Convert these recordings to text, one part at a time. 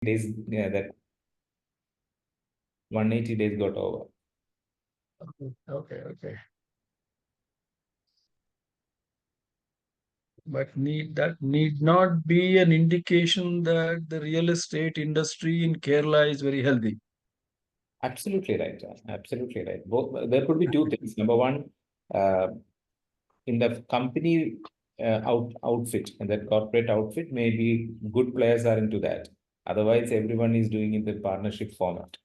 days, yeah, that 180 days got over. Okay. But that need not be an indication that the real estate industry in Kerala is very healthy. Absolutely right, John. Absolutely right. Both, there could be two things. Number one, in the company outfit, and that corporate outfit, maybe good players are into that. Otherwise, everyone is doing in the partnership format.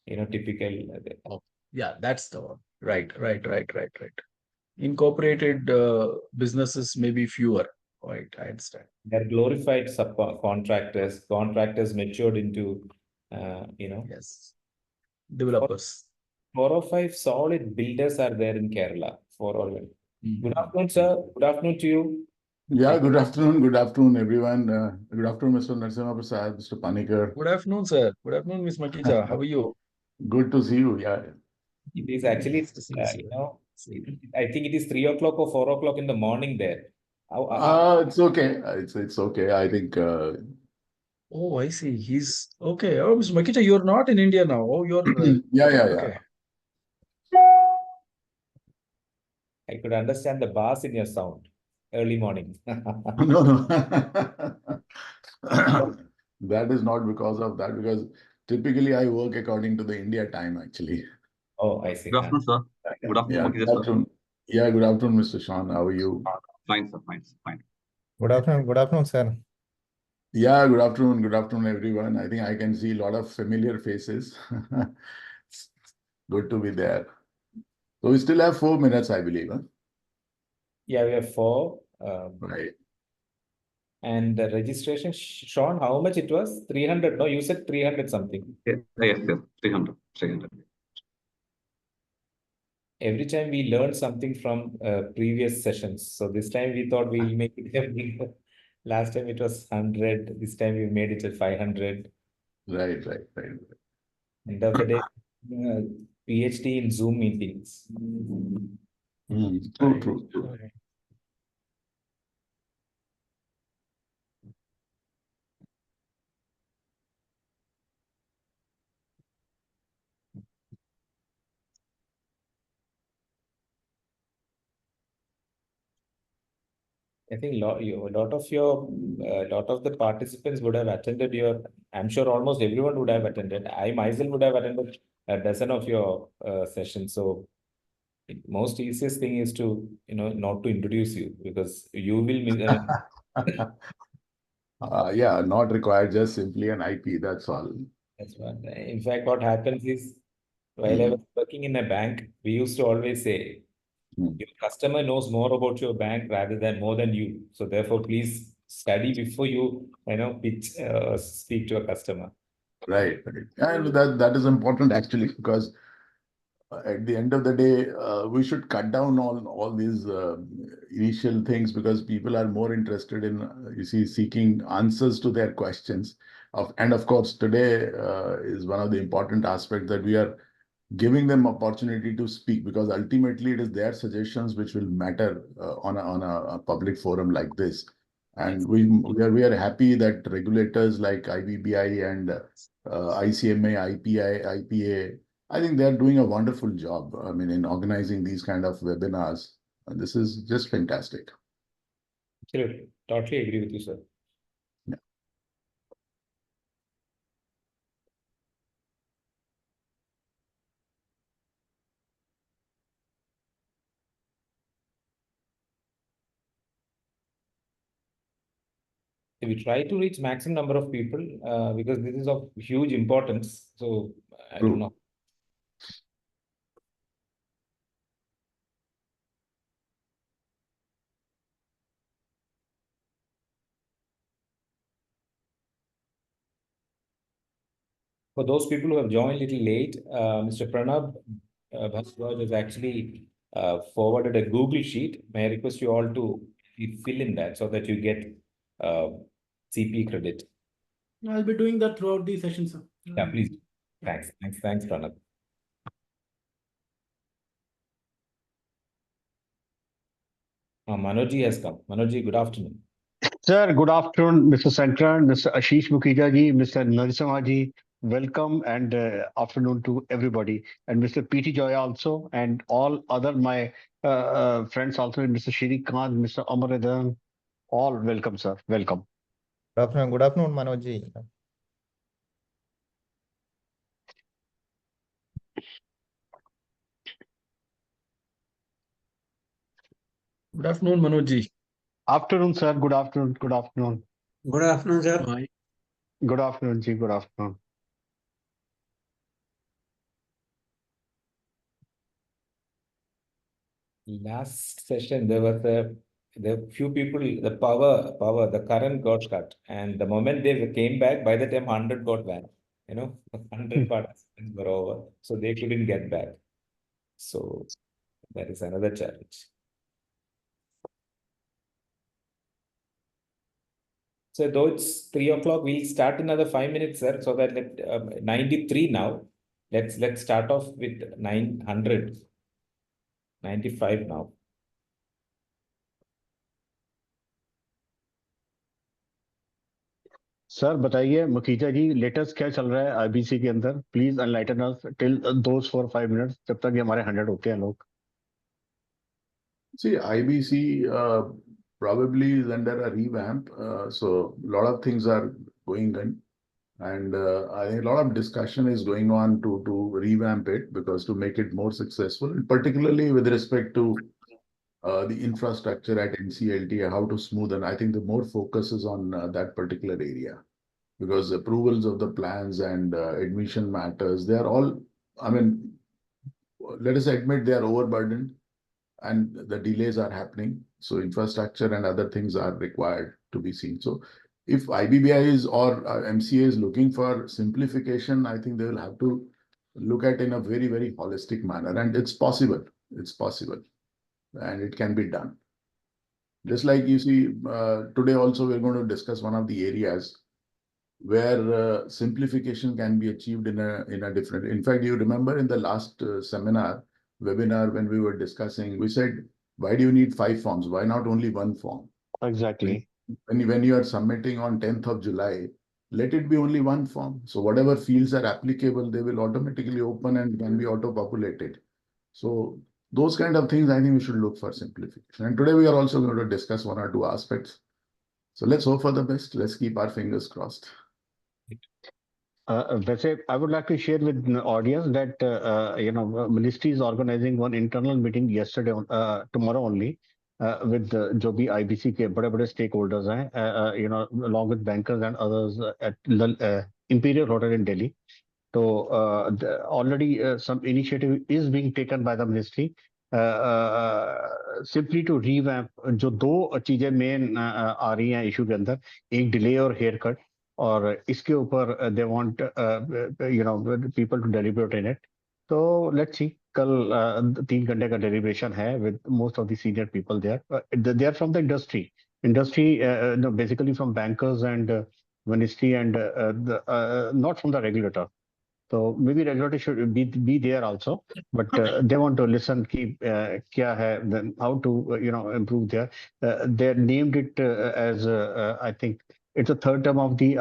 Typical. Oh, yeah, that's the one. Right. Incorporated businesses may be fewer. Right, I understand. They're glorified subcontractors. Contractors matured into, Yes, developers. 4 or 5 solid builders are there in Kerala. Good afternoon, Mhm. sir. Good afternoon to you. Yeah, good afternoon. Good afternoon, everyone. Good afternoon, Mr. Narasimha Prasad, Mr. Panikar. Good afternoon, sir. Good afternoon, Ms. Makija. How are you? Good to see you. Yeah. It is actually, Nice to see you, sir. I think it is 3 o'clock or 4 o'clock in the morning there. It's okay. It's okay. I think Oh, I see. He's okay. Oh, Ms. Makija, you're not in India now. Oh, you're yeah. okay. I could understand the bass in your sound. Early morning. No. That is not because of that, because typically I work according to the India time, actually. Oh, I see. Good afternoon, sir. Good afternoon, Yeah, Makija, good afternoon. Yeah, good afternoon, Mr. Sean. How are you? Fine, sir. Fine. Good afternoon, sir. Yeah, good afternoon. Good afternoon, everyone. I think I can see a lot of familiar faces. It's good to be there. So we still have 4 minutes, I believe. Huh? Yeah, we have 4. Right. And the registration, Sean, how much it was? 300. No, you said 300 something. Yes. 300. Every time we learn something from previous sessions. So this time we thought we'll make it. Last time it was 100. This time we made it at 500. Right. End of the day, PhD in Zoom meetings. True. Right. I think a lot of the participants would have attended your. I'm sure almost everyone would have attended. I myself would have attended a dozen of your sessions. So, most easiest thing is to not to introduce you, because you will. Yeah, not required, just simply an IP, that's all. That's what. In fact, what happens is, while I was working in a bank, we used to always say, your customer knows more about your bank rather than more than you. So therefore, please study before you pitch, speak to a customer. Right. And that is important, actually, because at the end of the day, we should cut down on all these initial things, because people are more interested in, seeking answers to their questions. And of course, today is one of the important aspects, that we are giving them opportunity to speak, because ultimately it is their suggestions which will matter on a public forum like this. And we are happy that regulators like IBBI and ICMA, IPA, I think they're doing a wonderful job. I mean, in organizing these kind of webinars. And this is just fantastic. Absolutely. Totally agree with you, sir. Yeah. We try to reach maximum number of people because this is of huge importance. So I don't know. For those people who have joined a little late, Mr. Pranab Bhaswaj has actually forwarded a Google sheet. May I request you all to fill in that so that you get CP credit. I'll be doing that throughout the session, sir. Yeah, please. Thanks, Pranab. Manojji has come. Manojji, good afternoon. Sir, good afternoon, Mr. Sankran, Mr. Ashish Mukhija ji, Mr. Narasimha ji. Welcome and afternoon to everybody. And Mr. P.T. Joy also, and all other my friends also, Mr. Shri Khan, Mr. Amaradan. All welcome, sir. Welcome. Good afternoon, Manoj ji. Good afternoon, Manoj ji. Afternoon, sir. Good afternoon. Good afternoon. Good afternoon, sir. Hi. Good afternoon, ji. Good afternoon. Last session, there were few people, the the current got cut. And the moment they came back, by the time 100 got back, 100 participants were over. So they couldn't get back. So that is another challenge. So though it's 3 o'clock, we'll start another 5 minutes, sir. So that 93 now. Let's start off with 900. 95 now. Sir बताइए मुखीजा जी latest क्या चल रहा है IBC के अंदर please enlighten us till those for 5 minutes जब तक ये हमारे 100 होते हैं लोग See, IBC probably is under a revamp. So a lot of things are going on. And I think a lot of discussion is going on to revamp it because to make it more successful, particularly with respect to the infrastructure at NCLT, how to smoothen. I think the more focus is on that particular area because approvals of the plans and admission matters, they are all, I mean, let us admit they are overburdened and the delays are happening. So infrastructure and other things are required to be seen. So if IBBI is or MCA is looking for simplification, I think they will have to look at in a very, very holistic manner. And it's possible. It's possible. And it can be done. Just like you see, today also we're going to discuss one of the areas where simplification can be achieved in a different. In fact, you remember in the last webinar when we were discussing, we said, why do you need 5 forms? Why not only 1 form? Exactly. When you are submitting on 10th of July, let it be only 1 form. So whatever fields are applicable, they will automatically open and can be auto-populated. So those kind of things, I think we should look for simplification. And today we are also going to discuss 1 or 2 aspects. So let's hope for the best. Let's keep our fingers crossed. I would like to share with the audience that ministry is organizing one internal meeting yesterday, tomorrow only, with जो भी IBC के बड़े-बड़े stakeholders हैं, along with bankers and others at Imperial Hotel in Delhi. So already some initiative is being taken by the ministry simply to revamp जो 2 चीजें main आ रही हैं issue के अंदर, एक delay और haircut. और इसके ऊपर they want people to deliberate in it. So let's see. कल 3 घंटे का deliberation है with most of the senior people there. They are from the industry. Basically from bankers and ministry and not from the regulator. So maybe regulator should be there also, but they want to listen. Kya hai, then how to improve there. They named it as I think it's a 3rd term of the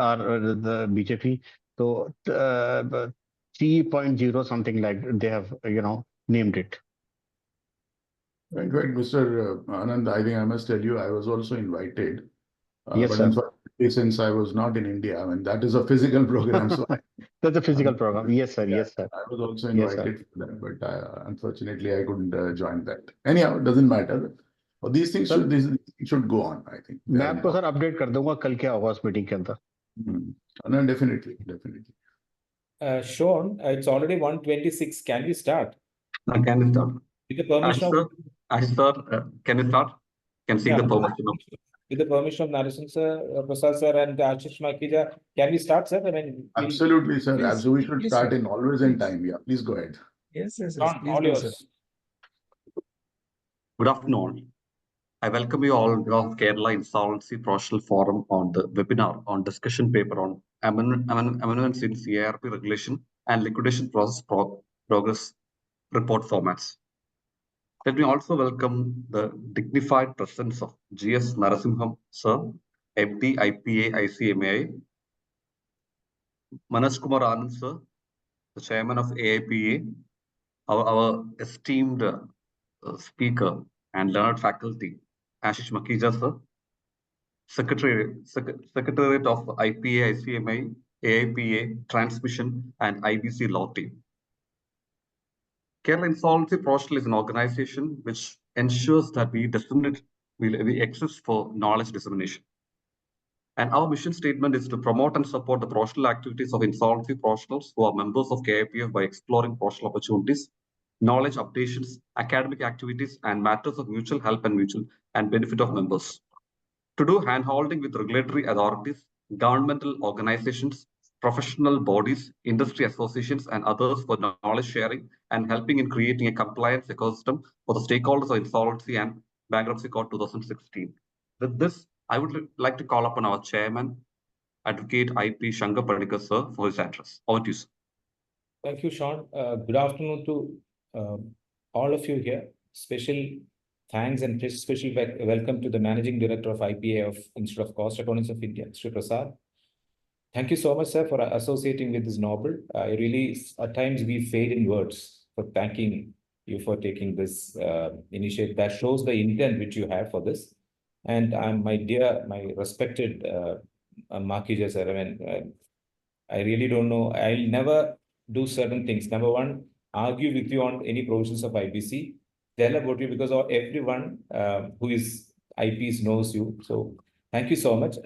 BJP. So 3.0 something like they have named it. In fact, Mr. Anand, I think I must tell you, I was also invited. Yes, but sir. unfortunately, since I was not in India, I mean, that is a physical program. So That's a physical program. Yes, sir. Yeah, Yes, sir. I was also Yes, sir. invited for that, but unfortunately, I couldn't join that. Anyhow, it doesn't matter. But these things Sir, should go on, I think. They मैं are आपको sir important. Update कर दूंगा कल क्या होगा उस meeting के अंदर. No, definitely, definitely. Sean, it's already 1:26. Can we start? Can we start? With the permission of Sir, can we start? Can seek Yeah, the permission of. with the permission of Narasimha sir, Prasad sir, and Ashish Makija, can we start, sir? I mean, Absolutely, sir. Please, Absolutely, we should please, start sir. in always in Please. time. Yeah, please go ahead. Yes, yes, yes. Sean, Please all go, sir. yours. Good afternoon. I welcome you all to Kerala Insolvency Professional Forum on the webinar on discussion paper on amendments in CIRP regulation and liquidation process progress report formats. Let me also welcome the dignified presence of GS Narasimham, sir, MD, IPA, ICMAI. Manoj Kumar Anand, sir, the chairman of AIPA, our esteemed speaker and learned faculty, Ashish Makija, sir, Secretariat of IPA, ICMI, AIPA, Transmission, and IBC Law Team. Kerala Insolvency Professional is an organization which ensures that we exist for knowledge dissemination. And our mission statement is to promote and support the professional activities of insolvency professionals who are members of KIPF by exploring professional opportunities, knowledge updations, academic activities, and matters of mutual help and benefit of members. To do handholding with regulatory authorities, governmental organizations, professional bodies, industry associations, and others for knowledge sharing and helping in creating a compliance ecosystem for the stakeholders of Insolvency and Bankruptcy Code 2016. With this, I would like to call upon our chairman, Advocate IP Shankar Pradikar, sir, for his address. Over to you, sir. Thank you, Sean. Good afternoon to all of you here. Special thanks and special welcome to the Managing Director of IPA of Institute of Cost Accountants of India, Sri Prasad. Thank you so much, sir, for associating with this noble. Really, at times we fail in words for thanking you for taking this initiative. That shows the intent which you have for this. And my respected Makija sir, I really don't know. I'll never do certain things. Number one, argue with you on any provisions of IBC. Tell about you because everyone who is IPs knows you. So thank you so much.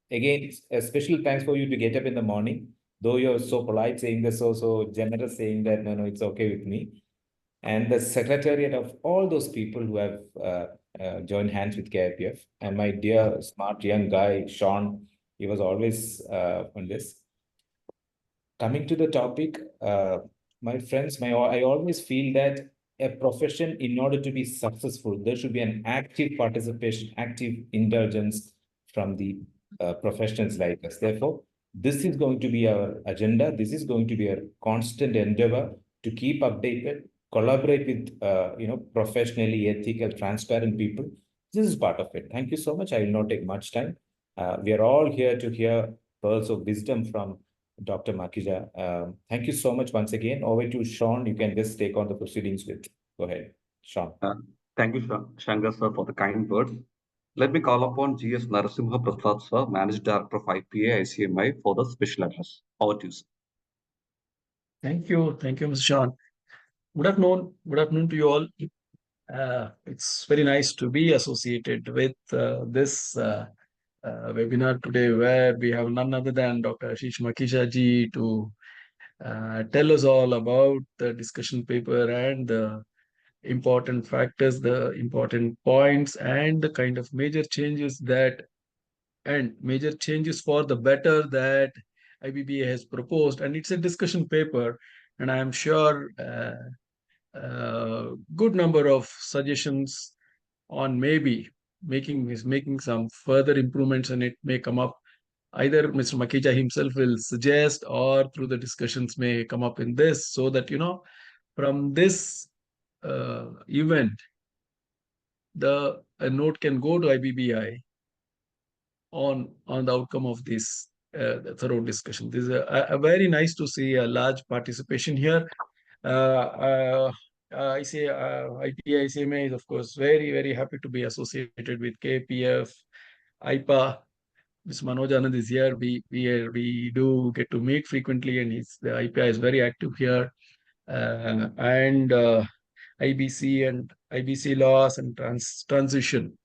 Again, a special thanks for you to get up in the morning. Though you're so polite saying this, so generous saying that, no, it's okay with me. And the secretariat of all those people who have joined hands with KIPF. And my dear, smart young guy, Sean, he was always on this. Coming to the topic, my friends, I always feel that a profession, in order to be successful, there should be an active participation, active indulgence from the professionals like us. Therefore, this is going to be our agenda. This is going to be a constant endeavor to keep updated, collaborate with professionally ethical, transparent people. This is part of it. Thank you so much. I will not take much time. We are all here to hear pearls of wisdom from Dr. Makija. Thank you so much once again. Over to Sean. You can just take on the proceedings with. Go ahead, Sean. Thank you, Shankar sir, for the kind words. Let me call upon G.S. Narasimha Prasad sir, Managing Director of IPA ICMI, for the special address. Over to you, sir. Thank you, Mr. Sean. Good afternoon to you all. It's very nice to be associated with this webinar today, where we have none other than Dr. Ashish Makija ji to tell us all about the discussion paper and the important factors, the important points, and the kind of major changes for the better that IBBI has proposed. And it's a discussion paper, and I am sure good number of suggestions on maybe making some further improvements, and it may come up. Either Mr. Makija himself will suggest, or through the discussions may come up in this, so that from this event, a note can go to IBBI on the outcome of this thorough discussion. This is a very nice to see a large participation here. I say IPA ICMA is, of course, very, very happy to be associated with KPF, IPA. Ms. Manoj Anand is here. We do get to meet frequently, and the IPA is very active here. And IBC and IBC laws and transition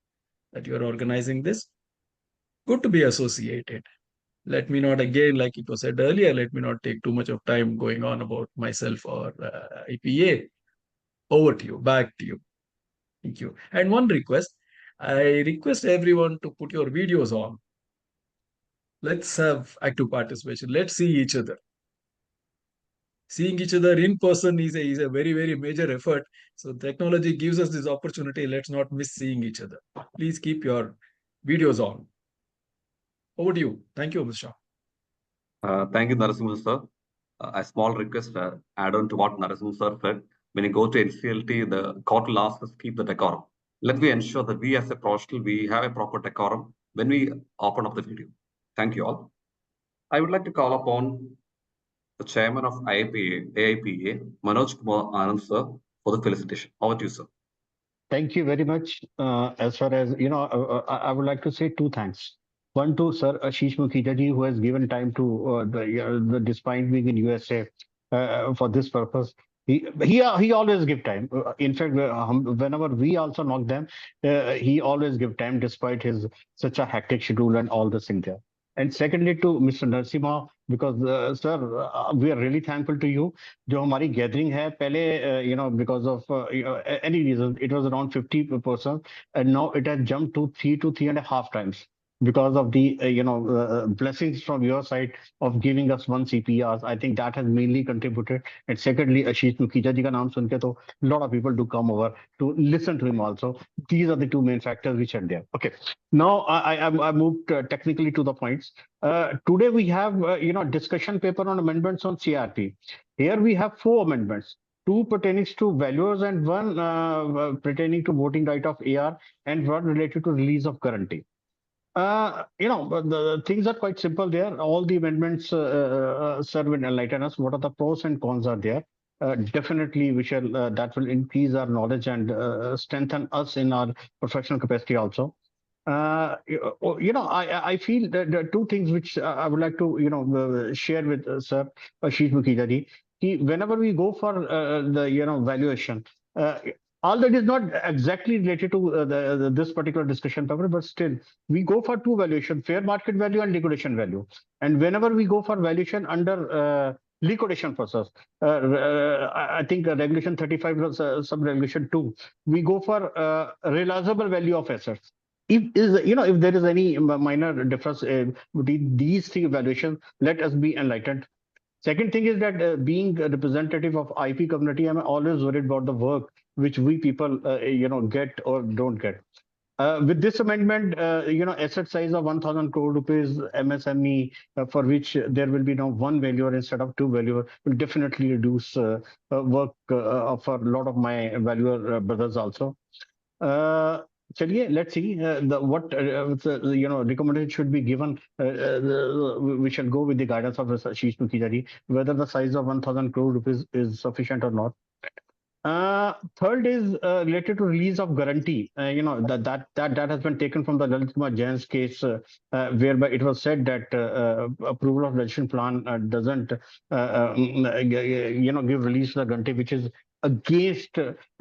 that you are organizing this. Good to be associated. Let me not, again, like it was said earlier, let me not take too much of time going on about myself or IPA. Over to you, back to you. Thank you. And one request, I request everyone to put your videos on. Let's have active participation. Let's see each other. Seeing each other in person is a very, very major effort. So technology gives us this opportunity. Let's not miss seeing each other. Please keep your videos on. Over to you. Thank you, Mr. Shah. Thank you, Narasimha sir. A small request, add on to what Narasimha sir said. When you go to NCLT, the court will ask us to keep the decorum. Let me ensure that we as a professional, we have a proper decorum. when we open up the video. Thank you all. I would like to call upon the chairman of AIPA, Manoj Kumar Anand sir, for the felicitation. Over to you, sir. Thank you very much. As far as I would like to say two thanks. One to Sir Ashish Mukhija ji, who has given time to despite being in USA for this purpose. He always give time. In fact, whenever we also knock them, he always give time despite his such a hectic schedule and all this thing there. And secondly, to Mr. Narasimha, because sir, we are really thankful to you. जो हमारी gathering है पहले because of any reason it was around 50% and now it has jumped to 3.5 times because of the blessings from your side of giving us one CPRs. I think that has mainly contributed. And secondly, Ashish Mukhija ji ka naam sun ke to a lot of people do come over to listen to him also. These are the two main factors which are there. Okay, now I moved technically to the points. Today we have discussion paper on amendments on CRP. Here we have 4 amendments, 2 pertaining to valuers and 1 pertaining to voting right of AR and 1 related to release of guarantee. But the things are quite simple there. All the amendments serve and enlighten us. What are the pros and cons are there? Definitely, we shall that will increase our knowledge and strengthen us in our professional capacity also. I feel that there are 2 things which I would like to share with Sir Ashish Mukhija ji. Whenever we go for the valuation, all that is not exactly related to this particular discussion paper, but still we go for 2 valuation: fair market value and liquidation value. And whenever we go for valuation under liquidation process, I think regulation 35 sub regulation 2, we go for realizable value of assets. If there is any minor difference between these 3 evaluations, let us be enlightened. Second thing is that being a representative of IP community, I'm always worried about the work which we people get or don't get. With this amendment, asset size of 1,000 crore rupees MSME, for which there will be now 1 valuer instead of 2 valuer, will definitely reduce work for a lot of my valuer brothers also. Chaliye, let's see what recommendation should be given. We shall go with the guidance of Ashish Mukhija ji, whether the size of 1,000 crore rupees is sufficient or not. Third is related to release of guarantee. That has been taken from the Lalit Kumar Jain's case, whereby it was said that approval of registration plan doesn't give release to the guarantee, which is against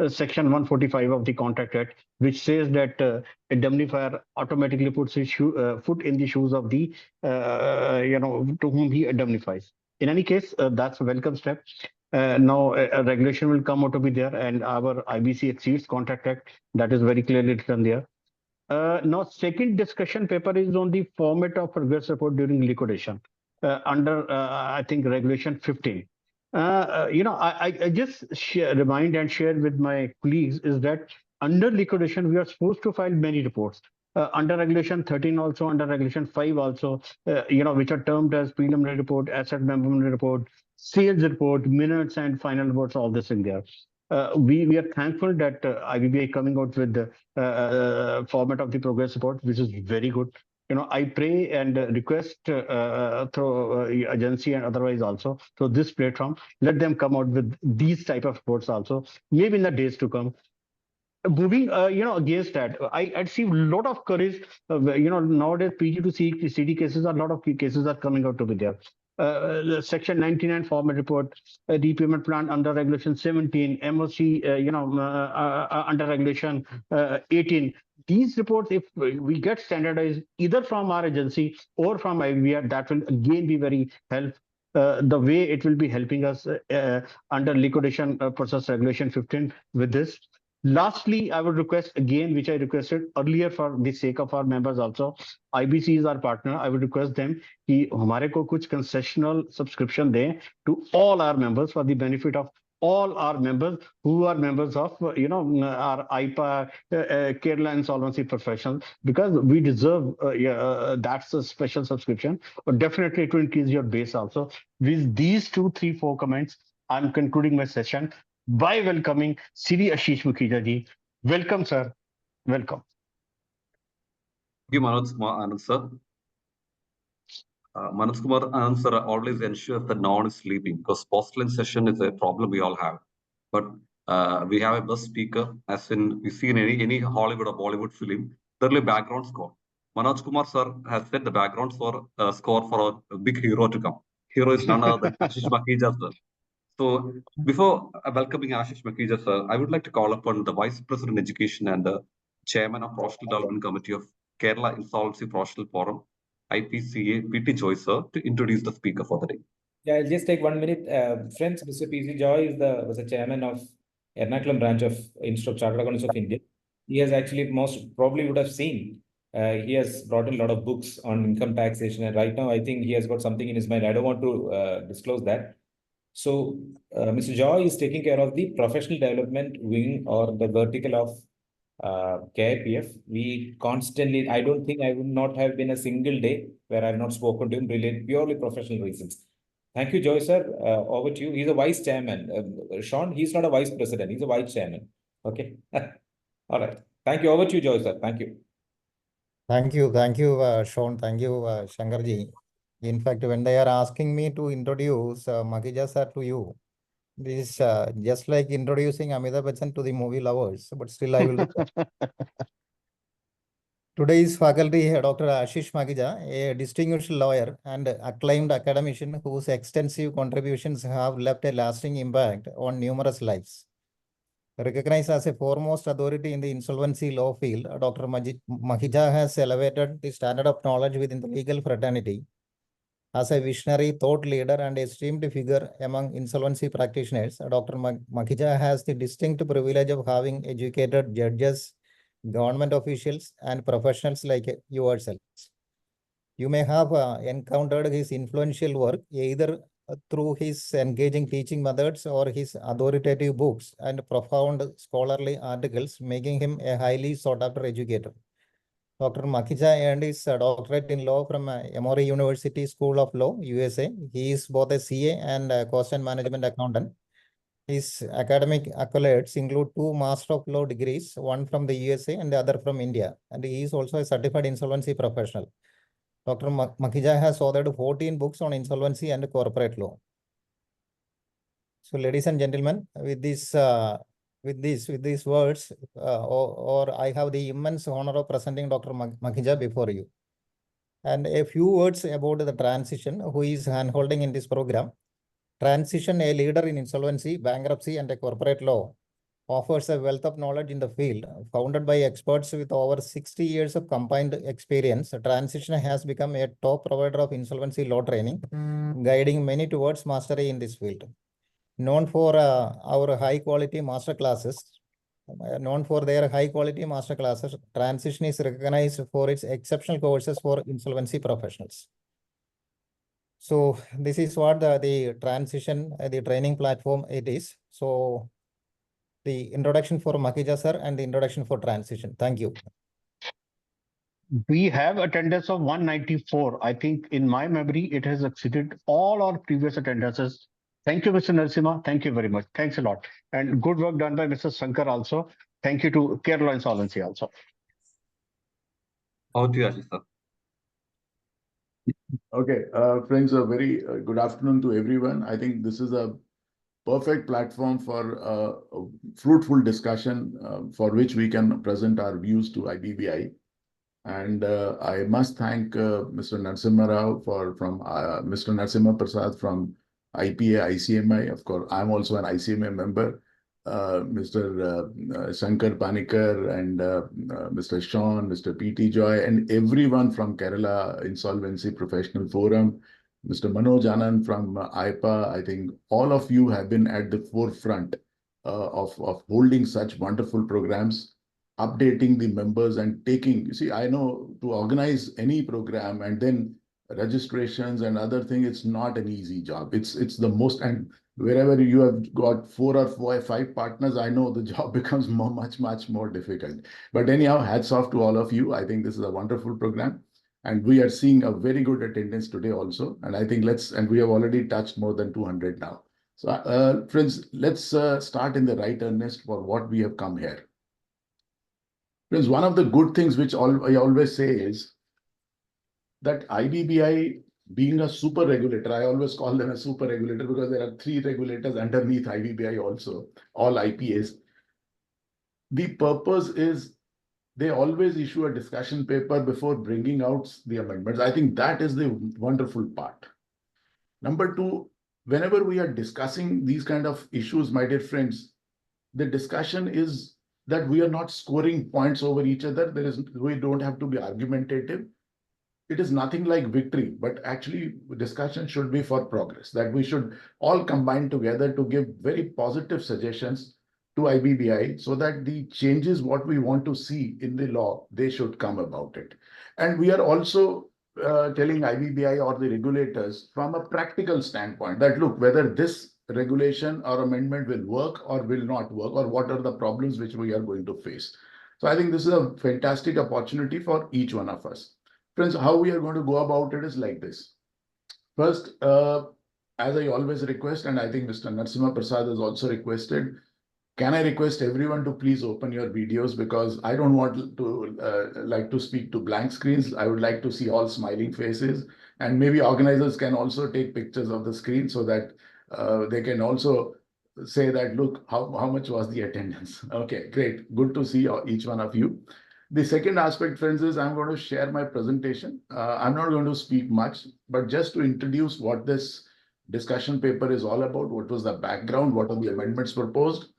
section 145 of the Contract Act, which says that indemnifier automatically puts his foot in the shoes of the to whom he indemnifies. In any case, that's a welcome step. Now a regulation will come out to be there, and our IBC exceeds Contract Act. That is very clearly written there. Now, second discussion paper is on the format of progress report during liquidation under, I think, regulation 15. I just remind and share with my colleagues is that under liquidation, we are supposed to file many reports. Under regulation 13 also, under regulation 5 also, which are termed as preliminary report, asset measurement report, sales report, minutes, and final reports, all this in there. We are thankful that IBBI coming out with the format of the progress report, which is very good. I pray and request through agency and otherwise also through this platform, let them come out with these type of reports also, maybe in the days to come. Moving, against that, I see a lot of courage. Nowadays PG to CD cases, a lot of cases are coming out to be there. Section 99 format report, repayment plan under regulation 17, MOC, under regulation 18. These reports, if we get standardized either from our agency or from IBBI, that will again be very helpful. The way it will be helping us under liquidation process regulation 15 with this. Lastly, I would request again, which I requested earlier for the sake of our members also, IBC is our partner. I would request them कि हमारे को कुछ concessional subscription दें to all our members for the benefit of all our members who are members of our IPA Kerala insolvency professionals, because we deserve that's a special subscription, but definitely it will increase your base also. With these 2, 3, 4 comments, I'm concluding my session by welcoming Sri Ashish Mukhija ji. Welcome, sir. Welcome. you, Manoj Kumar Anand sir. Manoj Kumar Anand sir always ensures that no one is sleeping because post-lunch session is a problem we all have. But we have a best speaker, as in we see in any Hollywood or Bollywood film, there'll be background score. Manoj Kumar sir has set the background score for a big hero to come. Hero is none other than Ashish Makhija sir. So before welcoming Ashish Makhija sir, I would like to call upon the Vice President Education and the Chairman of Professional Development Committee of Kerala Insolvency Professional Forum, IPCA, PT Joy sir, to introduce the speaker for the day. Yeah, I'll just take 1 minute. Friends, Mr. PC Joy was the chairman of Ernakulam branch of Institute of Chartered Accountants of India. He has actually most probably would have seen. He has brought in a lot of books on income taxation, and right now I think he has got something in his mind. I don't want to disclose that. So Mr. Joy is taking care of the professional development wing or the vertical of KIPF. We constantly, I don't think I would not have been a single day where I've not spoken to him related purely professional reasons. Thank you, Joy sir. Over to you. He's a vice chairman. Sean, he's not a vice president. He's a vice chairman. Okay. All right. Thank you. Over to you, Joy sir. Thank you. Thank you, Sean. Thank you, Shankarji. In fact, when they are asking me to introduce Makhija sir to you, this is just like introducing Amitabh Bachchan to the movie lovers, but still I will do that. Today's faculty, Dr. Ashish Makhija, a distinguished lawyer and acclaimed academician whose extensive contributions have left a lasting impact on numerous lives. Recognized as a foremost authority in the insolvency law field, Dr. Makhija has elevated the standard of knowledge within the legal fraternity. As a visionary thought leader and esteemed figure among insolvency practitioners, Dr. Makhija has the distinct privilege of having educated judges, government officials, and professionals like yourselves. You may have encountered his influential work either through his engaging teaching methods or his authoritative books and profound scholarly articles, making him a highly sought-after educator. Dr. Makhija earned his doctorate in law from Emory University School of Law, USA. He is both a CA and a cost and management accountant. His academic accolades include 2 Master of Law degrees, one from the USA and the other from India. And he is also a certified insolvency professional. Dr. Makhija has authored 14 books on insolvency and corporate law. So, ladies and gentlemen, with these words, I have the immense honor of presenting Dr. Makhija before you. And a few words about the transition, who is handholding in this program. Transition, a leader in insolvency, bankruptcy, and corporate law, offers a wealth of knowledge in the field. Founded by experts with over 60 years of combined experience, Transition has become a top provider of insolvency law training, guiding many towards mastery in this field. Known for our high-quality master classes, Transition is recognized for its exceptional courses for insolvency professionals. So this is what the Transition, the training platform it is. So the introduction for Makhija sir and the introduction for Transition. Thank you. We have attendance of 194. I think in my memory, it has exceeded all our previous attendances. Thank you, Mr. Narasimha. Thank you very much. Thanks a lot. And good work done by Mr. Shankar also. Thank you to Kerala Insolvency also. Over to you, Ashish sir. Okay, friends, a very good afternoon to everyone. I think this is a perfect platform for a fruitful discussion for which we can present our views to IBBI. And I must thank Mr. Narasimha Rao Mr. Narasimha Prasad from IPA, ICMI. Of course, I'm also an ICMI member. Mr. Shankar Panikar and Mr. Sean, Mr. PT Joy, and everyone from Kerala Insolvency Professional Forum, Mr. Manoj Anand from IPA. I think all of you have been at the forefront of holding such wonderful programs, updating the members and taking, you see, I know to organize any program and then registrations and other thing, it's not an easy job. It's the most, and wherever you have got 4 or 5 partners, I know the job becomes much more difficult. But anyhow, hats off to all of you. I think this is a wonderful program. And we are seeing a very good attendance today also. And I think and we have already touched more than 200 now. So friends, let's start in the right earnest for what we have come here. Friends, one of the good things which I always say is that IBBI being a super regulator, I always call them a super regulator because there are 3 regulators underneath IBBI also, all IPAs. The purpose is they always issue a discussion paper before bringing out the amendments. I think that is the wonderful part. Number 2, whenever we are discussing these kind of issues, my dear friends, the discussion is that we are not scoring points over each other. We don't have to be argumentative. It is nothing like victory, but actually discussion should be for progress, that we should all combine together to give very positive suggestions to IBBI so that the changes what we want to see in the law, they should come about it. And we are also telling IBBI or the regulators from a practical standpoint that, look, whether this regulation or amendment will work or will not work, or what are the problems which we are going to face. So I think this is a fantastic opportunity for each one of us. Friends, how we are going to go about it is like this. First, as I always request, and I think Mr. Narasimha Prasad has also requested, can I request everyone to please open your videos, because I don't want to like to speak to blank screens. I would like to see all smiling faces, and maybe organizers can also take pictures of the screen so that they can also say that, look, how much was the attendance. Okay, great. Good to see each one of you. The second aspect, friends, is I'm going to share my presentation. I'm not going to speak much, but just to introduce what this discussion paper is all about, what was the background, what are the amendments proposed.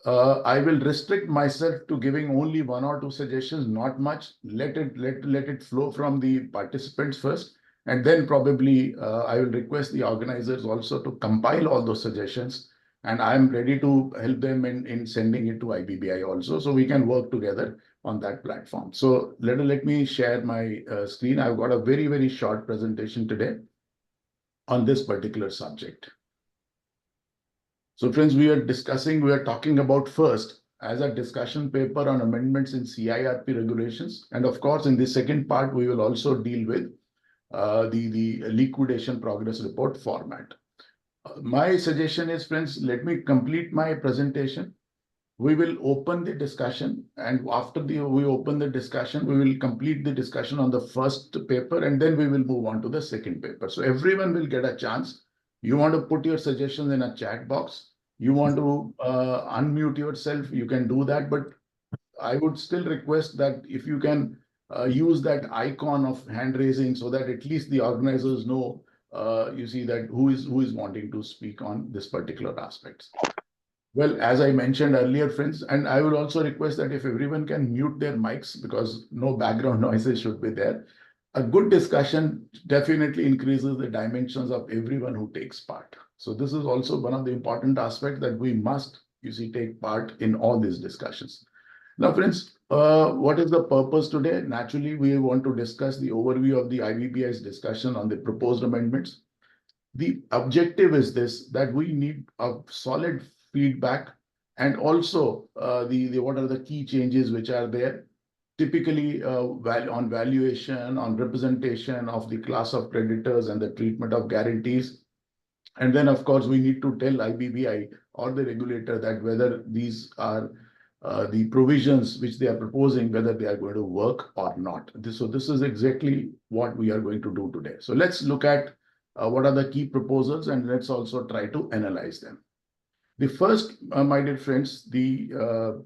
I will restrict myself to giving only 1 or 2 suggestions, not much. Let it flow from the participants first, and then probably I will request the organizers also to compile all those suggestions, and I am ready to help them in sending it to IBBI also, so we can work together on that platform. So let me share my screen. I've got a very short presentation today on this particular subject. So friends, we are talking about first as a discussion paper on amendments in CIRP regulations. And of course, in the second part, we will also deal with the liquidation progress report format. My suggestion is, friends, let me complete my presentation. We will open the discussion, and after we open the discussion, we will complete the discussion on the first paper, and then we will move on to the second paper. So everyone will get a chance. You want to put your suggestions in a chat box. You want to unmute yourself, you can do that. But I would still request that if you can use that icon of hand raising so that at least the organizers know, you see that who is wanting to speak on this particular aspect. Well, as I mentioned earlier, friends, and I would also request that if everyone can mute their mics because no background noises should be there. A good discussion definitely increases the dimensions of everyone who takes part. So this is also one of the important aspects that we must, you see, take part in all these discussions. Now, friends, what is the purpose today? Naturally, we want to discuss the overview of the IBBI's discussion on the proposed amendments. The objective is this, that we need a solid feedback, and also what are the key changes which are there. Typically on valuation, on representation of the class of creditors and the treatment of guarantees. And then, of course, we need to tell IBBI or the regulator that whether these are the provisions which they are proposing, whether they are going to work or not. So this is exactly what we are going to do today. So let's look at what are the key proposals, and let's also try to analyze them. The first, my dear friends, the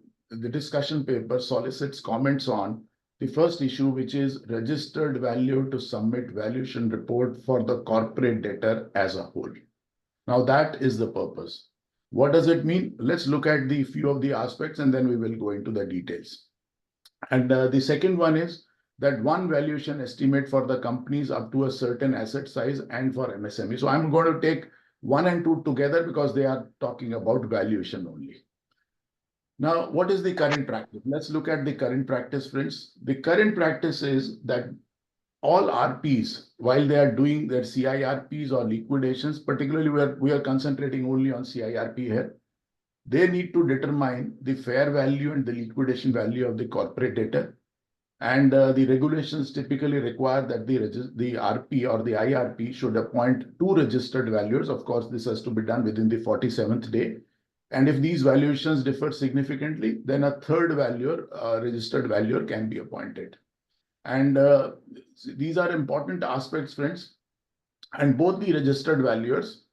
discussion paper solicits comments on the first issue, which is registered value to submit valuation report for the corporate debtor as a whole. Now that is the purpose. What does it mean? Let's look at the few of the aspects, and then we will go into the details. And the second one is that one valuation estimate for the companies up to a certain asset size and for MSME. So I'm going to take 1 and 2 together because they are talking about valuation only. Now, what is the current practice? Let's look at the current practice, friends. The current practice is that all RPs, while they are doing their CIRPs or liquidations, particularly we are concentrating only on CIRP here, they need to determine the fair value and the liquidation value of the corporate debtor. And the regulations typically require that the RP or the IRP should appoint 2 registered valuers. Of course, this has to be done within the 47th day. And if these valuations differ significantly, then a third valuer, registered valuer, can be appointed. And these are important aspects, friends. And both the registered valuers,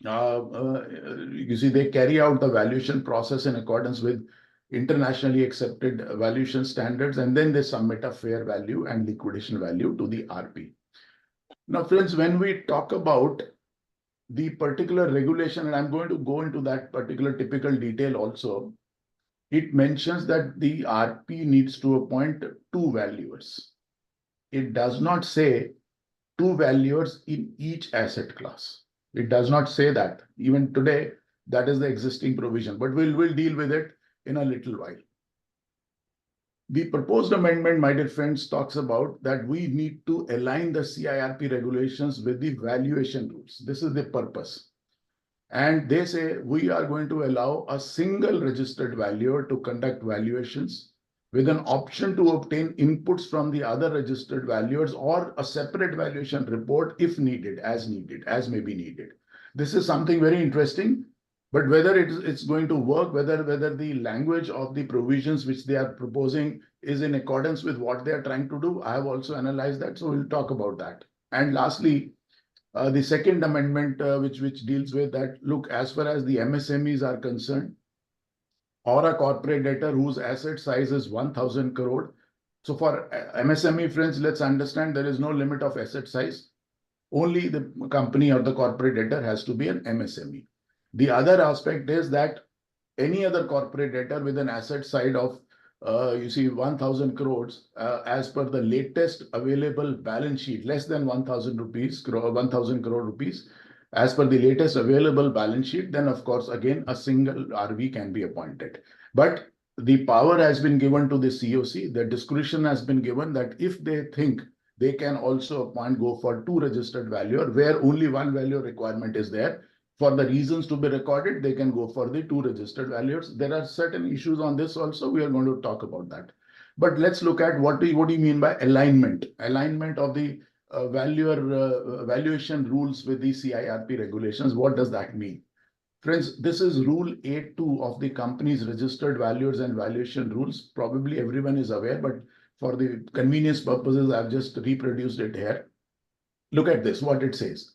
you see, they carry out the valuation process in accordance with internationally accepted valuation standards, and then they submit a fair value and liquidation value to the RP. Now, friends, when we talk about the particular regulation, and I'm going to go into that particular typical detail also, it mentions that the RP needs to appoint two valuers. It does not say two valuers in each asset class. It does not say that. Even today, that is the existing provision, but we'll deal with it in a little while. The proposed amendment, my dear friends, talks about that we need to align the CIRP regulations with the valuation rules. This is the purpose. And they say we are going to allow a single registered valuer to conduct valuations with an option to obtain inputs from the other registered valuers or a separate valuation report if needed, as may be needed. This is something very interesting, but whether it's going to work, whether the language of the provisions which they are proposing is in accordance with what they are trying to do, I have also analyzed that, so we'll talk about that. And lastly, the second amendment, which deals with that, look, as far as the MSMEs are concerned, or a corporate debtor whose asset size is 1,000 crore. So for MSME, friends, let's understand there is no limit of asset size. Only the company or the corporate debtor has to be an MSME. The other aspect is that any other corporate debtor with an asset side of 1,000 crores, as per the latest available balance sheet, less than 1,000 crore rupees, as per the latest available balance sheet, then of course, again, a single RV can be appointed. But the power has been given to the COC, the discretion has been given that if they think they can also go for two registered valuer, where only one valuer requirement is there. For the reasons to be recorded, they can go for the two registered valuers. There are certain issues on this also. We are going to talk about that. But let's look at what do you mean by alignment? Alignment of the valuation rules with the CIRP regulations. What does that mean? Friends, this is Rule 8.2 of the company's registered valuers and valuation rules. Probably everyone is aware, but for the convenience purposes, I've just reproduced it here. Look at this, what it says.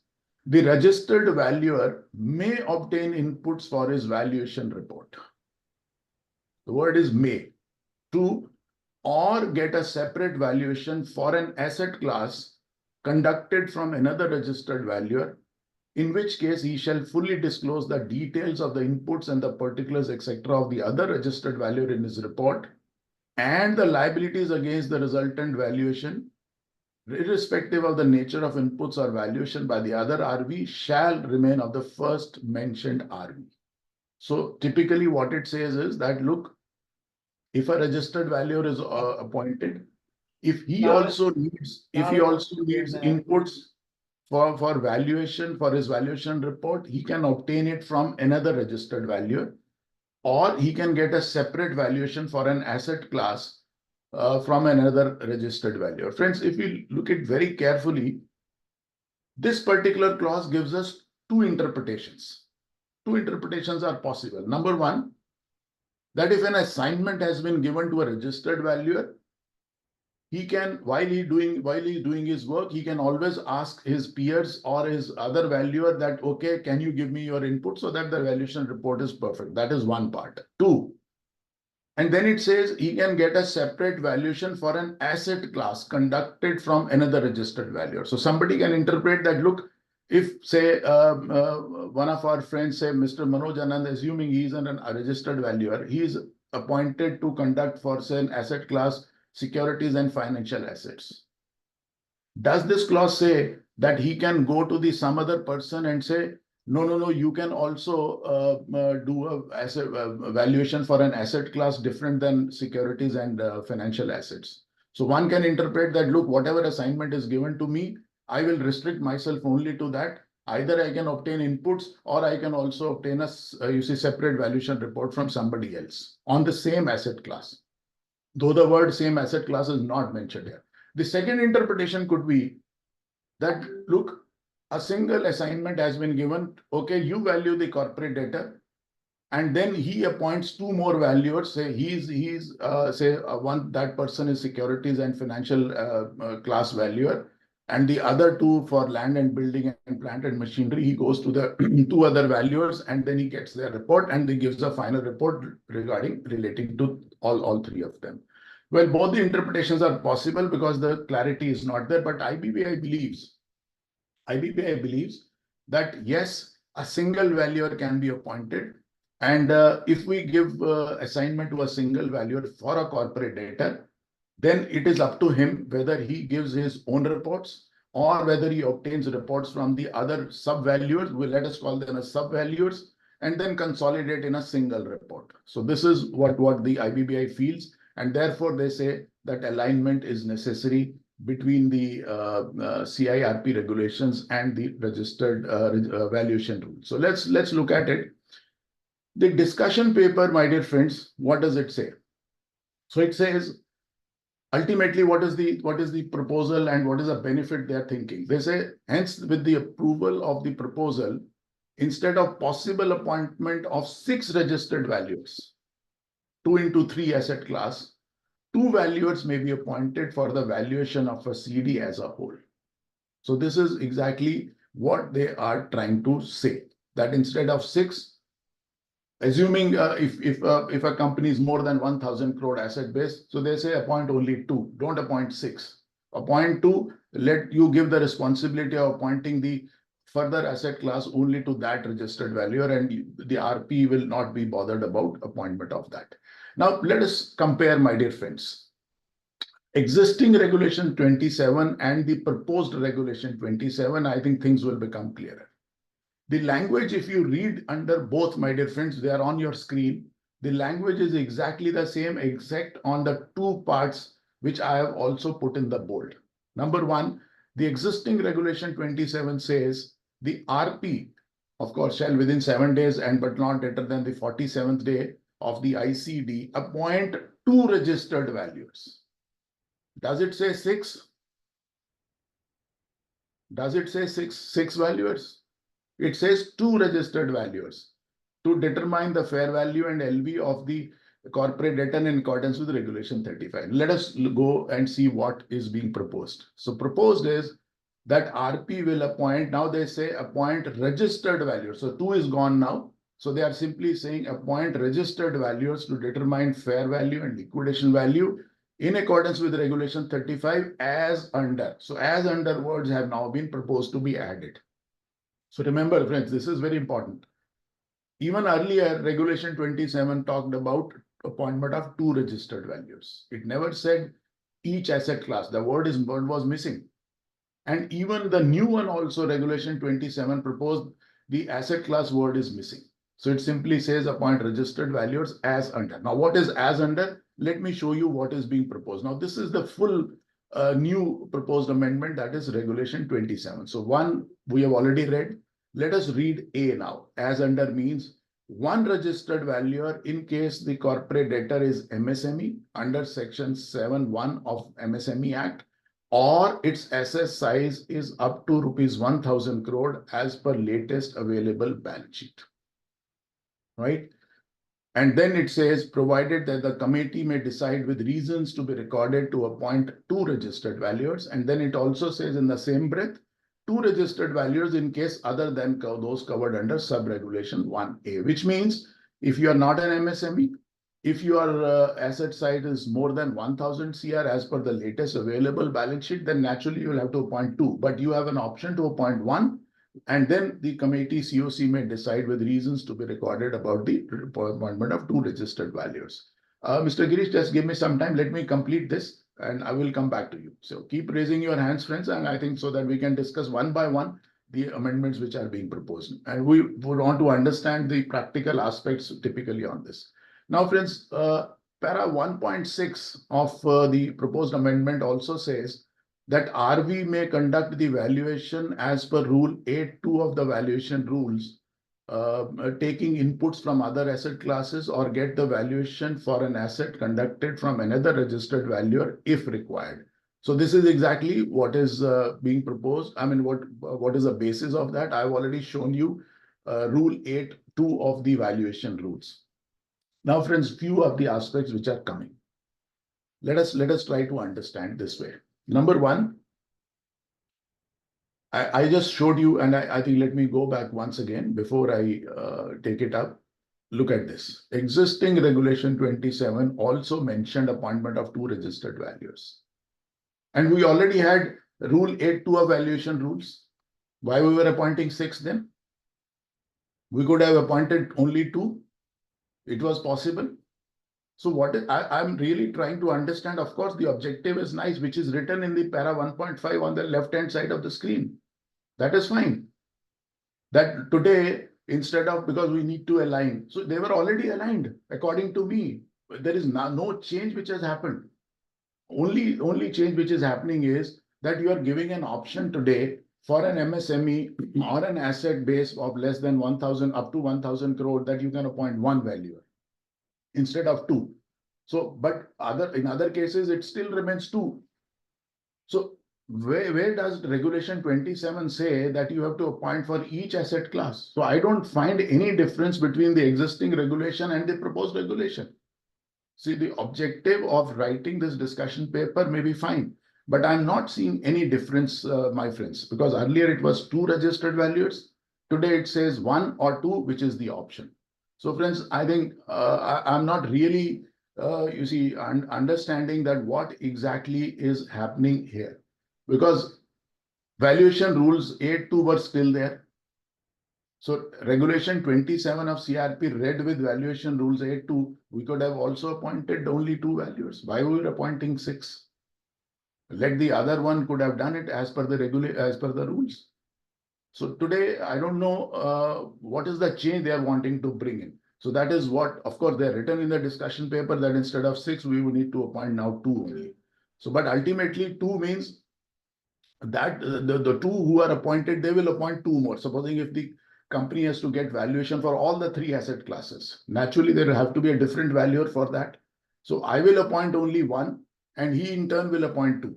The registered valuer may obtain inputs for his valuation report. The word is may. To or get a separate valuation for an asset class conducted from another registered valuer, in which case he shall fully disclose the details of the inputs and the particulars, etc., of the other registered valuer in his report, and the liabilities against the resultant valuation, irrespective of the nature of inputs or valuation by the other RV, shall remain of the first mentioned RV. So typically what it says is that, look, if a registered valuer is appointed, if he also needs inputs for valuation, for his valuation report, he can obtain it from another registered valuer, or he can get a separate valuation for an asset class from another registered valuer. Friends, if we look at very carefully, this particular clause gives us two interpretations. Two interpretations are possible. Number one, that if an assignment has been given to a registered valuer, he can, while he's doing his work, he can always ask his peers or his other valuer that, okay, can you give me your input so that the valuation report is perfect? That is one part. Two, and then it says he can get a separate valuation for an asset class conducted from another registered valuer. So somebody can interpret that, look, if say one of our friends, say Mr. Manoj Anand, assuming he is a registered valuer, he is appointed to conduct for, say, an asset class securities and financial assets. Does this clause say that he can go to some other person and say, no, you can also do a valuation for an asset class different than securities and financial assets? So one can interpret that, look, whatever assignment is given to me, I will restrict myself only to that. Either I can obtain inputs or I can also obtain a separate valuation report from somebody else on the same asset class, though the word same asset class is not mentioned here. The second interpretation could be that, look, a single assignment has been given. Okay, you value the corporate debtor. and then he appoints two more valuers. Say that person is securities and financial class valuer, and the other two for land and building and plant and machinery. He goes to the two other valuers, and then he gets their report, and he gives a final report relating to all three of them. Well, both the interpretations are possible because the clarity is not there. But IBBI believes that yes, a single valuer can be appointed. And if we give assignment to a single valuer for a corporate debtor, then it is up to him whether he gives his own reports or whether he obtains reports from the other sub-valuers. Let us call them as sub-valuers, and then consolidate in a single report. So this is what the IBBI feels, and therefore they say that alignment is necessary between the CIRP regulations and the registered valuation rules. So let's look at it. The discussion paper, my dear friends, what does it say? So it says, ultimately, what is the proposal and what is the benefit they are thinking? They say, hence, with the approval of the proposal, instead of possible appointment of 6 registered valuers, 2 into 3 asset class, 2 valuers may be appointed for the valuation of a CD as a whole. So this is exactly what they are trying to say, that instead of 6, assuming if a company is more than 1,000 crore asset base, so they say appoint only 2, don't appoint 6. Appoint 2, let you give the responsibility of appointing the further asset class only to that registered valuer, and the RP will not be bothered about appointment of that. Now, let us compare, my dear friends. Existing regulation 27 and the proposed regulation 27, I think things will become clearer. The language, if you read under both, my dear friends, they are on your screen. The language is exactly the same, except on the 2 parts, which I have also put in the bold. Number 1, the existing regulation 27 says the RP, of course, shall within 7 days and but not later than the 47th day of the ICD appoint 2 registered valuers. Does it say 6? Does it say 6 valuers? It says 2 registered valuers to determine the fair value and LV of the corporate debtor in accordance with regulation 35. Let us go and see what is being proposed. So proposed is that RP will appoint, now they say appoint registered valuers. So 2 is gone now. So they are simply saying appoint registered valuers to determine fair value and liquidation value in accordance with regulation 35 as under. So as under words have now been proposed to be added. So remember, friends, this is very important. Even earlier, regulation 27 talked about appointment of 2 registered valuers. It never said each asset class. The word was missing. And even the new one also, regulation 27 proposed, the asset class word is missing. So it simply says appoint registered valuers as under. Now, what is as under? Let me show you what is being proposed. Now, this is the full new proposed amendment, that is regulation 27. So 1 we have already read. Let us read A now. As under means 1 registered valuer in case the corporate debtor is MSME under section 7(1) of MSME Act, or its asset size is up to rupees 1,000 crore as per latest available balance sheet. Right? And then it says, provided that the committee may decide with reasons to be recorded to appoint 2 registered valuers. And then it also says in the same breath, 2 registered valuers in case other than those covered under sub-regulation 1A, which means if you are not an MSME, if your asset size is more than 1,000 CR as per the latest available balance sheet, then naturally you will have to appoint 2. But you have an option to appoint 1. And then the committee COC may decide with reasons to be recorded about the appointment of 2 registered valuers. Mr. Girish, just give me some time. Let me complete this and I will come back to you. So keep raising your hands, friends, and I think so that we can discuss one by one the amendments which are being proposed. And we would want to understand the practical aspects typically on this. Now, friends, para 1.6 of the proposed amendment also says that RV may conduct the valuation as per Rule 8(2) of the valuation rules, taking inputs from other asset classes or get the valuation for an asset conducted from another registered valuer if required. So this is exactly what is being proposed. I mean, what is the basis of that? I've already shown you Rule 8.2 of the valuation rules. Now, friends, few of the aspects which are coming. Let us try to understand this way. Number one, I just showed you, and I think let me go back once again before I take it up. Look at this. Existing regulation 27 also mentioned appointment of 2 registered valuers. And we already had rule 8.2 of valuation rules. Why we were appointing 6 then? We could have appointed only 2. It was possible. So what I'm really trying to understand, of course, the objective is nice, which is written in the para 1.5 on the left-hand side of the screen. That is fine. That today, instead of, because we need to align. So they were already aligned, according to me. There is no change which has happened. Only change which is happening is that you are giving an option today for an MSME or an asset base of less than 1,000 up to 1,000 crore that you can appoint 1 valuer instead of 2. So, but in other cases, it still remains 2. So where does regulation 27 say that you have to appoint for each asset class? So I don't find any difference between the existing regulation and the proposed regulation. See, the objective of writing this discussion paper may be fine, but I'm not seeing any difference, my friends, because earlier it was 2 registered valuers. Today it says 1 or 2, which is the option. So friends, I think I'm not really, understanding that what exactly is happening here, because valuation rules 8.2 were still there. So regulation 27 of CIRP read with valuation rules 8.2, we could have also appointed only 2 valuers. Why we were appointing 6? Let the other one could have done it as per the rules. So today, I don't know what is the change they are wanting to bring in. So that is what, of course, they are written in the discussion paper that instead of 6, we will need to appoint now 2 only. So, but ultimately 2 means that the 2 who are appointed, they will appoint 2 more. Supposing if the company has to get valuation for all the 3 asset classes, naturally there will have to be a different valuer for that. So I will appoint only 1, and he in turn will appoint 2.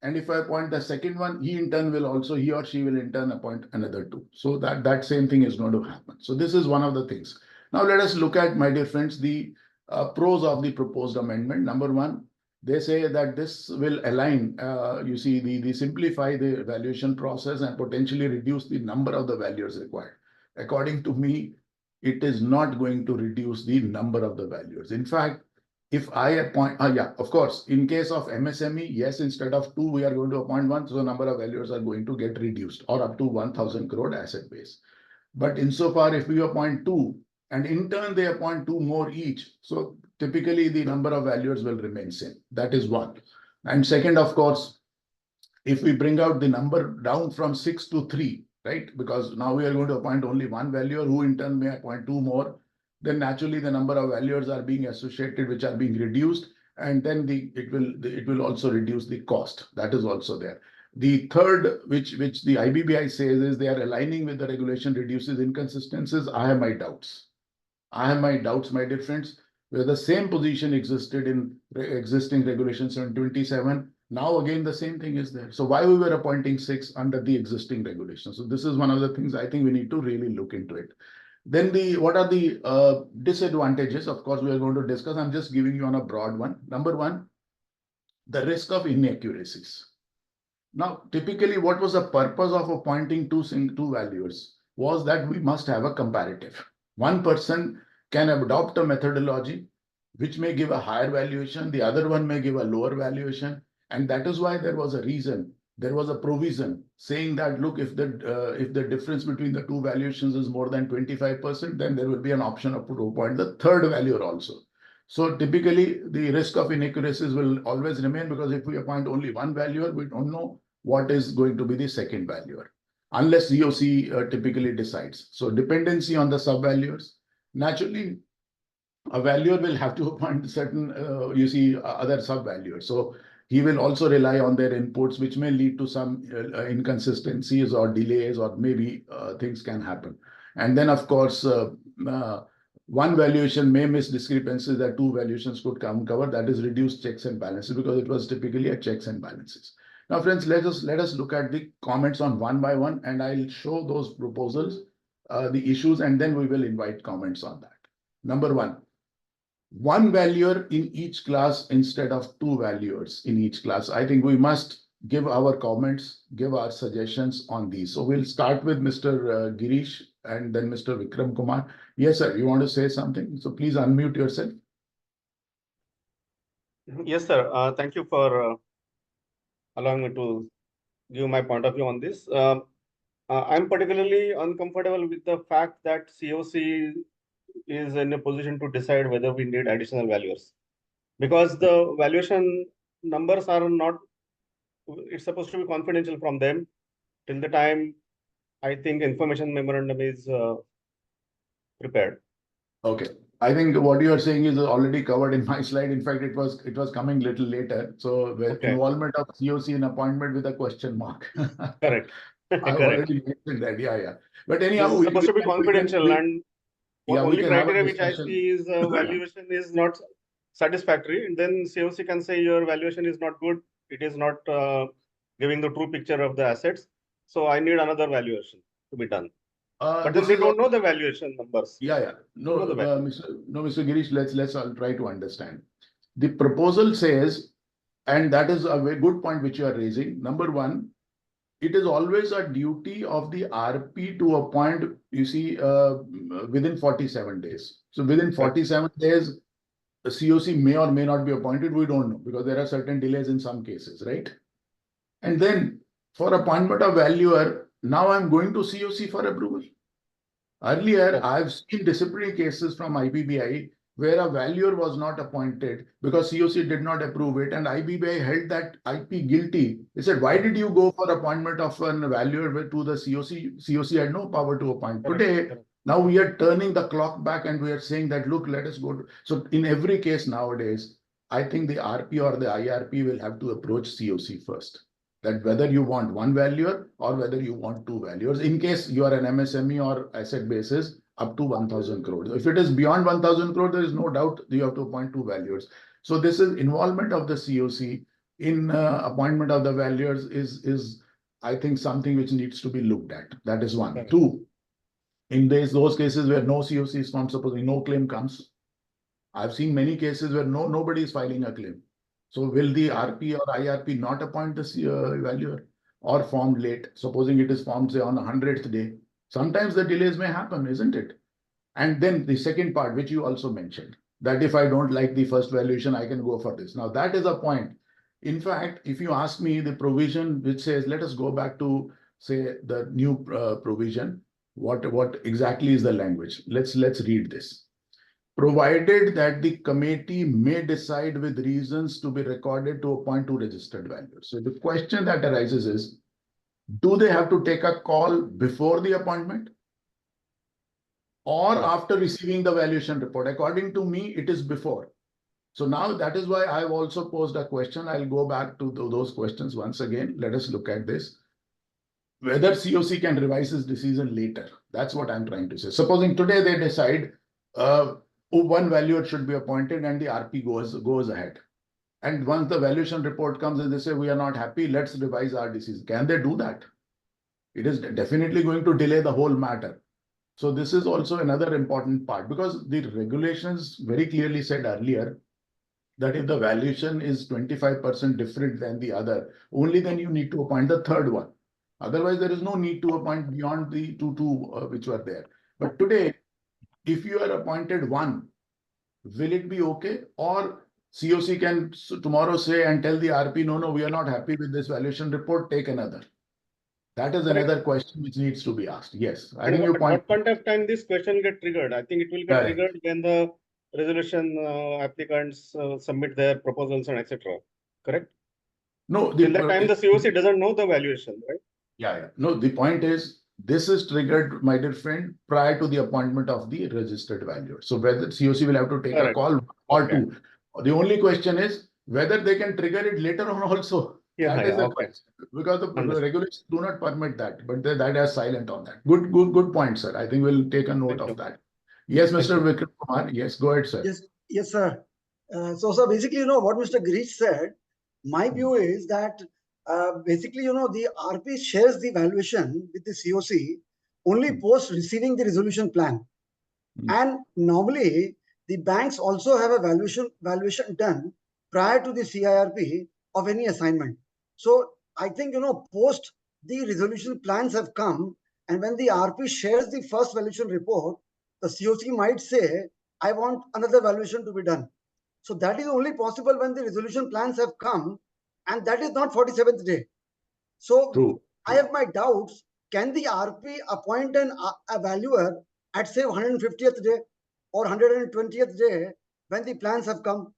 And if I appoint the second one, he in turn will also, he or she will in turn appoint another 2. So that same thing is going to happen. So this is one of the things. Now let us look at, my dear friends, the pros of the proposed amendment. Number 1, they say that this will align, the simplify the valuation process and potentially reduce the number of the valuers required. According to me, it is not going to reduce the number of the valuers. In fact, if I appoint, of course, in case of MSME, yes, instead of 2, we are going to appoint 1. So the number of valuers are going to get reduced, or up to 1,000 crore asset base. But insofar, if we appoint 2, and in turn they appoint 2 more each, so typically the number of valuers will remain same. That is one. And second, of course, if we bring out the number down from 6 to 3, right? Because now we are going to appoint only 1 valuer who in turn may appoint 2 more. Then naturally the number of valuers are being associated, which are being reduced. And then it will also reduce the cost. That is also there. The third, which the IBBI says, is they are aligning with the regulation, reduces inconsistencies. I have my doubts. My dear friends, where the same position existed in existing regulation 727. Now again, the same thing is there. So why we were appointing 6 under the existing regulation? So this is one of the things I think we need to really look into it. Then what are the disadvantages? Of course, we are going to discuss. I'm just giving you on a broad one. Number 1, the risk of inaccuracies. Now, typically, what was the purpose of appointing 2 valuers? Was that we must have a comparative. One person can adopt a methodology which may give a higher valuation, the other one may give a lower valuation. And that is why there was a reason, there was a provision saying that, look, if the difference between the 2 valuations is more than 25%, then there will be an option of to appoint the third valuer also. So typically, the risk of inaccuracies will always remain, because if we appoint only 1 valuer, we don't know what is going to be the second valuer, unless COC typically decides. So dependency on the sub-valuers. Naturally, a valuer will have to appoint certain, other sub-valuers. So he will also rely on their inputs, which may lead to some inconsistencies or delays, or maybe things can happen. And then, of course, one valuation may miss discrepancies that 2 valuations could cover. That is reduced checks and balances, because it was typically a checks and balances. Now, friends, let us look at the comments on one by one, and I'll show those proposals the issues, and then we will invite comments on that. Number one valuer in each class instead of two valuers in each class. I think we must give our comments, give our suggestions on these. So we'll start with Mr. Girish and then Mr. Vikram Kumar. Yes, sir, you want to say something? So please unmute yourself. Yes, sir. Thank you for allowing me to give my point of view on this. I'm particularly uncomfortable with the fact that COC is in a position to decide whether we need additional valuers, because the valuation numbers are not, it's supposed to be confidential from them till the time I think information memorandum is prepared. Okay. I think what you are saying is already covered in my slide. In fact, it was coming little later. So the involvement of COC in appointment with a question mark. Correct. I've already mentioned that. Yeah. But anyhow, it's supposed to be confidential, and only criteria which I see is valuation is not satisfactory, and then COC can say your valuation is not good. It is not giving the true picture of the assets. So I need another valuation to be done. But then they don't know the valuation numbers. Yeah. No, Mr. Girish, let's all try to understand. The proposal says, and that is a very good point which you are raising. Number one, it is always a duty of the RP to appoint, you see, within 47 days. So within 47 days, the COC may or may not be appointed. We don't know, because there are certain delays in some cases, right? And then for appointment of valuer, now I'm going to COC for approval. Earlier, I've seen disciplinary cases from IBBI where a valuer was not appointed because COC did not approve it, and IBBI held that IP guilty. They said, why did you go for appointment of a valuer to the COC? COC had no power to appoint. Today, now we are turning the clock back and we are saying that, look, let us go. So in every case nowadays, I think the RP or the IRP will have to approach COC first. That whether you want one valuer or whether you want two valuers, in case you are an MSME or asset basis up to 1,000 crores. If it is beyond 1,000 crores, there is no doubt you have to appoint two valuers. So this is involvement of the COC in appointment of the valuers is I think something which needs to be looked at. That is one. Two, in those cases where no COC is formed, supposing no claim comes, I've seen many cases where nobody is filing a claim. So will the RP or IRP not appoint the valuer or formed late? Supposing it is formed, say, on the 100th day. Sometimes the delays may happen, isn't it? And then the second part, which you also mentioned, that if I don't like the first valuation, I can go for this. Now, that is a point. In fact, if you ask me, the provision which says, let us go back to, say, the new provision, what exactly is the language? Let's read this. Provided that the committee may decide with reasons to be recorded to appoint two registered valuers. So the question that arises is, do they have to take a call before the appointment or after receiving the valuation report? According to me, it is before. So now that is why I've also posed a question. I'll go back to those questions once again. Let us look at this. Whether COC can revise his decision later. That's what I'm trying to say. Supposing today they decide one valuer should be appointed and the RP goes ahead. And once the valuation report comes and they say, we are not happy, let's revise our decision. Can they do that? It is definitely going to delay the whole matter. So this is also another important part, because the regulations very clearly said earlier that if the valuation is 25% different than the other, only then you need to appoint the third one. Otherwise, there is no need to appoint beyond the two which were there. But today, if you are appointed one, will it be okay? Or COC can tomorrow say and tell the RP, no, we are not happy with this valuation report, take another. That is another question which needs to be asked. Yes. I think at what point of time this question will get triggered? I think it will get triggered when the resolution applicants submit their proposals and etc. Correct? No. Till that time, the COC doesn't know the valuation, right? Yeah. No, the point is, this is triggered, my dear friend, prior to the appointment of the registered valuer. So whether COC will have to take a call or two. The only question is whether they can trigger it later on also. That is the question. Because the regulations do not permit that, but that is silent on that. Good point, sir. I think we'll take a note of that. Yes, Mr. Vikram Kumar. Yes, go ahead, sir. Yes, sir. So basically, what Mr. Girish said, my view is that basically, the RP shares the valuation with the COC, only post receiving the resolution plan. And normally, the banks also have a valuation done prior to the CIRP of any assignment. So I think, post the resolution plans have come, and when the RP shares the first valuation report, the COC might say, I want another valuation to be done. So that is only possible when the resolution plans have come, and that is not 47th day. So True. I have my doubts. Can the RP appoint a valuer at say 150th day or 120th day when the plans have come?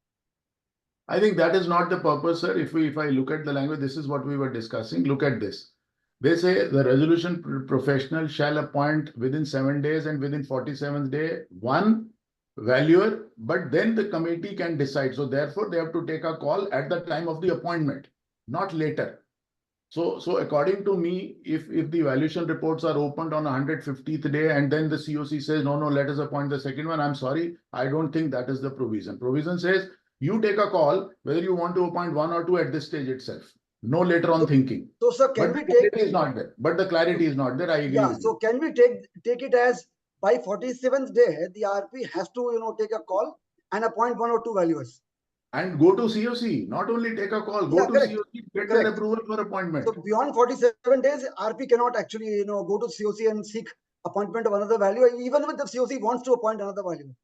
I think that is not the purpose, sir. If I look at the language, this is what we were discussing. Look at this. They say the resolution professional shall appoint within 7 days and within 47th day one valuer, but then the committee can decide. So therefore, they have to take a call at the time of the appointment, not later. So according to me, if the valuation reports are opened on 150th day and then the COC says, no, let us appoint the second one, I'm sorry, I don't think that is the provision. Provision says, you take a call whether you want to appoint one or two at this stage itself. No later on thinking. So, sir, can but we the take? clarity is not there. But the clarity is not there. I agree. Yeah. With So you. can we take it as by 47th day the RP has to take a call and appoint one or two valuers? And go to COC, not only take a call, go to correct. COC, get their approval for appointment. So beyond 47 days, RP cannot actually, go to COC and seek appointment of another valuer, even if the COC wants to appoint another valuer.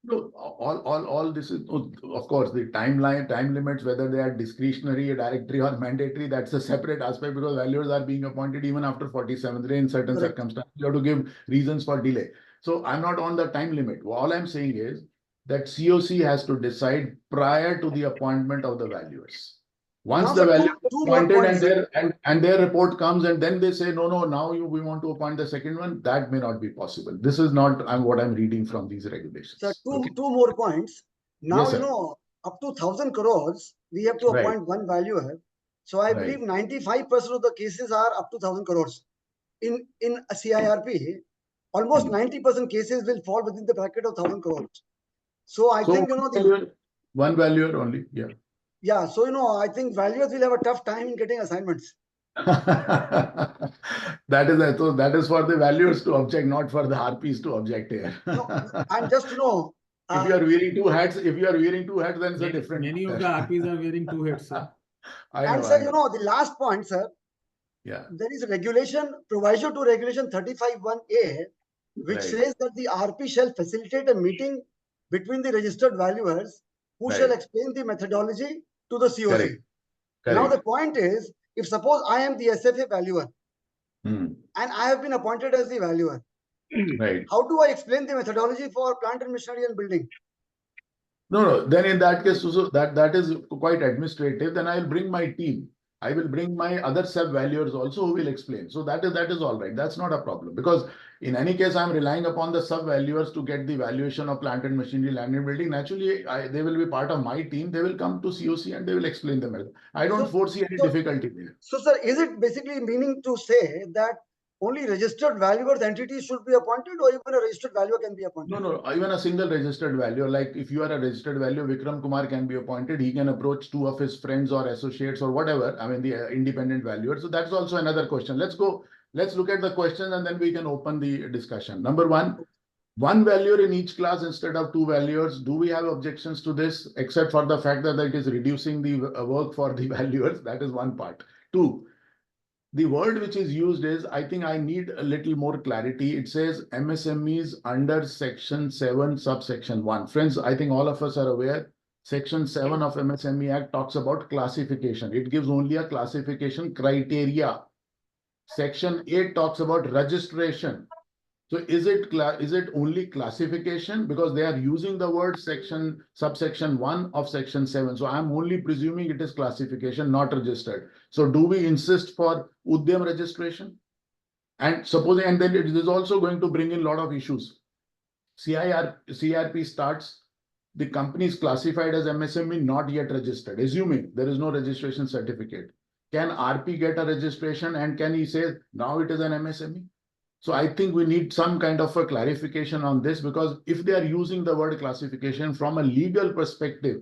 No, all this is, of course, the time limits, whether they are discretionary, directory or mandatory, that's a separate aspect because valuers are being appointed even after 47th day in certain circumstances. You have to give reasons for delay. So I'm not on the time limit. All I'm saying is that COC has to decide prior to the appointment of the valuers. Once the valuer is appointed and their report comes and then they say, no, now we want to appoint the second one, that may not be possible. This is not what I'm reading from these regulations. So two more points. Now, Yes, up to 1,000 crores, we have to appoint one valuer. So I believe 95% of the cases are up to 1,000 crores. In a CIRP, almost 90% cases will fall within the bracket of 1,000 crores. So I think, one valuer only, yeah. Yeah, so, I think valuers will have a tough time in getting assignments. That is for the valuers to object, not for the RPs to object here. No, and just, if you are wearing two hats, then it's a different. Many of the RPs are wearing two hats, sir. Sir, the last point, sir. Yeah. There is a provision to regulation 35(1)(a), which says that the RP shall facilitate a meeting between the registered valuers who shall explain the methodology to the COC. Correct. Now the point is, if suppose I am the SFA valuer and I have been appointed as the valuer, how do I explain the methodology for plant and machinery and building? No. Then in that case, so that is quite administrative. Then I'll bring my team. I will bring my other sub-valuers also who will explain. So that is all right. That's not a problem because in any case, I'm relying upon the sub-valuers to get the valuation of plant and machinery, land and building. Naturally, they will be part of my team. They will come to COC and they will explain the method. I don't foresee any difficulty there. So, sir, is it basically meaning to say that only registered valuers entities should be appointed or even a registered valuer can be appointed? No, even a single registered valuer, like if you are a registered valuer, Vikram Kumar can be appointed. He can approach two of his friends or associates or whatever. I mean, the independent valuer. So that's also another question. Let's look at the questions and then we can open the discussion. Number one valuer in each class instead of two valuers. Do we have objections to this except for the fact that it is reducing the work for the valuers? That is one part. Two, the word which is used is, I think I need a little more clarity. It says MSMEs under section 7, subsection 1. Friends, I think all of us are aware, section 7 of MSME Act talks about classification. It gives only a classification criteria. Section 8 talks about registration. So is it only classification? Because they are using the word subsection 1 of section 7. So I'm only presuming it is classification, not registered. So do we insist for Udyam registration? And then it is also going to bring in a lot of issues. CIRP starts, the company is classified as MSME, not yet registered, assuming there is no registration certificate. Can RP get a registration and can he say, now it is an MSME? So I think we need some kind of a clarification on this because if they are using the word classification from a legal perspective,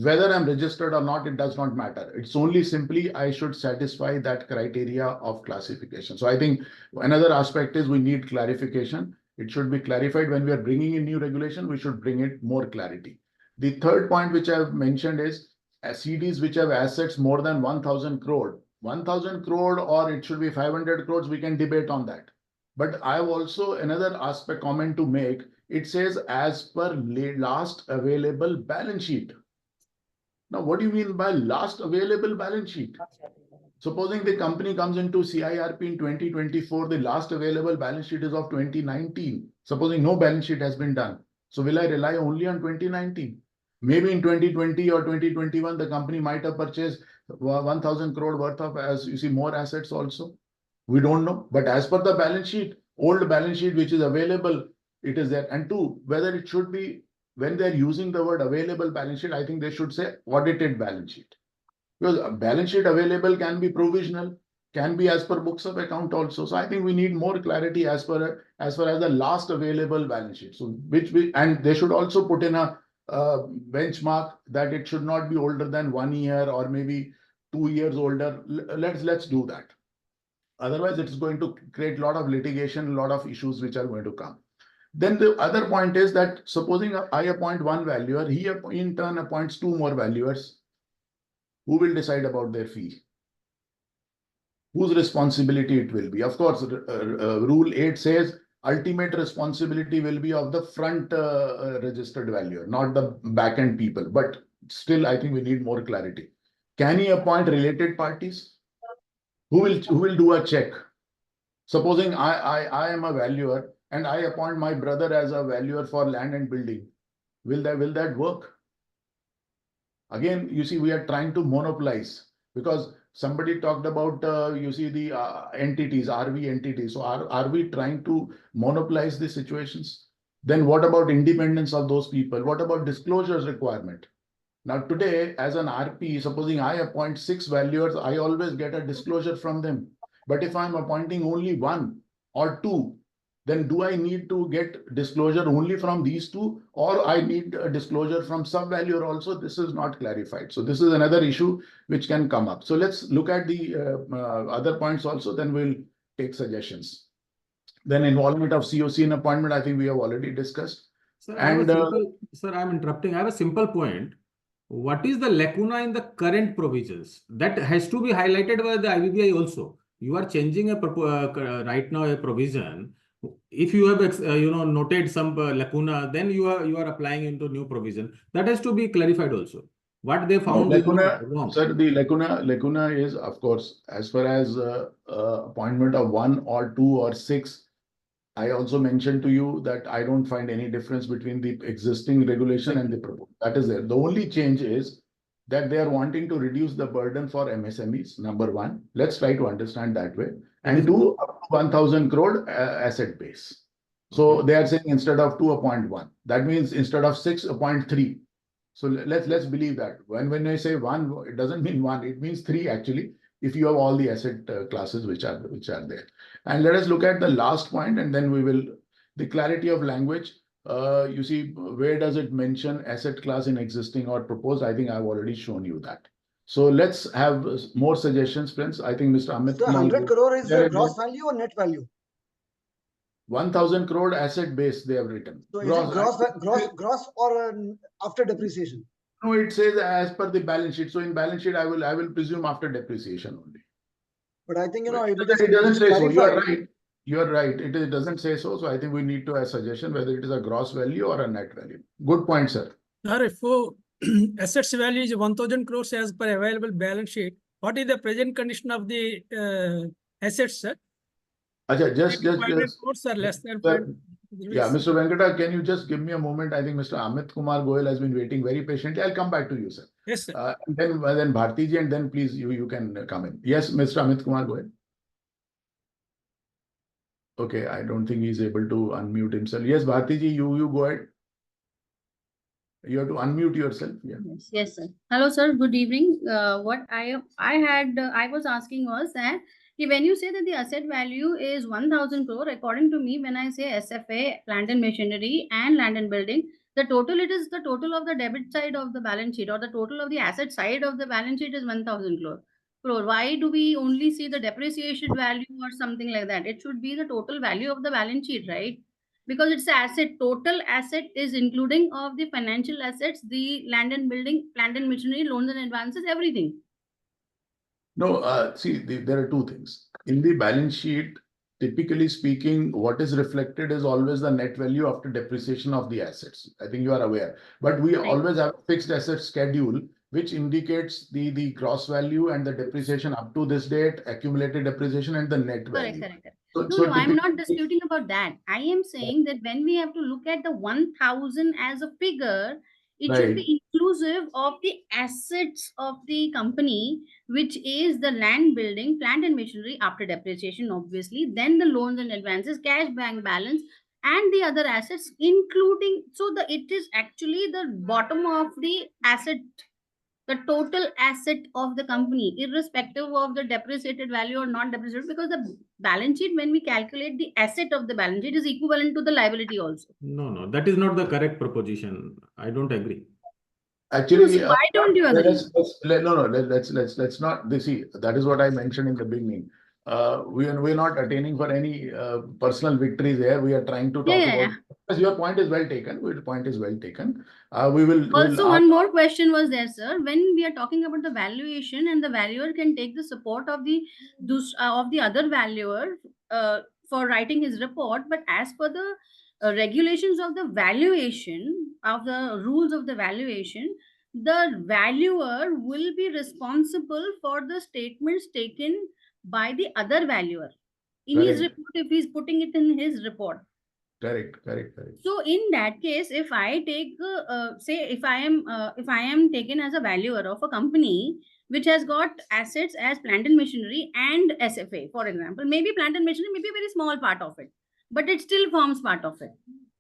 Whether I'm registered or not, it does not matter. It's only simply I should satisfy that criteria of classification. So I think another aspect is we need clarification. It should be clarified when we are bringing in new regulation, we should bring it more clarity. The third point which I've mentioned is CDs which have assets more than 1,000 crore. 1,000 crore or it should be 500 crores, we can debate on that. But I have also another aspect comment to make. It says as per last available balance sheet. Now, what do you mean by last available balance sheet? Supposing the company comes into CIRP in 2024, the last available balance sheet is of 2019. Supposing no balance sheet has been done. So will I rely only on 2019? Maybe in 2020 or 2021, the company might have purchased 1,000 crore worth of, as you see, more assets also. We don't know. But as per the balance sheet, old balance sheet which is available, it is there. And two, whether it should be, when they're using the word available balance sheet, I think they should say audited balance sheet. Because a balance sheet available can be provisional, can be as per books of account also. So I think we need more clarity as far as the last available balance sheet. So and they should also put in a benchmark that it should not be older than 1 year or maybe 2 years older. Let's do that. Otherwise, it's going to create a lot of litigation, a lot of issues which are going to come. Then the other point is that supposing I appoint one valuer, he in turn appoints 2 more valuers. Who will decide about their fee? Whose responsibility it will be? Of course, Rule 8 says ultimate responsibility will be of the front registered valuer, not the back-end people. But still, I think we need more clarity. Can he appoint related parties? Who will do a check? Supposing I am a valuer and I appoint my brother as a valuer for land and building. Will that work? Again, you see, we are trying to monopolize because somebody talked about, you see, the entities, RV entities. So are we trying to monopolize the situations? Then what about independence of those people? What about disclosures requirement? Now today, as an RP, supposing I appoint 6 valuers, I always get a disclosure from them. But if I'm appointing only 1 or 2, then do I need to get disclosure only from these 2 or I need a disclosure from sub-valuer also? This is not clarified. So this is another issue which can come up. So let's look at the other points also, then we'll take suggestions. Then involvement of COC in appointment, I think we have already discussed. Sir, And sir, I'm interrupting. I have a simple point. What is the lacuna in the current provisions? That has to be highlighted by the IBBI also. You are changing right now a provision. If you have noted some lacuna, then you are applying into new provision. That has to be clarified also. What they found wrong. Sir, the lacuna is, of course, as far as appointment of 1 or 2 or 6. I also mentioned to you that I don't find any difference between the existing regulation and the proposed. That is there. The only change is that they are wanting to reduce the burden for MSMEs, number 1. Let's try to understand that way. And 2, up to 1,000 crore asset base. So they are saying instead of 2, appoint 1. That means instead of 6, appoint 3. So let's believe that. When I say 1, it doesn't mean 1. It means 3 actually, if you have all the asset classes which are there. And let us look at the last point, and then we will, the clarity of language. You see, where does it mention asset class in existing or proposed? I think I've already shown you that. So let's have more suggestions, friends. I think Mr. Amit. So 100 crore is the gross value or net value? 1,000 crore asset base they have written. So is it gross or after depreciation? No, it says as per the balance sheet. So in balance sheet, I will presume after depreciation only. But I think, it doesn't say so. You are right. You are right. It doesn't say so. So I think we need to have a suggestion whether it is a gross value or a net value. Good point, sir. Sir, if assets value is 1,000 crores as per available balance sheet, what is the present condition of the assets, sir? Achha, just crores are less than yeah, Mr. Venkata, can you just give me a moment? I think Mr. Amit Kumar Goyal has been waiting very patiently. I'll come back to you, sir. Yes, sir. Then Bharti ji, and then please you can come in. Yes, Mr. Amit Kumar Goyal. Okay, I don't think he's able to unmute himself. Yes, Bharti ji, you go ahead. You have to unmute yourself. Yeah. Yes, sir. Hello, sir. Good evening. What I was asking was that when you say that the asset value is 1,000 crore, according to me, when I say SFA, plant and machinery, and land and building, The total, it is the total of the debit side of the balance sheet, or the total of the asset side of the balance sheet is 1000 crore. Why do we only see the depreciation value or something like that? It should be the total value of the balance sheet, right? Because it's the asset, total asset is including of the financial assets, the land and building, plant and machinery, loans and advances, everything. No, see, there are two things. In the balance sheet, typically speaking, what is reflected is always the net value after depreciation of the assets. I think you are aware. But we always have a fixed asset schedule, which indicates the gross value and the depreciation up to this date, accumulated depreciation, and the net value. Correct. So No, I'm not disputing about that. I am saying that when we have to look at the 1000 as a figure, it should be inclusive of the assets of the company, which is the land, building, plant and machinery after depreciation, obviously, then the loans and advances, cash bank balance, and the other assets, including, so it is actually the bottom of the asset, the total asset of the company, irrespective of the depreciated value or not depreciated, because the balance sheet, when we calculate the asset of the balance sheet, is equivalent to the liability also. No, that is not the correct proposition. I don't agree. Actually, so why don't you agree? Let's not. See, that is what I mentioned in the beginning. We're not attaining for any personal victories here. We are trying to talk about. Because your point is well taken. Your point is well taken. We will also. One more question was there, sir. When we are talking about the valuation, and the valuer can take the support of the other valuer for writing his report, but as per the regulations of the valuation, of the rules of the valuation, the valuer will be responsible for the statements taken by the other valuer in his report, if he's putting it in his report. Correct. So in that case, if I take, say, if I am taken as a valuer of a company which has got assets as plant and machinery and SFA, for example, maybe plant and machinery may be a very small part of it, but it still forms part of it.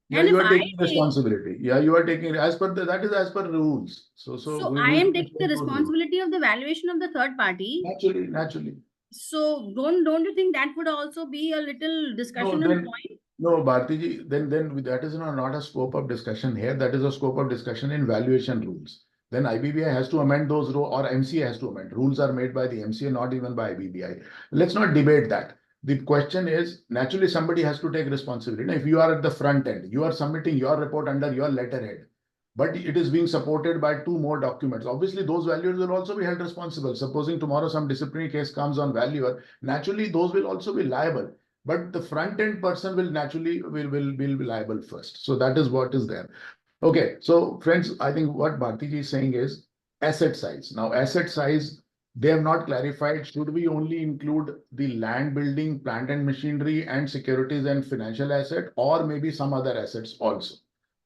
Yeah, and you are taking responsibility. Yeah, you are taking that is as per rules. So I am taking the responsibility of the valuation of the third party. Naturally. So don't you think that would also be a little discussion point? No, Bhartiji, then that is not a scope of discussion here. That is a scope of discussion in valuation rules. Then IBBI has to amend those rules, or MCA has to amend. Rules are made by the MCA, not even by IBBI. Let's not debate that. The question is, naturally, somebody has to take responsibility. Now, if you are at the front end, you are submitting your report under your letterhead, but it is being supported by 2 more documents. Obviously, those valuers will also be held responsible. Supposing tomorrow some disciplinary case comes on valuer, naturally, those will also be liable. But the front end person will naturally will be liable first. So that is what is there. Okay, so friends, I think what Bhartiji is saying is asset size. Now, asset size, they have not clarified. Should we only include the land, building, plant and machinery, and securities and financial asset, or maybe some other assets also?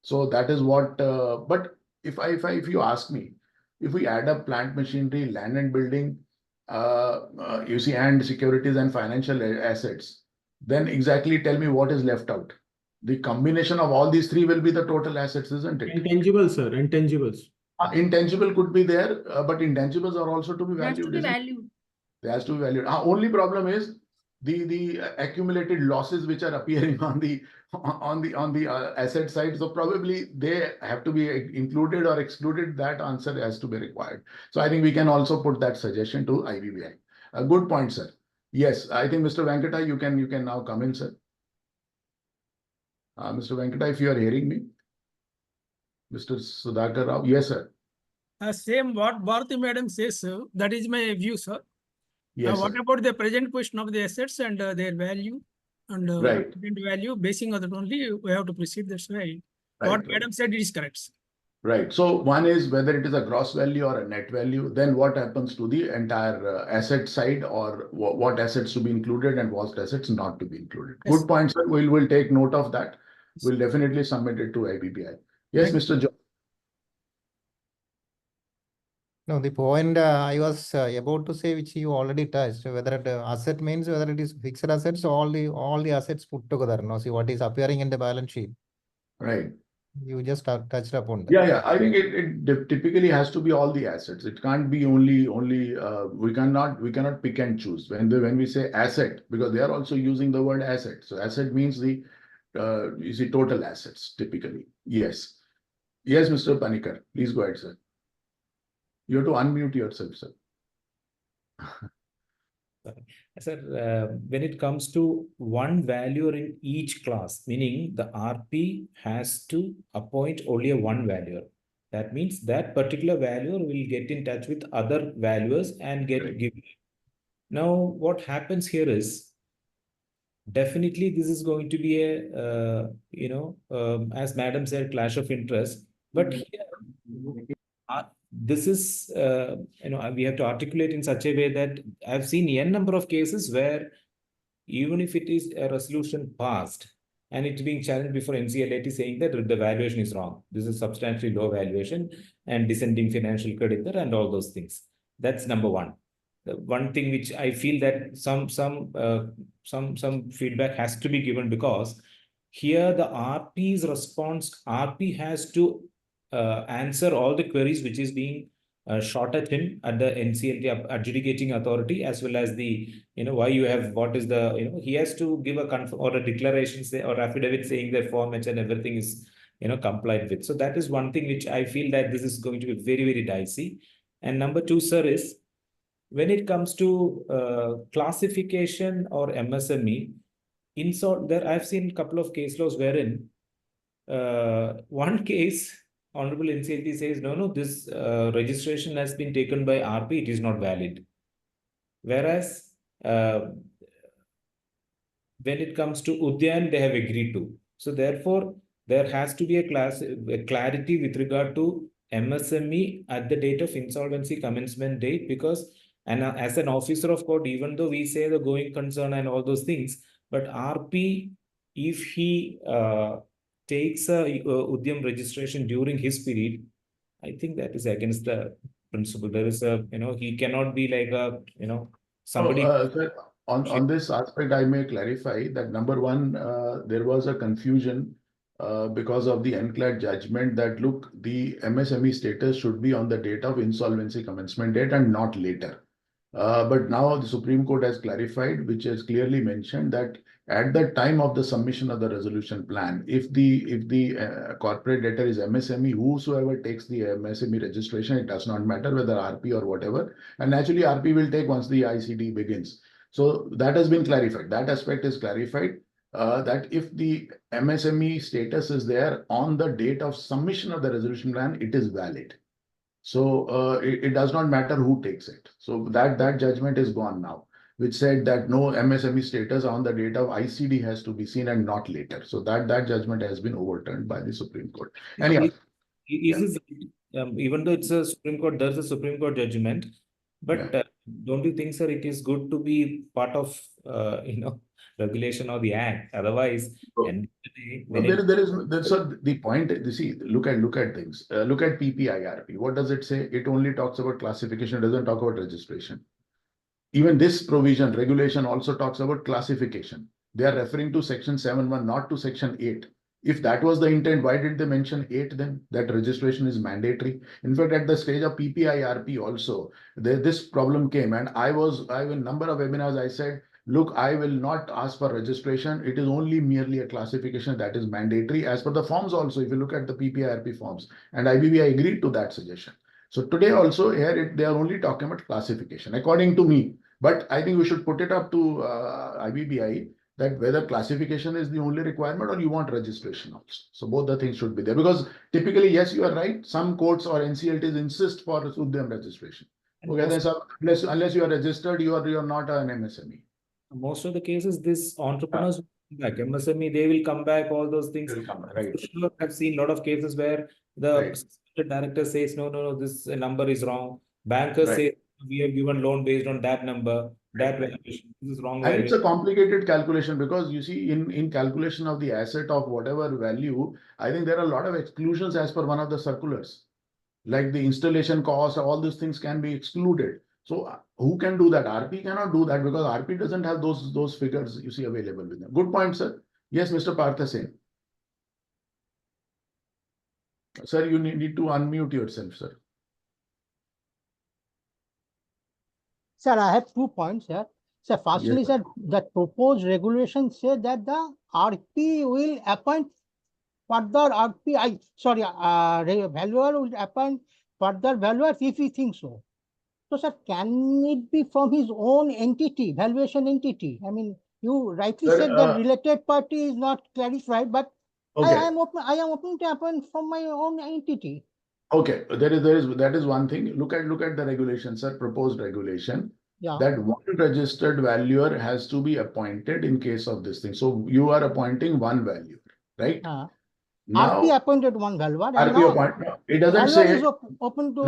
So that is what. But if you ask me, if we add up plant, machinery, land and building, you see, and securities and financial assets, then exactly tell me what is left out. The combination of all these 3 will be the total assets, isn't it? Intangibles, sir. Intangibles. Intangible could be there, but intangibles are also to be valued. Has to be valued. They has to be valued. Only problem is the accumulated losses which are appearing on the asset side. So probably they have to be included or excluded. That answer has to be required. So I think we can also put that suggestion to IBBI. A good point, sir. Yes, I think Mr. Venkata, you can now come in, sir. Mr. Venkata, if you are hearing me. Mr. Sudhakar Rao. Yes, sir. Same what Bharati madam says, sir. That is my view, sir. Yes, what sir. about the present question of the assets and their value and value? Basing on that only, we have to proceed. That's why what madam said is correct, sir. Right. So one is whether it is a gross value or a net value, then what happens to the entire asset side, or what assets to be included and what assets not to be included. Yes. Good point, sir. We'll take note of that. We'll definitely submit it to IBBI. Yes, Mr. John. No, the point I was about to say, which you already touched, whether asset means whether it is fixed assets, all the assets put together. No, see what is appearing in the balance sheet. Right. You just touched upon that. Yeah. I think it typically has to be all the assets. It can't be only. We cannot pick and choose when we say asset, because they are also using the word asset. So asset means the you see total assets typically. Yes. Yes, Mr. Panikar, please go ahead, sir. You have to unmute yourself, sir. Sir, when it comes to one valuer in each class, meaning the RP has to appoint only a one valuer. That means that particular valuer will get in touch with other valuers and get given. Now, what happens here is definitely this is going to be a, as Madam said, clash of interest. But here, this is, we have to articulate in such a way that I've seen n number of cases where even if it is a resolution passed and it's being challenged before NCLAT saying that the valuation is wrong. This is substantially low valuation and descending financial creditor and all those things. That's number one. The one thing which I feel that some feedback has to be given, because here the RP's response, RP has to answer all the queries which is being shot at him at the NCLT adjudicating authority, as well as the, why you have, what is the, he has to give a or a declaration say, or affidavit saying that format and everything is, complied with. So that is one thing which I feel that this is going to be very, very dicey. And number two, sir, is when it comes to classification or MSME, there I've seen a couple of case laws wherein one case, Honorable NCLT says, no, this registration has been taken by RP, it is not valid. Whereas when it comes to Udyan, they have agreed to. So therefore, there has to be a clarity with regard to MSME at the date of insolvency commencement date, because as an officer of court, even though we say the going concern and all those things, but RP, if he takes a Udyam registration during his period, I think that is against the principle. There is a, he cannot be like a, somebody. Sir, on this aspect, I may clarify that number one, there was a confusion because of the NCLAT judgment that, look, the MSME status should be on the date of insolvency commencement date and not later. But now the Supreme Court has clarified, which has clearly mentioned that at the time of the submission of the resolution plan, if the corporate debtor is MSME, whosoever takes the MSME registration, it does not matter whether RP or whatever, and naturally RP will take once the ICD begins. So that has been clarified. That aspect is clarified. That if the MSME status is there on the date of submission of the resolution plan, it is valid. So it does not matter who takes it. So that judgment is gone now, which said that no MSME status on the date of ICD has to be seen and not later. So that judgment has been overturned by the Supreme Court. Anyhow, Even though it's a Supreme Court, there's a Supreme Court judgment, but don't you think, sir, it is good to be part of regulation or the act? Otherwise, the point. You see, look at things. Look at PPIRP. What does it say? It only talks about classification. It doesn't talk about registration. Even this provision, regulation, also talks about classification. They are referring to Section 7(1), not to Section 8. If that was the intent, why did they mention 8 then? That registration is mandatory. In fact, at the stage of PPIRP also, this problem came, and I in number of webinars, I said, look, I will not ask for registration. It is only merely a classification that is mandatory as per the forms also. If you look at the PPIRP forms, and IBBI agreed to that suggestion. So today also here they are only talking about classification, according to me. But I think we should put it up to IBBI that whether classification is the only requirement or you want registration also. So both the things should be there, because typically, yes, you are right. Some courts or NCLTs insist for Udyam registration. Okay, so unless you are registered, you are not an MSME. Most of the cases, this entrepreneurs back, MSME, they will come back, all those things. Right. Sure, I've seen a lot of cases where the director says, no, this number is wrong. Bankers say, we have given loan based on that number, that valuation. This is wrong. And it's a complicated calculation, because you see, in calculation of the asset of whatever value, I think there are a lot of exclusions as per one of the circulars. Like the installation cost, all these things can be excluded. So who can do that? RP cannot do that, because RP doesn't have those figures you see available with them. Good point, sir. Yes, Mr. Partha Sen. Sir, you need to unmute yourself, sir. Sir, I have 2 points here. So firstly, sir, the proposed regulation says that the RP will appoint further RPI, sorry, valuer will appoint further valuers if he thinks so. So, sir, can it be from his own entity, valuation entity? I mean, you rightly Sir, said that related party is not clarified, but okay. I am open to appoint from my own entity. Okay, that is one thing. Look at the regulation, sir, proposed regulation. Yeah. That one registered valuer has to be appointed in case of this thing. So you are appointing one valuer, right? Now, RP appointed one valuer. And RP now appointment. It doesn't valuer say. is open to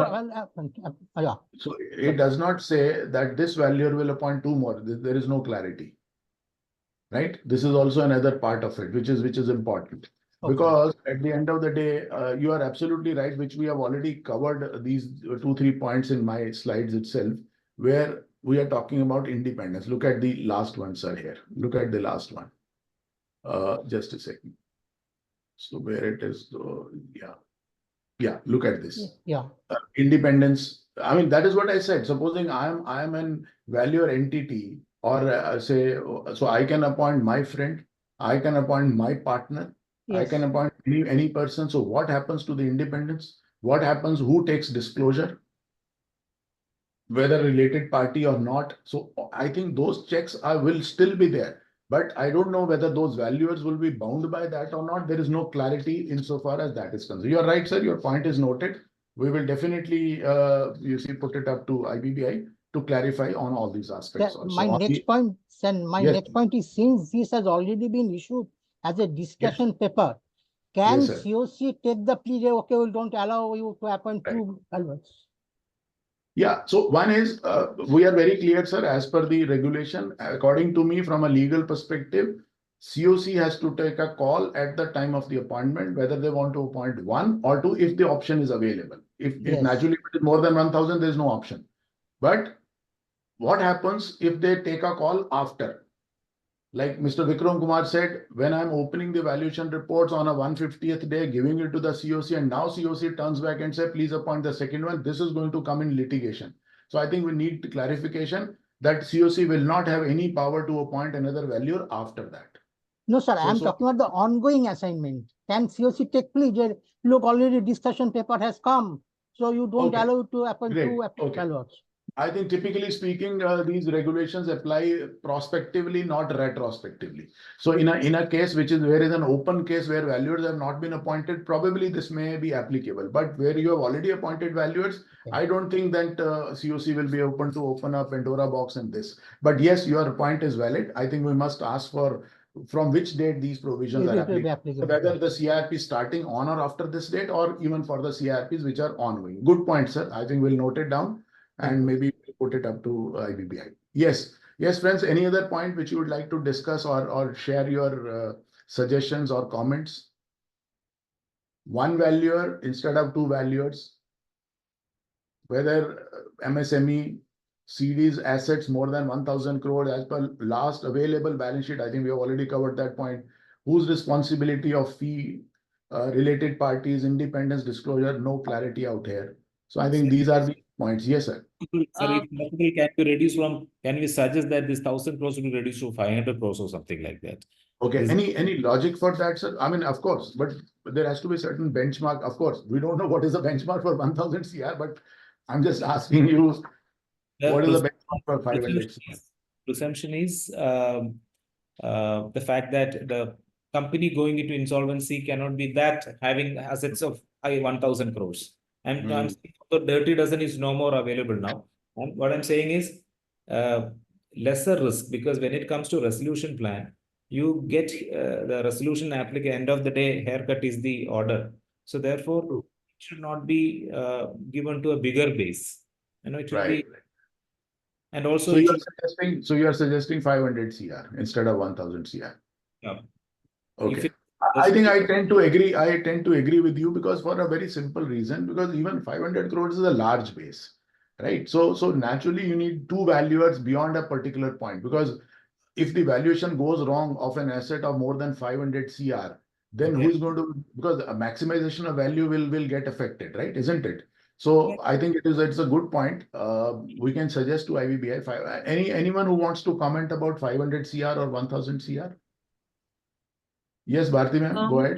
yeah. So it does not say that this valuer will appoint two more. There is no clarity, right? This is also another part of it, which is important. Okay. Because at the end of the day, you are absolutely right, which we have already covered these 2-3 points in my slides itself, where we are talking about independence. Look at the last one, sir, here. Look at the last one. Just a second. So where it is, yeah, look at this. Yeah. Independence. I mean, that is what I said. Supposing I am an valuer entity, or say, so I can appoint my friend, I can appoint my partner, I can appoint any person. So what happens to the independence? What happens? Who takes disclosure? Whether related party or not. So I think those checks will still be there. But I don't know whether those valuers will be bound by that or not. There is no clarity insofar as that is concerned. You are right, sir. Your point is noted. We will definitely, put it up to IBBI to clarify on all these aspects. Also. My next point, next point is, since this has already been issued as a discussion paper, can COC take the plea? Okay, we don't allow you to appoint two valuers. Yeah, so one is, we are very clear, sir, as per the regulation, according to me, from a legal perspective, COC has to take a call at the time of the appointment, whether they want to appoint one or two, if the option is available. If naturally it is more than 1,000, there is no option. But what happens if they take a call after? Like Mr. Vikram Kumar said, when I'm opening the valuation reports on a 150th day, giving it to the COC, and now COC turns back and say, please appoint the second one, this is going to come in litigation. So I think we need clarification that COC will not have any power to appoint another valuer after that. No, sir, I'm talking about the ongoing assignment. Can COC take plea? Look, already discussion paper has come, so you don't allow to appoint two valuers. I think typically speaking, these regulations apply prospectively, not retrospectively. So in a case which is where is an open case where valuers have not been appointed, probably this may be applicable. But where you have already appointed valuers, I don't think that COC will be open to open up Pandora box in this. But yes, your point is valid. I think we must ask for from which date these provisions are applicable. Whether the CIRP starting on or after this date, or even for the CIRPs which are ongoing. Good point, sir. I think we'll note it down. And maybe put it up to IBBI. Yes, friends, any other point which you would like to discuss or share your suggestions or comments? One valuer instead of two valuers. Whether MSME, CDs, assets more than 1,000 crore as per last available balance sheet. I think we have already covered that point. Whose responsibility of fee, related parties, independence, disclosure, no clarity out here. So I think these are the points. Yes, sir. Sir, if possible, can we suggest that this 1,000 crores will be reduced to 500 crores or something like that? Okay, any logic for that, sir? I mean, of course, but there has to be certain benchmark. Of course, we don't know what is the benchmark for 1,000 CR, but I'm just asking you, what is the benchmark for 500 CR? Presumption is the fact that the company going into insolvency cannot be that having assets of 1,000 crores. I'm saying the dirty dozen is no more available now. And what I'm saying is lesser risk, because when it comes to resolution plan, you get the resolution applicant, end of the day, haircut is the order. So therefore, it should not be given to a bigger base. It should be. And also, so you are suggesting 500 CR instead of 1,000 CR. Yeah. Okay. I think I tend to agree. I tend to agree with you because for a very simple reason, because even 500 crores is a large base, right? So naturally you need two valuers beyond a particular point, because if the valuation goes wrong of an asset of more than 500 CR, then who is going to, because a maximization of value will get affected, right? Isn't it? So I think it's a good point. We can suggest to IBBI anyone who wants to comment about 500 CR or 1,000 CR. Yes, Bharti ma'am, go ahead.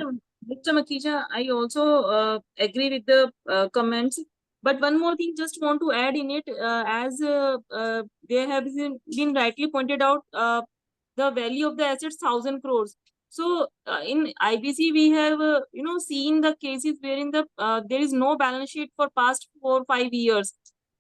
Mr. Makija, I also agree with the comments. But one more thing, just want to add in it, as they have been rightly pointed out, the value of the assets 1,000 crores. So in IBC, we have seen the cases wherein there is no balance sheet for past 4 or 5 years,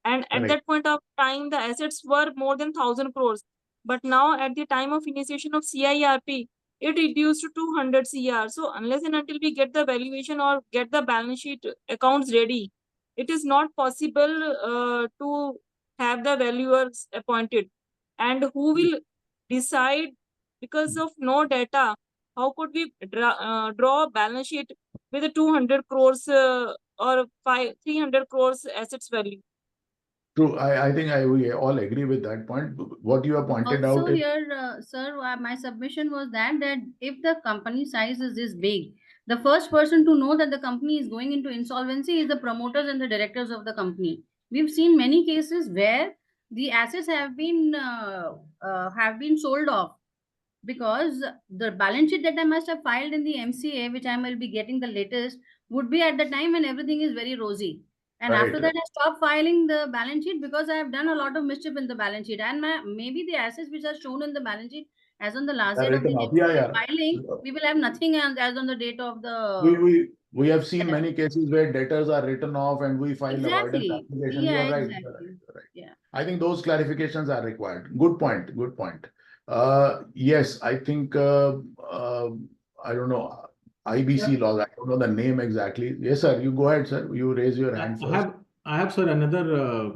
and at that point of time, the assets were more than 1,000 crores. But now, at the time of initiation of CIRP, it reduced to 200 CR. So unless and until we get the valuation or get the balance sheet accounts ready, it is not possible to have the valuers appointed. And who will decide, because of no data, how could we draw a balance sheet with a 200 crores or 300 crores assets value? True. I think we all agree with that point. What you have pointed Also out is here, sir, my submission was that if the company size is this big, the first person to know that the company is going into insolvency is the promoters and the directors of the company. We've seen many cases where the assets have been sold off, because the balance sheet that I must have filed in the MCA, which I will be getting the latest, would be at the time when everything is very rosy. And after that, I stopped filing the balance sheet because I have done a lot of mischief in the balance sheet. And maybe the assets which are shown in the balance sheet as on the last date of the MCA filing, we will have nothing as on the date of the. We have seen many cases where debtors are written off and we file avoidance Exactly. application. Yeah, You are right. exactly. You are right. You are right. Yeah. I think those clarifications are required. Good point. Good point. Yes, I think I don't know IBC laws. I don't know the name exactly. Yes, sir. You go ahead, sir. You raise your hand first. I have, sir, another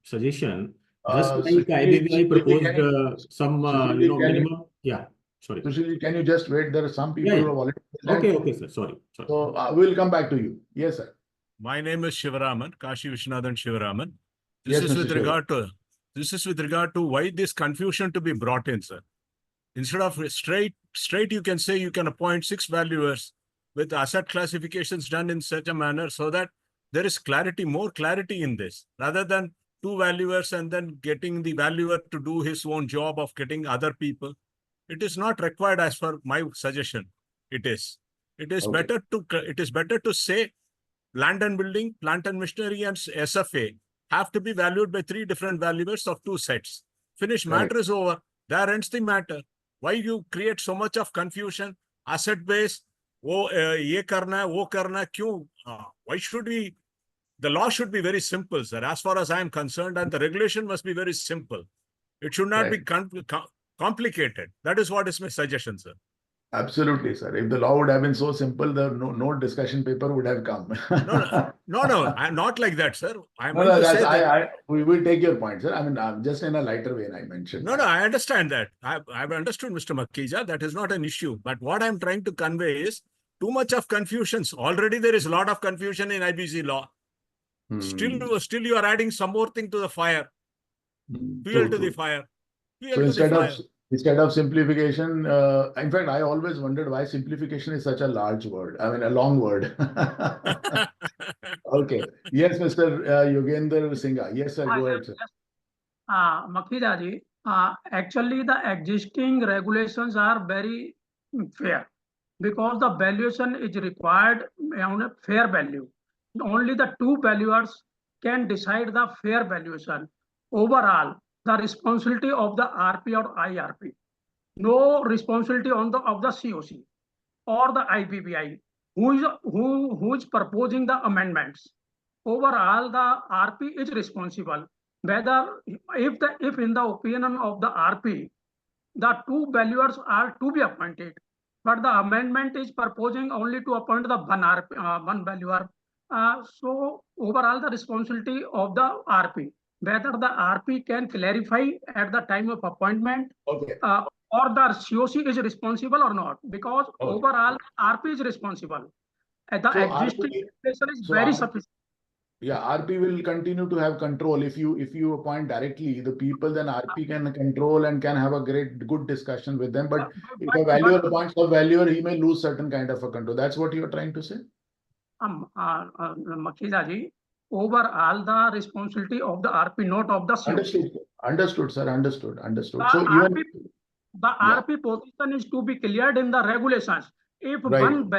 suggestion. Just like Sushil, IBBI proposed some minimum. Yeah, sorry. Sushil, can you just wait? There are some people who have already. Okay, sir. Sorry. So we'll come back to you. Yes, sir. My name is Shivaraman, Kashi Vishwanathan Shivaraman. Yes, This is Mr. with regard to why this confusion to be brought in, sir. Instead of straight, you can say you can appoint 6 valuers with asset classifications done in such a manner so that there is clarity, more clarity in this, rather than 2 valuers and then getting the valuer to do his own job of getting other people. It is not required as per my suggestion. It is better to say land and building, plant and machinery, and SFA have to be valued by 3 different valuers of 2 sets. Finish, matter is over. There ends the matter. Why you create so much of confusion? Asset base, ye karna, wo karna, kyun? Why should we? The law should be very simple, sir, as far as I am concerned, and the regulation must be very simple. It should not be complicated. That is what is my suggestion, sir. Absolutely, sir. If the law would have been so simple, the no discussion paper would have come. No, I'm not like that, sir. We will take your point, sir. I mean, I'm just in a lighter way, I mentioned. No, I understand that. I've understood, Mr. Makija. That is not an issue. But what I'm trying to convey is too much of confusions. Already there is a lot of confusion in IBC law. Still you are adding some more thing to the fire. Fuel to the fire. So instead of simplification, in fact, I always wondered why simplification is such a large word. I mean, a long word. Okay. Yes, Mr. Yogendra Singha. Yes, sir. Go ahead, sir. Makija ji, actually the existing regulations are very fair because the valuation is required on a fair value. Only the 2 valuers can decide the fair valuation. Overall, the responsibility of the RP or IRP, no responsibility of the COC or the IBBI, who is proposing the amendments. Overall, the RP is responsible. Whether if in the opinion of the RP, the 2 valuers are to be appointed, but the amendment is proposing only to appoint the one valuer. So overall, the responsibility of the RP, whether the RP can clarify at the time of appointment, or the COC is responsible or not, because overall RP is responsible. The existing regulation is very sufficient. Yeah, RP will continue to have control. If you appoint directly the people, then RP can control and can have a good discussion with them. But if a valuer appoints a valuer, he may lose certain kind of a control. That's what you are trying to say? Makija ji, overall the responsibility of the RP, not of the COC. Understood, sir. Understood. So the RP position is to be cleared in the regulations. If one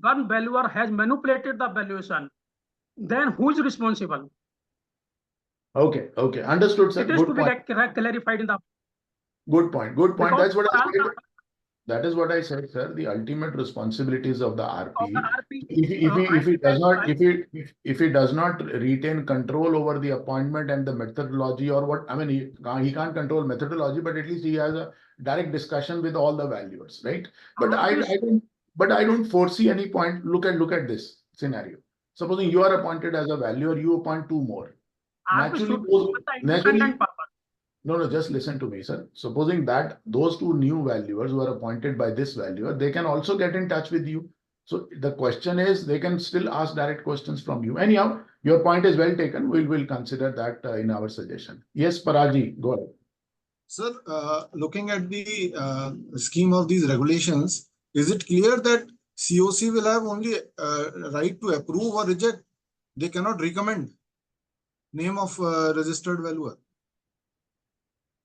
one valuer has manipulated the valuation, then who is responsible? Okay, okay, understood, sir. It is Good to be point. clarified in the. Good point. Good point. Because That's what I said. That is what I said, sir. The ultimate responsibilities of the RP. If he does not, if he does not retain control over the appointment and the methodology or what, I mean, he can't control methodology, but at least he has a direct discussion with all the valuers, right? But I don't foresee any point. Look at this scenario. Supposing you are appointed as a valuer, you appoint two more. Naturally, no, just listen to me, sir. Supposing that those two new valuers who are appointed by this valuer, they can also get in touch with you. So the question is, they can still ask direct questions from you. Anyhow, your point is well taken. We'll consider that in our suggestion. Yes, Paraji, go ahead. Sir, looking at the scheme of these regulations, is it clear that COC will have only right to approve or reject? They cannot recommend name of registered valuer.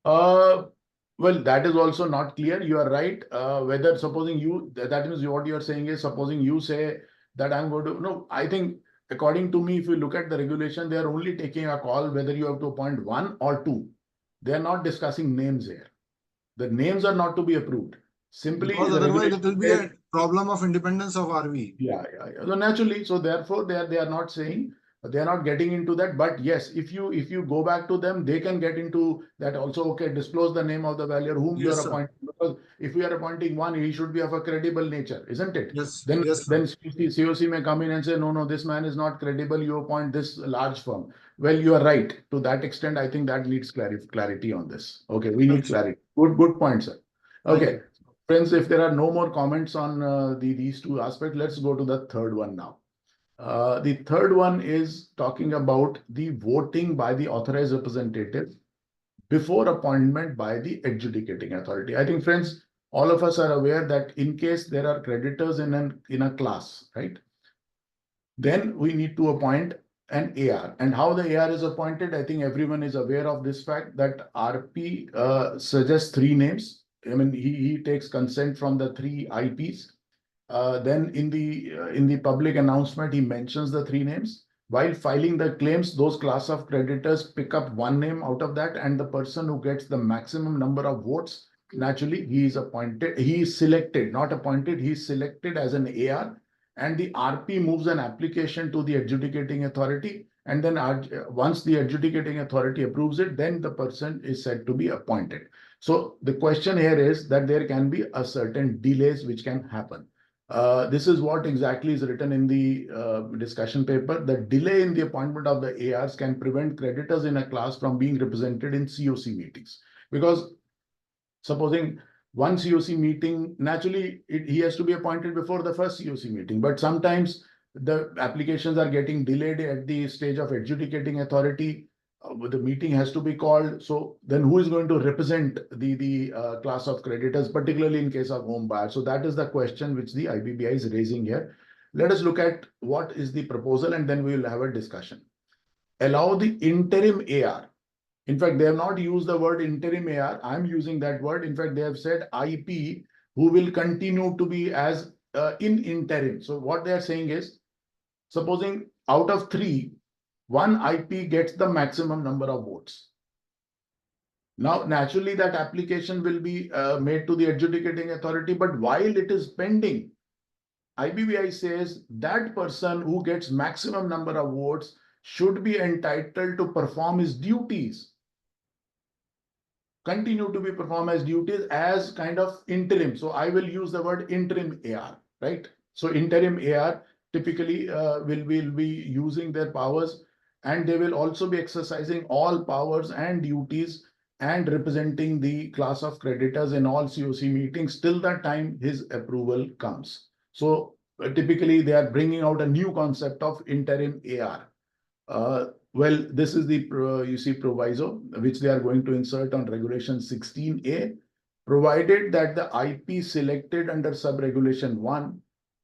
Well, that is also not clear. You are right. Whether supposing you, that means what you are saying is, supposing you say that I'm going to, no, I think according to me, if you look at the regulation, they are only taking a call whether you have to appoint one or two. They are not discussing names here. The names are not to be approved. Simply, because otherwise it will be a problem of independence of RV. Yeah. So naturally, so therefore they are not saying, they are not getting into that. But yes, if you go back to them, they can get into that also. Okay, disclose the name of the valuer whom you are appointing. Because if we are appointing one, he should be of a credible nature, isn't it? Yes. Then COC may come in and say, no, this man is not credible. You appoint this large firm. Well, you are right. To that extent, I think that needs clarity on this. Okay, we need clarity. Good point, sir. Okay. Friends, if there are no more comments on these two aspects, let's go to the third one now. The third one is talking about the voting by the authorized representative before appointment by the adjudicating authority. I think, friends, all of us are aware that in case there are creditors in a class, right? Then we need to appoint an AR. And how the AR is appointed, I think everyone is aware of this fact that RP suggests three names. I mean, he takes consent from the three IPs. Then in the public announcement, he mentions the three names. While filing the claims, those class of creditors pick up one name out of that, and the person who gets the maximum number of votes, naturally, he is appointed. He is selected, not appointed. He is selected as an AR, and the RP moves an application to the adjudicating authority. And then once the adjudicating authority approves it, then the person is said to be appointed. So the question here is that there can be a certain delays which can happen. This is what exactly is written in the discussion paper. The delay in the appointment of the ARs can prevent creditors in a class from being represented in COC meetings. Because supposing one COC meeting, naturally, he has to be appointed before the first COC meeting. But sometimes the applications are getting delayed at the stage of adjudicating authority. The meeting has to be called. So then who is going to represent the class of creditors, particularly in case of home buyer? So that is the question which the IBBI is raising here. Let us look at what is the proposal and then we will have a discussion. Allow the interim AR. In fact, they have not used the word interim AR. I'm using that word. In fact, they have said IP who will continue to be as in interim. So what they are saying is, supposing out of three, one IP gets the maximum number of votes. Now, naturally, that application will be made to the adjudicating authority, but while it is pending, IBBI says that person who gets maximum number of votes should be entitled to perform his duties, continue to be performed as duties as kind of interim. So I will use the word interim AR, right? So interim AR typically will be using their powers, and they will also be exercising all powers and duties and representing the class of creditors in all COC meetings till the time his approval comes. So typically they are bringing out a new concept of interim AR. Well, this is the proviso which they are going to insert on regulation 16A, provided that the IP selected under sub-regulation 1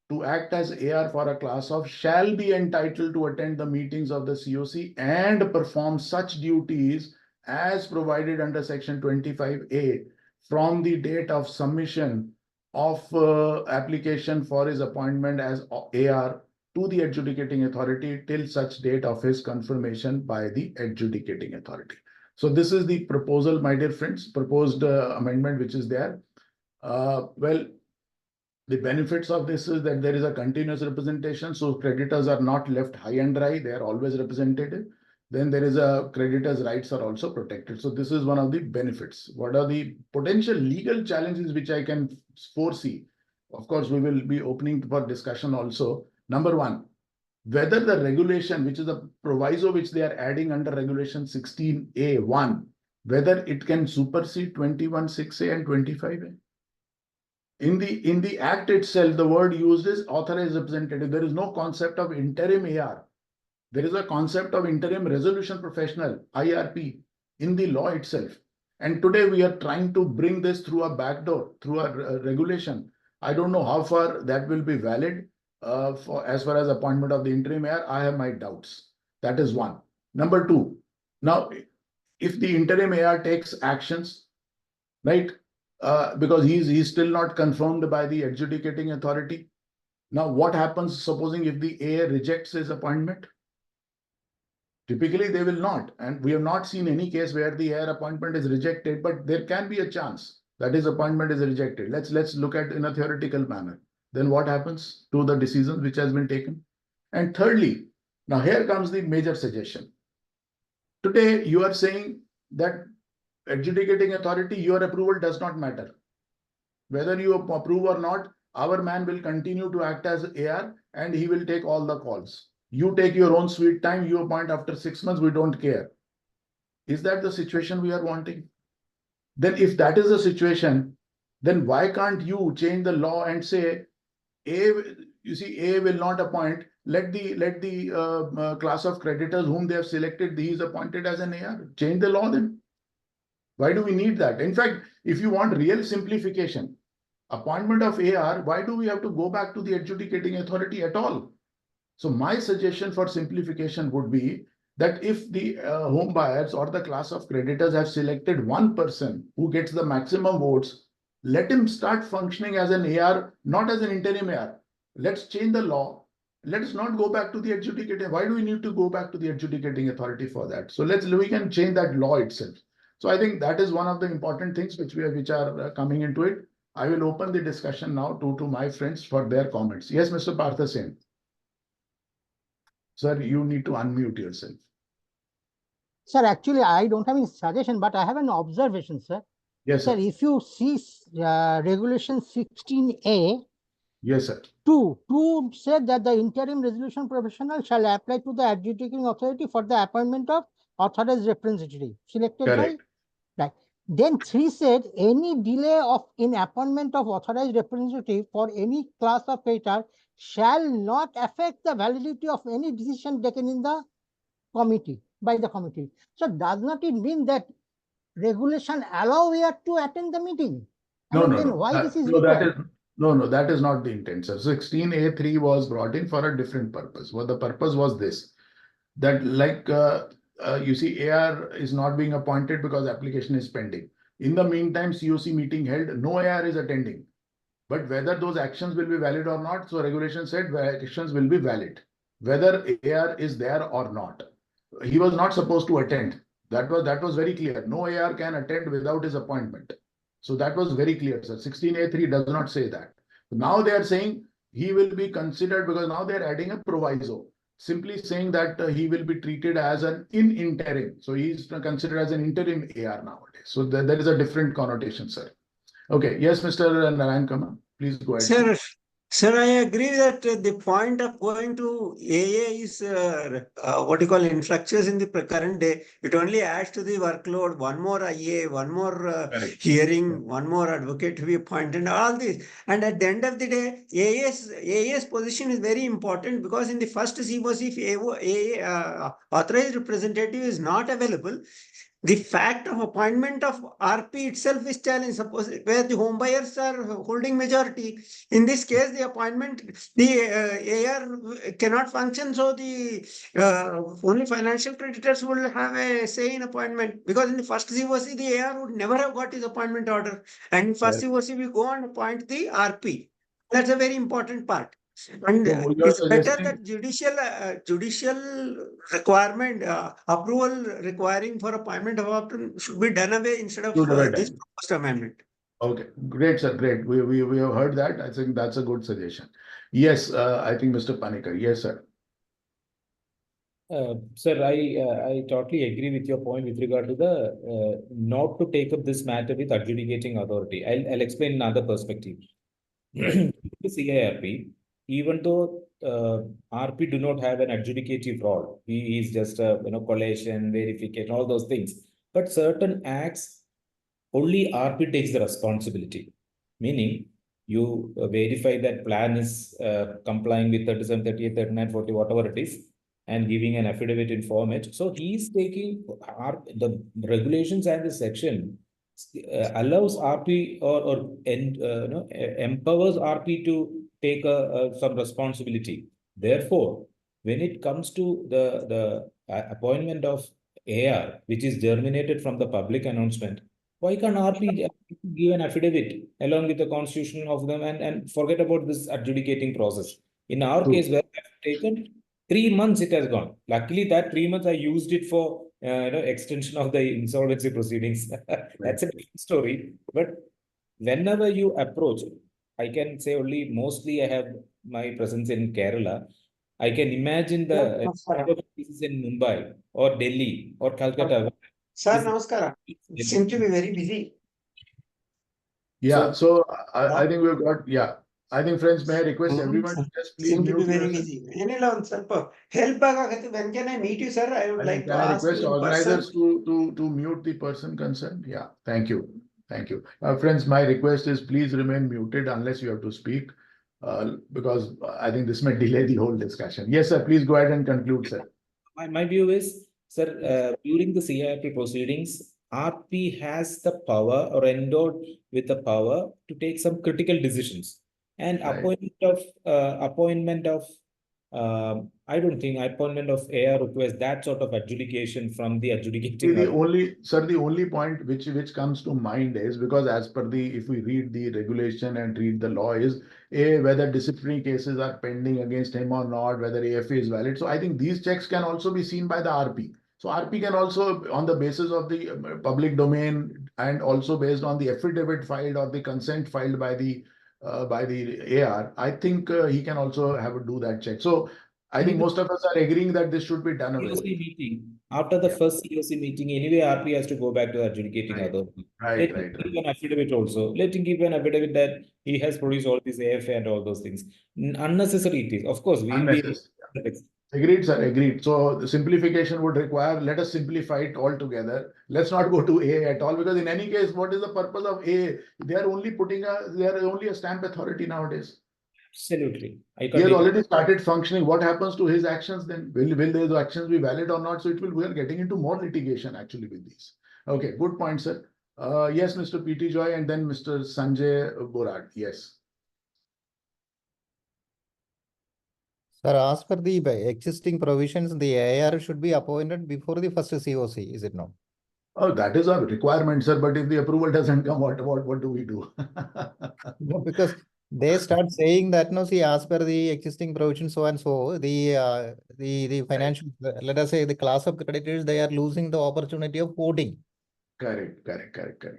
to act as AR for a class of shall be entitled to attend the meetings of the COC and perform such duties as provided under section 25A from the date of submission of application for his appointment as AR to the adjudicating authority till such date of his confirmation by the adjudicating authority. So this is the proposal, my dear friends, proposed amendment which is there. Well, the benefits of this is that there is a continuous representation, so creditors are not left high and dry, they are always represented. Then there is a creditors' rights are also protected. So this is one of the benefits. What are the potential legal challenges which I can foresee? Of course, we will be opening for discussion also. Number one, whether the regulation, which is a proviso which they are adding under regulation 16A1, whether it can supersede 21(6)A and 25A. In the act itself, the word used is authorized representative. There is no concept of interim AR. There is a concept of interim resolution professional, IRP, in the law itself. And today we are trying to bring this through a backdoor, through a regulation. I don't know how far that will be valid for as far as appointment of the interim AR. I have my doubts. That is one. Number two, now, if the interim AR takes actions, right, because he's still not confirmed by the adjudicating authority. Now, what happens supposing if the AR rejects his appointment? Typically, they will not. And we have not seen any case where the AR appointment is rejected, but there can be a chance that his appointment is rejected. Let's look at in a theoretical manner. Then what happens to the decision which has been taken? And thirdly, now here comes the major suggestion. Today, you are saying that adjudicating authority, your approval does not matter. Whether you approve or not, our man will continue to act as AR and he will take all the calls. You take your own sweet time, you appoint after 6 months, we don't care. Is that the situation we are wanting? Then if that is the situation, then why can't you change the law and say, you see, A will not appoint, let the class of creditors whom they have selected, he is appointed as an AR. Change the law then. Why do we need that? In fact, if you want real simplification, appointment of AR, why do we have to go back to the adjudicating authority at all? So my suggestion for simplification would be that if the home buyers or the class of creditors have selected one person who gets the maximum votes, let him start functioning as an AR, not as an interim AR. Let's change the law. Let's not go back to the adjudicating. Why do we need to go back to the adjudicating authority for that? So we can change that law itself. So I think that is one of the important things which are coming into it. I will open the discussion now to my friends for their comments. Yes, Mr. Parthasen. Sir, you need to unmute yourself. Sir, actually, I don't have any suggestion, but I have an observation, sir. Yes, sir. Sir, if you see regulation 16A, yes, sir. 2 said that the interim resolution professional shall apply to the adjudicating authority for the appointment of authorized representative selected Correct. by. Right. Then 3 said any delay in appointment of authorized representative for any class of creditor shall not affect the validity of any decision taken in the committee by the committee. So does not it mean that regulation allow we to attend the meeting? No. Why this is required? That is not the intent, sir. 16A3 was brought in for a different purpose. What the purpose was this, that like you see, AR is not being appointed because application is pending. In the meantime, COC meeting held, no AR is attending. But whether those actions will be valid or not, so regulation said actions will be valid, whether AR is there or not. He was not supposed to attend. That was very clear. No AR can attend without his appointment. So that was very clear, sir. 16A3 does not say that. Now they are saying he will be considered, because now they are adding a proviso, simply saying that he will be treated as an interim. So he is considered as an interim AR nowadays. So there is a different connotation, sir. Okay. Yes, Mr. Narayan Kama, please go ahead. Sir, I agree that the point of going to AA is what you call infructuous in the current day. It only adds to the workload. One more IA, one more hearing, one more advocate to be appointed, all this. And at the end of the day, AA's position is very important, because in the first COC, if AA authorized representative is not available, the fact of appointment of RP itself is challenged. Suppose where the home buyers are holding majority, in this case, the appointment, the AR cannot function. So the only financial creditors will have a say in appointment, because in the first COC, the AR would never have got his appointment order. And in first COC, we go and appoint the RP. That's a very important part. And So you're it's better suggesting- that judicial requirement, approval requiring for appointment of option should be done away instead of this proposed amendment. Okay, great, sir, great. We have heard that. I think that's a good suggestion. Yes, I think Mr. Panikar. Yes, sir. Sir, I totally agree with your point with regard to the not to take up this matter with adjudicating authority. I'll explain another perspective. The CIRP, even though RP do not have an adjudicative role, he is just a collation, verification, all those things. But certain acts, only RP takes the responsibility. Meaning, you verify that plan is complying with 37, 38, 39, 40, whatever it is, and giving an affidavit in format. So he is taking the regulations and the section allows RP or empowers RP to take some responsibility. Therefore, when it comes to the appointment of AR, which is germinated from the public announcement, why can't RP give an affidavit along with the constitution of them and forget about this adjudicating process? In our case, where I have taken 3 months, it has gone. Luckily, that 3 months I used it for extension of the insolvency proceedings. That's a different story. But whenever you approach, I can say only mostly I have my presence in Kerala. I can imagine the cases in Mumbai or Delhi or Calcutta. Sir, namaskara. Seem to be very busy. Yeah, so I think we've got, yeah. I think, friends, may I request everyone to just please Seem to be mute very yourself. busy. Help, when can I meet you, sir? I would like to Can I ask request you in organizers person. to mute the person concerned? Yeah, thank you. Thank you. Friends, my request is please remain muted unless you have to speak, because I think this may delay the whole discussion. Yes, sir, please go ahead and conclude, sir. My view is, sir, during the CIRP proceedings, RP has the power or endowed with the power to take some critical decisions. And appointment of I don't think appointment of AR requires that sort of adjudication from the adjudicating. The only point which comes to mind is because as per if we read the regulation and read the law is whether disciplinary cases are pending against him or not, whether AFA is valid. So I think these checks can also be seen by the RP. So RP can also, on the basis of the public domain and also based on the affidavit filed or the consent filed by the AR, I think he can also do that check. So I think most of us are agreeing that this should be done away with. Meeting. After the first COC meeting, anyway, RP has to go back to the adjudicating authority. Let him give an affidavit also. Let him give an affidavit that he has produced all these AFA and all those things. Unnecessary it is. Of course, we will be. Agreed, sir. Agreed. So the simplification would require, let us simplify it altogether. Let's not go to A at all, because in any case, what is the purpose of A? They are only a stamp authority nowadays. Absolutely. He has already started functioning. What happens to his actions then? Will those actions be valid or not? So we are getting into more litigation actually with these. Okay, good point, sir. Yes, Mr. P.T. Joy and then Mr. Sanjay Borad. Yes. Sir, as per the existing provisions, the AR should be appointed before the first COC, is it not? Oh, that is a requirement, sir. But if the approval doesn't come, what do we do? No, because they start saying that, no, see, as per the existing provision, so and so, the financial, let us say the class of creditors, they are losing the opportunity of voting. Correct.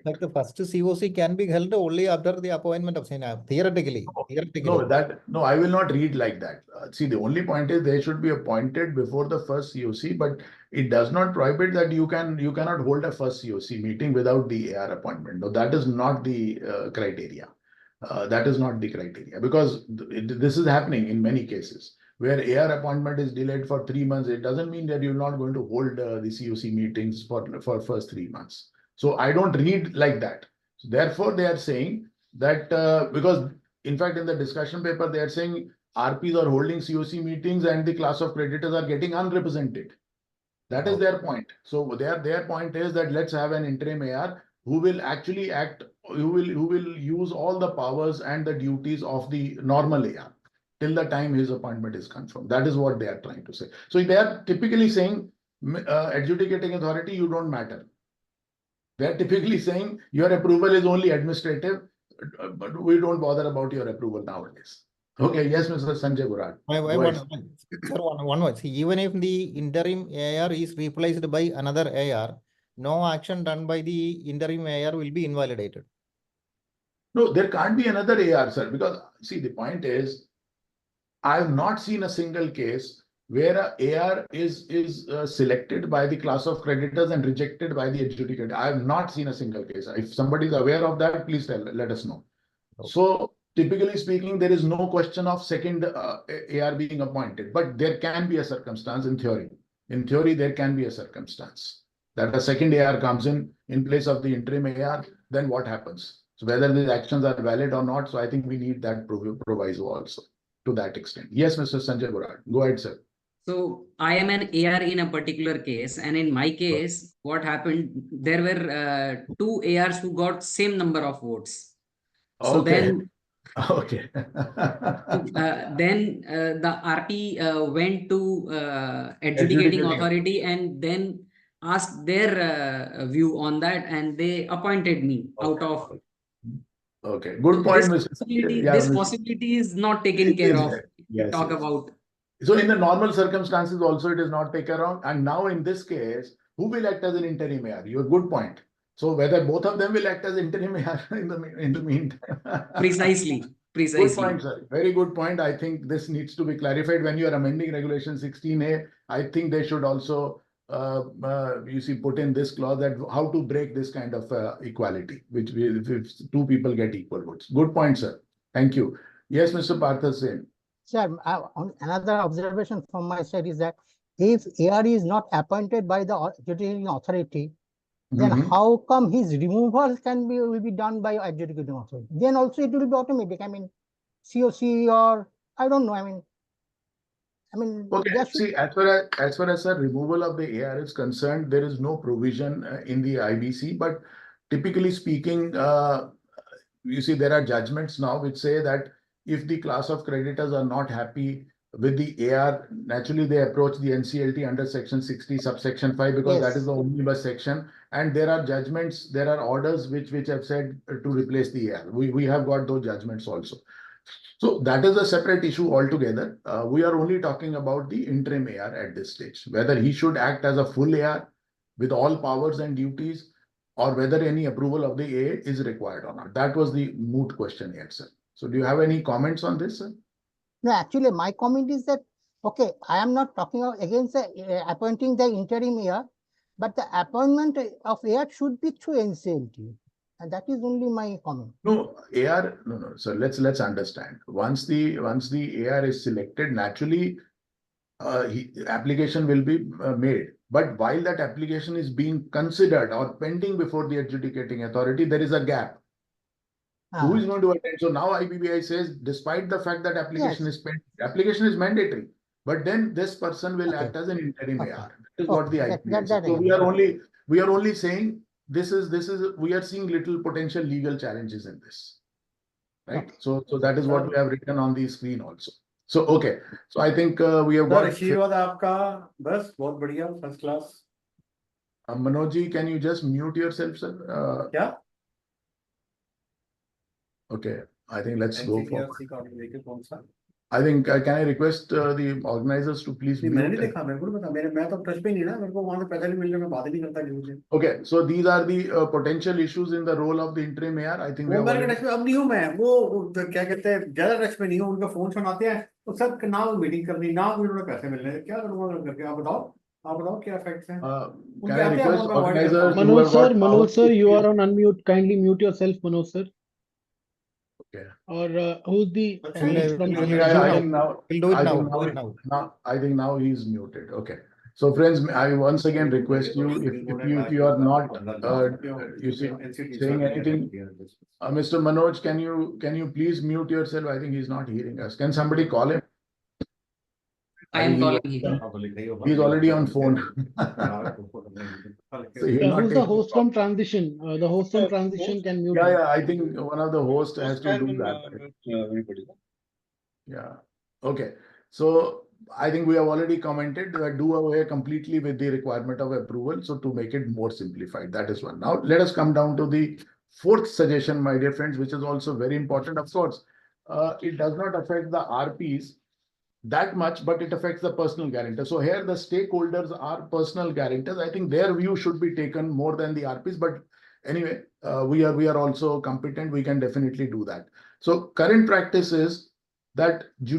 Like the first COC can be held only after the appointment of Senate, theoretically. No, I will not read like that. See, the only point is they should be appointed before the first COC, but it does not prohibit that you cannot hold a first COC meeting without the AR appointment. No, that is not the criteria. That is not the criteria, because this is happening in many cases where AR appointment is delayed for 3 months. It doesn't mean that you're not going to hold the COC meetings for first 3 months. So I don't read like that. So therefore, they are saying that because in fact, in the discussion paper, they are saying RPs are holding COC meetings and the class of creditors are getting unrepresented. That is their point. So their point is that let's have an interim AR who will actually act, who will use all the powers and the duties of the normal AR till the time his appointment is confirmed. That is what they are trying to say. So they are typically saying, adjudicating authority, you don't matter. They are typically saying your approval is only administrative, but we don't bother about your approval nowadays. Okay, yes, Mr. Sanjay Burad. One word. See, even if the interim AR is replaced by another AR, no action done by the interim AR will be invalidated. No, there can't be another AR, sir, because see, the point is, I have not seen a single case where a AR is selected by the class of creditors and rejected by the adjudicator. I have not seen a single case. If somebody is aware of that, please let us know. Okay. So typically speaking, there is no question of second AR being appointed, but there can be a circumstance in theory. In theory, there can be a circumstance that a second AR comes in place of the interim AR. Then what happens? So whether these actions are valid or not. So I think we need that proviso also to that extent. Yes, Mr. Sanjay Burad. Go ahead, sir. So I am an AR in a particular case, and in my case, what happened? There were 2 ARs who got same number of votes. So okay. Then, okay. then the RP went to adjudicating authority and then asked their view on that, and they appointed me out of. Okay, good point, Mr. This possibility is not taken care of. Yes, talk about. So in the normal circumstances also it is not taken around. And now in this case, who will act as an interim AR? Your good point. So whether both of them will act as interim AR in the meantime. Precisely. Good point, sir. Very good point. I think this needs to be clarified when you are amending Regulation 16A. I think they should also put in this clause that how to break this kind of equality, which if 2 people get equal votes. Good point, sir. Thank you. Yes, Mr. Partha Sen. Sir, another observation from my side is that if AR is not appointed by the adjudicating authority, then how come his removal will be done by adjudicating authority? Then also it will be automatic. I mean, COC or I don't know. I mean. Okay. See, as far as the removal of the AR is concerned, there is no provision in the IBC. But typically speaking, you see, there are judgments now which say that if the class of creditors are not happy with the AR, naturally they approach the NCLT under Section 60, subsection 5, because that is the omnibus section. And there are judgments, there are orders which have said to replace the AR. We have got those judgments also. So that is a separate issue altogether. We are only talking about the interim AR at this stage, whether he should act as a full AR with all powers and duties, or whether any approval of the AA is required or not. That was the moot question here, sir. So do you have any comments on this, sir? No, actually, my comment is that, okay, I am not talking against appointing the interim AR, but the appointment of AR should be through NCLT. And that is only my comment. No, AR, no. So let's understand. Once the AR is selected, naturally, application will be made. But while that application is being considered or pending before the adjudicating authority, there is a gap. Who is going to attend? So now IBBI says, despite the fact that application is pending, application is mandatory, but then this person will act as an interim AR. That is what the IBBI says. So we are only saying we are seeing little potential legal challenges in this, right? So that is what we have written on the screen also. So okay, so I think we have got. First class. Manoj, can you just mute yourself, sir? Yeah. Okay, I think let's go for. I think can I request the organizers to please mute? Okay, so these are the potential issues in the role of the interim AR. I think Manoj sir, you are on unmute. Kindly mute yourself, Manoj sir. Okay. Or who's the I think now he's muted. Okay. So friends, I once again request you, if you are not saying anything, Mr. Manoj, can you please mute yourself? I think he's not hearing us. Can somebody call him? I am calling He's him. already on phone. So he'll not Who's take the host from transition? The host from transition can mute. Yeah, I think one of the hosts has to do that. Everybody. Yeah. Okay. So I think we have already commented that do away completely with the requirement of approval. So to make it more simplified, that is one. Now let us come down to the fourth suggestion, my dear friends, which is also very important. Of course, it does not affect the RPs that much, but it affects the personal guarantor. So here the stakeholders are personal guarantors. I think their view should be taken more than the RPs. But anyway, we are also competent. We can definitely do that. So current practice is that the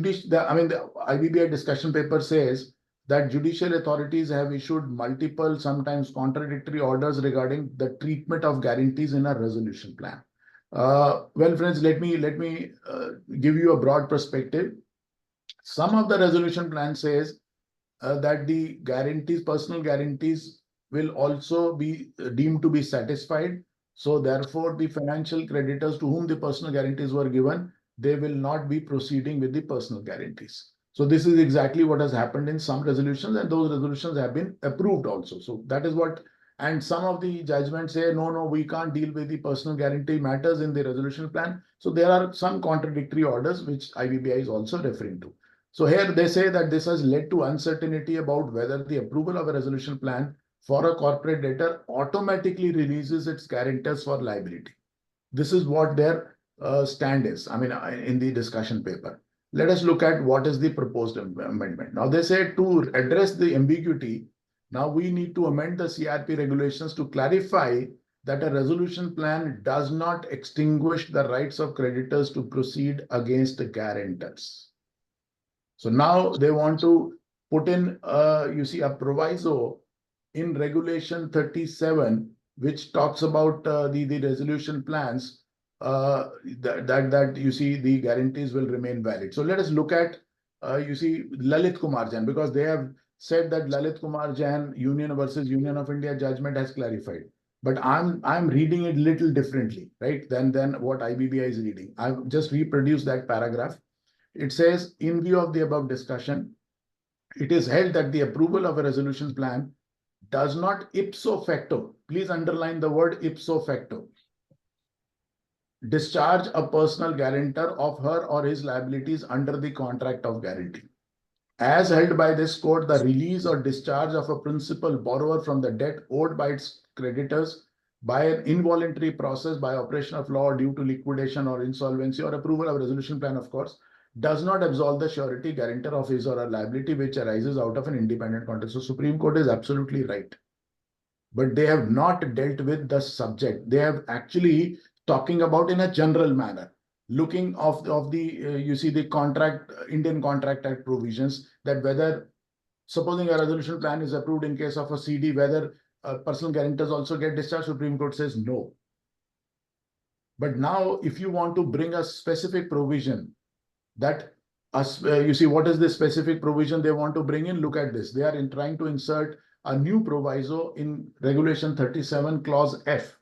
IBBI discussion paper says that judicial authorities have issued multiple, sometimes contradictory orders regarding the treatment of guarantees in a resolution plan. Well, friends, let me give you a broad perspective. Some of the resolution plan says that the guarantees, personal guarantees, will also be deemed to be satisfied. So therefore, the financial creditors to whom the personal guarantees were given, they will not be proceeding with the personal guarantees. So this is exactly what has happened in some resolutions, and those resolutions have been approved also. So that is what, and some of the judgments say, no, we can't deal with the personal guarantee matters in the resolution plan. So there are some contradictory orders which IBBI is also referring to. So here they say that this has led to uncertainty about whether the approval of a resolution plan for a corporate debtor automatically releases its guarantors for liability. This is what their stand is, in the discussion paper. Let us look at what is the proposed amendment. Now they say to address the ambiguity, now we need to amend the CIRP regulations to clarify that a resolution plan does not extinguish the rights of creditors to proceed against the guarantors. So now they want to put in, a proviso in Regulation 37, which talks about the resolution plans, that the guarantees will remain valid. So let us look at, Lalit Kumar Jain, because they have said that Lalit Kumar Jain Union versus Union of India judgment has clarified. But I'm reading it little differently, right, than what IBBI is reading. I've just reproduced that paragraph. It says, in view of the above discussion, it is held that the approval of a resolution plan does not ipso facto, please underline the word ipso facto, discharge a personal guarantor of her or his liabilities under the contract of guarantee. As held by this court, the release or discharge of a principal borrower from the debt owed by its creditors by an involuntary process by operation of law due to liquidation or insolvency or approval of resolution plan, of course, does not absolve the surety guarantor of his or her liability which arises out of an independent contract. So Supreme Court is absolutely right. But they have not dealt with the subject. They have actually talking about in a general manner, looking of the the contract, Indian Contract Act provisions, that whether supposing a resolution plan is approved in case of a CD, whether personal guarantors also get discharged. Supreme Court says no. But now if you want to bring a specific provision that what is the specific provision they want to bring in? Look at this. They are trying to insert a new proviso in Regulation 37 Clause F,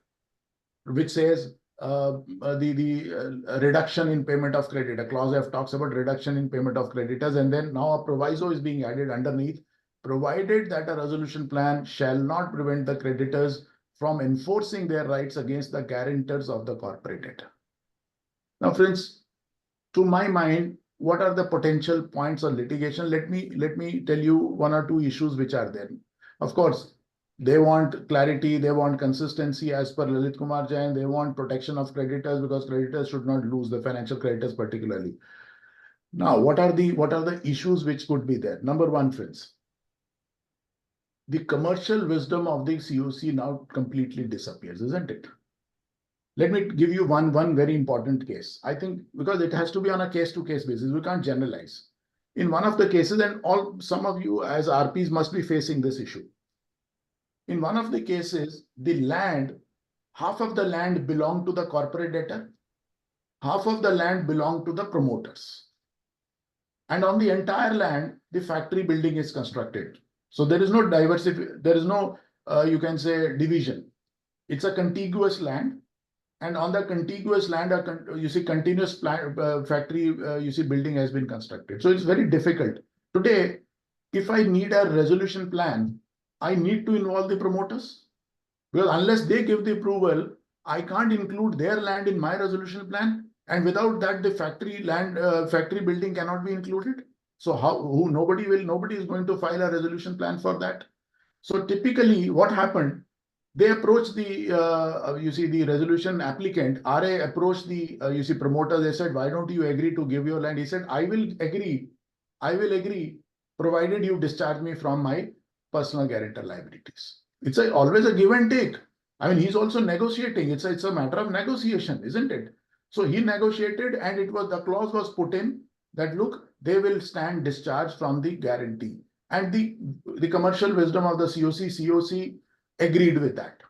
which says the reduction in payment of creditor. Clause F talks about reduction in payment of creditors, and then now a proviso is being added underneath, provided that a resolution plan shall not prevent the creditors from enforcing their rights against the guarantors of the corporate debtor. Now, friends, to my mind, what are the potential points of litigation? Let me tell you one or two issues which are there. Of course, they want clarity, they want consistency as per Lalit Kumar Jain, they want protection of creditors because creditors should not lose, the financial creditors particularly. Now, what are the issues which could be there? Number one, friends, the commercial wisdom of the COC now completely disappears, isn't it? Let me give you one very important case. I think because it has to be on a case-to-case basis, we can't generalize. In one of the cases, and some of you as RPs must be facing this issue. In one of the cases, the land, half of the land belonged to the corporate debtor, half of the land belonged to the promoters. And on the entire land, the factory building is constructed. So there is no diversity, there is no, you can say, division. It's a contiguous land. And on the contiguous land, continuous factory, building has been constructed. So it's very difficult. Today, if I need a resolution plan, I need to involve the promoters. Because unless they give the approval, I can't include their land in my resolution plan. And without that, the factory land, factory building cannot be included. So nobody is going to file a resolution plan for that. So typically what happened, they approached the, the resolution applicant, RA approached the, promoter. They said, why don't you agree to give your land? He said, I will agree, provided you discharge me from my personal guarantor liabilities. It's always a give and take. I mean, he's also negotiating. It's a matter of negotiation, isn't it? So he negotiated, and the clause was put in that, look, they will stand discharged from the guarantee. And the commercial wisdom of the COC agreed with that,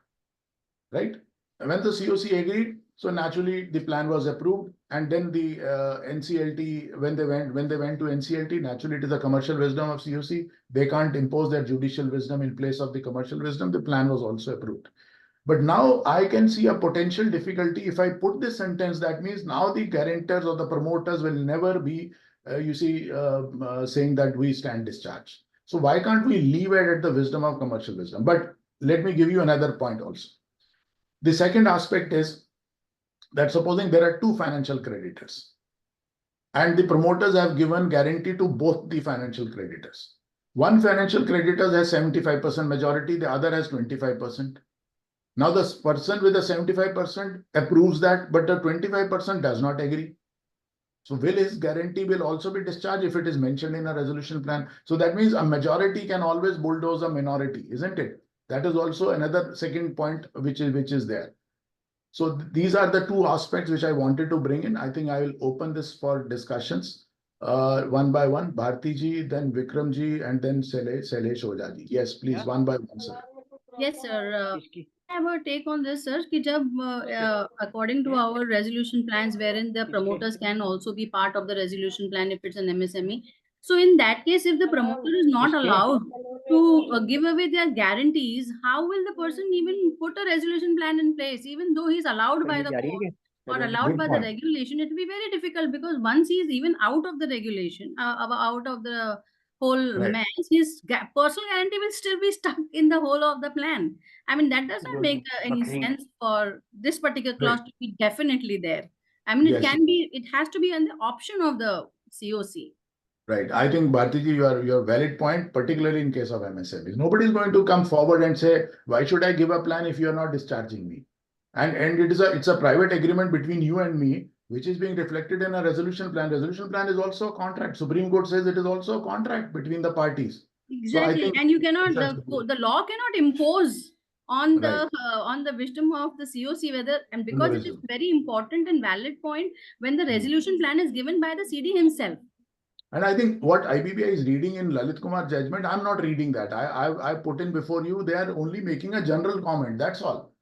right? And when the COC agreed, so naturally the plan was approved, and then the NCLT, when they went to NCLT, naturally it is the commercial wisdom of COC. They can't impose their judicial wisdom in place of the commercial wisdom. The plan was also approved. But now I can see a potential difficulty if I put this sentence. That means now the guarantors or the promoters will never be, saying that we stand discharged. So why can't we leave it at the wisdom of commercial wisdom? But let me give you another point also. The second aspect is that supposing there are two financial creditors and the promoters have given guarantee to both the financial creditors. One financial creditor has 75% majority, the other has 25%. Now the person with the 75% approves that, but the 25% does not agree. So will his guarantee will also be discharged if it is mentioned in a resolution plan? So that means a majority can always bulldoze a minority, isn't it? That is also another second point which is there. So these are the two aspects which I wanted to bring in. I think I will open this for discussions one by one. Bharti ji, then Vikram ji, and then Shailesh Ojha ji. Yes, please, one by one, sir. Yes, sir. I have a take on this, sir. कि जब according to our resolution plans, wherein the promoters can also be part of the resolution plan if it's an MSME. So in that case, if the promoter is not allowed to give away their guarantees, how will the person even put a resolution plan in place, even though he's allowed by the court or allowed by the regulation? It will be very difficult, because once he is even out of the regulation, out of the whole match, his personal guarantee will still be stuck in the whole of the plan. I mean, that does not make any sense for this particular clause to be definitely there. I mean, it can be, it has to be an option of the COC. Right. I think, Bharti ji, your valid point, particularly in case of MSMEs. Nobody is going to come forward and say, why should I give a plan if you are not discharging me? And it's a private agreement between you and me, which is being reflected in a resolution plan. Resolution plan is also a contract. Supreme Court says it is also a contract between the parties. Exactly. So and you cannot, the law cannot impose on the wisdom of the COC whether, and because it is very important and valid point when the resolution plan is given by the CD himself. And I think what IBBI is reading in Lalit Kumar judgment, I'm not reading that. I put in before you, they are only making a general comment. That's all.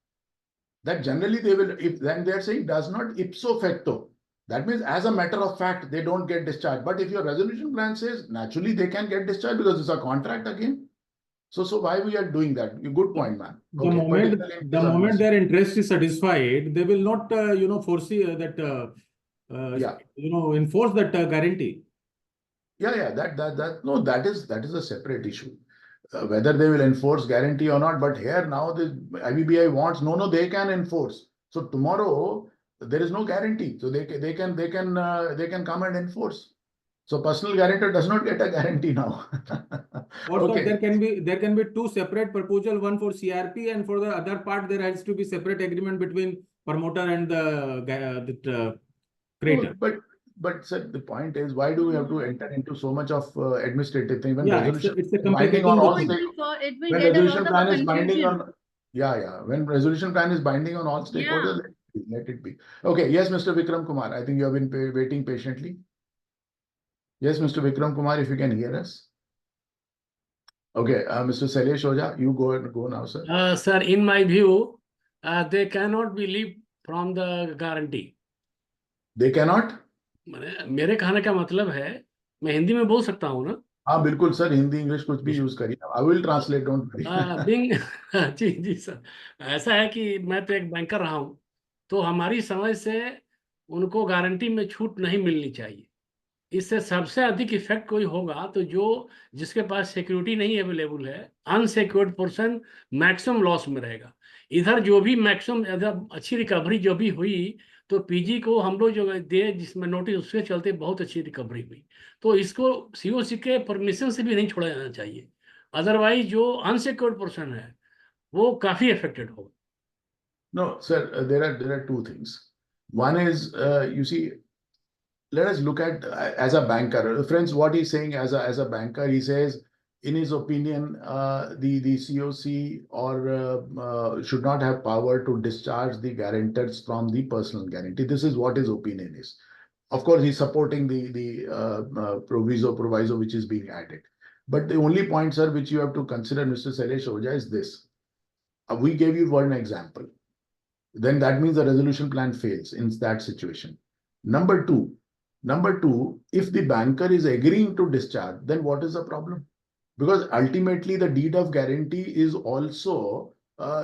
That generally they will, if then they're saying does not ipso facto. That means as a matter of fact, they don't get discharged. But if your resolution plan says naturally they can get discharged because it's a contract again. So why we are doing that? Good point, man. The moment their interest is satisfied, they will not, foresee that, enforce that guarantee. Yeah. That is a separate issue. Whether they will enforce guarantee or not, but here now the IBBI wants, no, they can enforce. So tomorrow there is no guarantee, so they can come and enforce. So personal guarantor does not get a guarantee now. Also, there can be two separate proposal, one for CIRP, and for the other part there has to be separate agreement between promoter and the creator. But sir, the point is, why do we have to enter into so much of administrative thing when resolution it's a binding on all stakeholders? When resolution plan is binding on, when resolution plan is binding on all stakeholders, let it be. Okay, yes, Mr. Vikram Kumar, I think you have been waiting patiently. Yes, Mr. Vikram Kumar, if you can hear us. Okay, Mr. Shailesh Ojha, you go now, sir. Sir, in my view, they cannot be relieved from the guarantee. They cannot? मेरे कहने का मतलब है, मैं हिंदी में बोल सकता हूँ ना? हाँ बिल्कुल सर, हिंदी इंग्लिश कुछ भी यूज करिए. I will translate, don't worry. जी सर, ऐसा है कि मैं तो एक बैंकर रहा हूँ, तो हमारी समझ से उनको गारंटी में छूट नहीं मिलनी चाहिए. इससे सबसे अधिक इफेक्ट कोई होगा तो जो जिसके पास सिक्योरिटी नहीं अवेलेबल है, अनसिक्योर्ड पोर्शन मैक्सिमम लॉस में रहेगा। इधर जो भी मैक्सिमम अच्छी रिकवरी जो भी हुई, तो पीजी को हम लोग जो दे जिसमें नोटिस, उसके चलते बहुत अच्छी रिकवरी हुई। तो इसको सीओसी के परमिशन से भी नहीं छोड़ा जाना चाहिए, अदरवाइज जो अनसिक्योर्ड पोर्शन है वो काफी अफेक्टेड होगा। No, sir, there are two things. One is, you see, let us look at as a banker. Friends, what he's saying as a banker, he says, in his opinion, the COC should not have power to discharge the guarantors from the personal guarantee. This is what his opinion is. Of course, he's supporting the proviso which is being added. But the only point, sir, which you have to consider, Mr. Sailesh Oja, is this. We gave you one example. Then that means the resolution plan fails in that situation. Number two, if the banker is agreeing to discharge, then what is the problem? Because ultimately the deed of guarantee is also,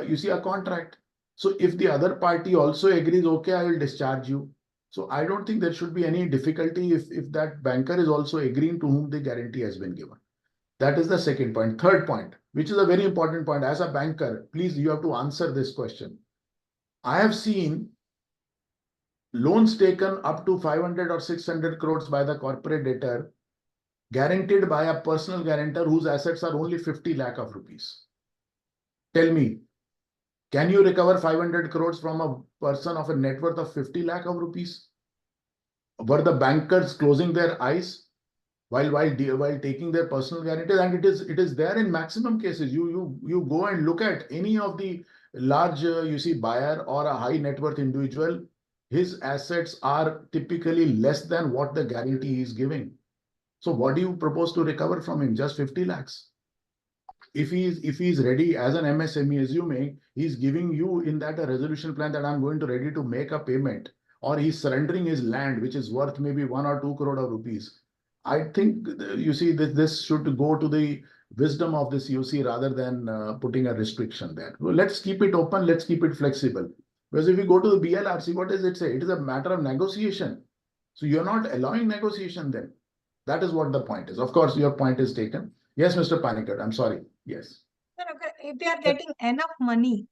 you see, a contract. So if the other party also agrees, okay, I will discharge you. So I don't think there should be any difficulty if that banker is also agreeing to whom the guarantee has been given. That is the second point. Third point, which is a very important point. As a banker, please, you have to answer this question. I have seen loans taken up to 500 or 600 crores by the corporate debtor, guaranteed by a personal guarantor whose assets are only 50 lakh of rupees. Tell me, can you recover 500 crores from a person of a net worth of 50 lakh of rupees? Were the bankers closing their eyes while taking their personal guarantees? And it is there in maximum cases. You go and look at any of the large, you see, buyer or a high net worth individual, his assets are typically less than what the guarantee is giving. So what do you propose to recover from him? Just 50 lakhs. If he's ready as an MSME, assuming he's giving you in that a resolution plan that I'm going to ready to make a payment, or he's surrendering his land, which is worth maybe 1 or 2 crore of rupees. I think you see this should go to the wisdom of the COC rather than putting a restriction there. Well, let's keep it open. Let's keep it flexible. Because if we go to the BLRC, what does it say? It is a matter of negotiation. So you're not allowing negotiation then. That is what the point is. Of course, your point is taken. Yes, Mr. Panikkar, I'm sorry. Yes. Sir, if they are getting enough money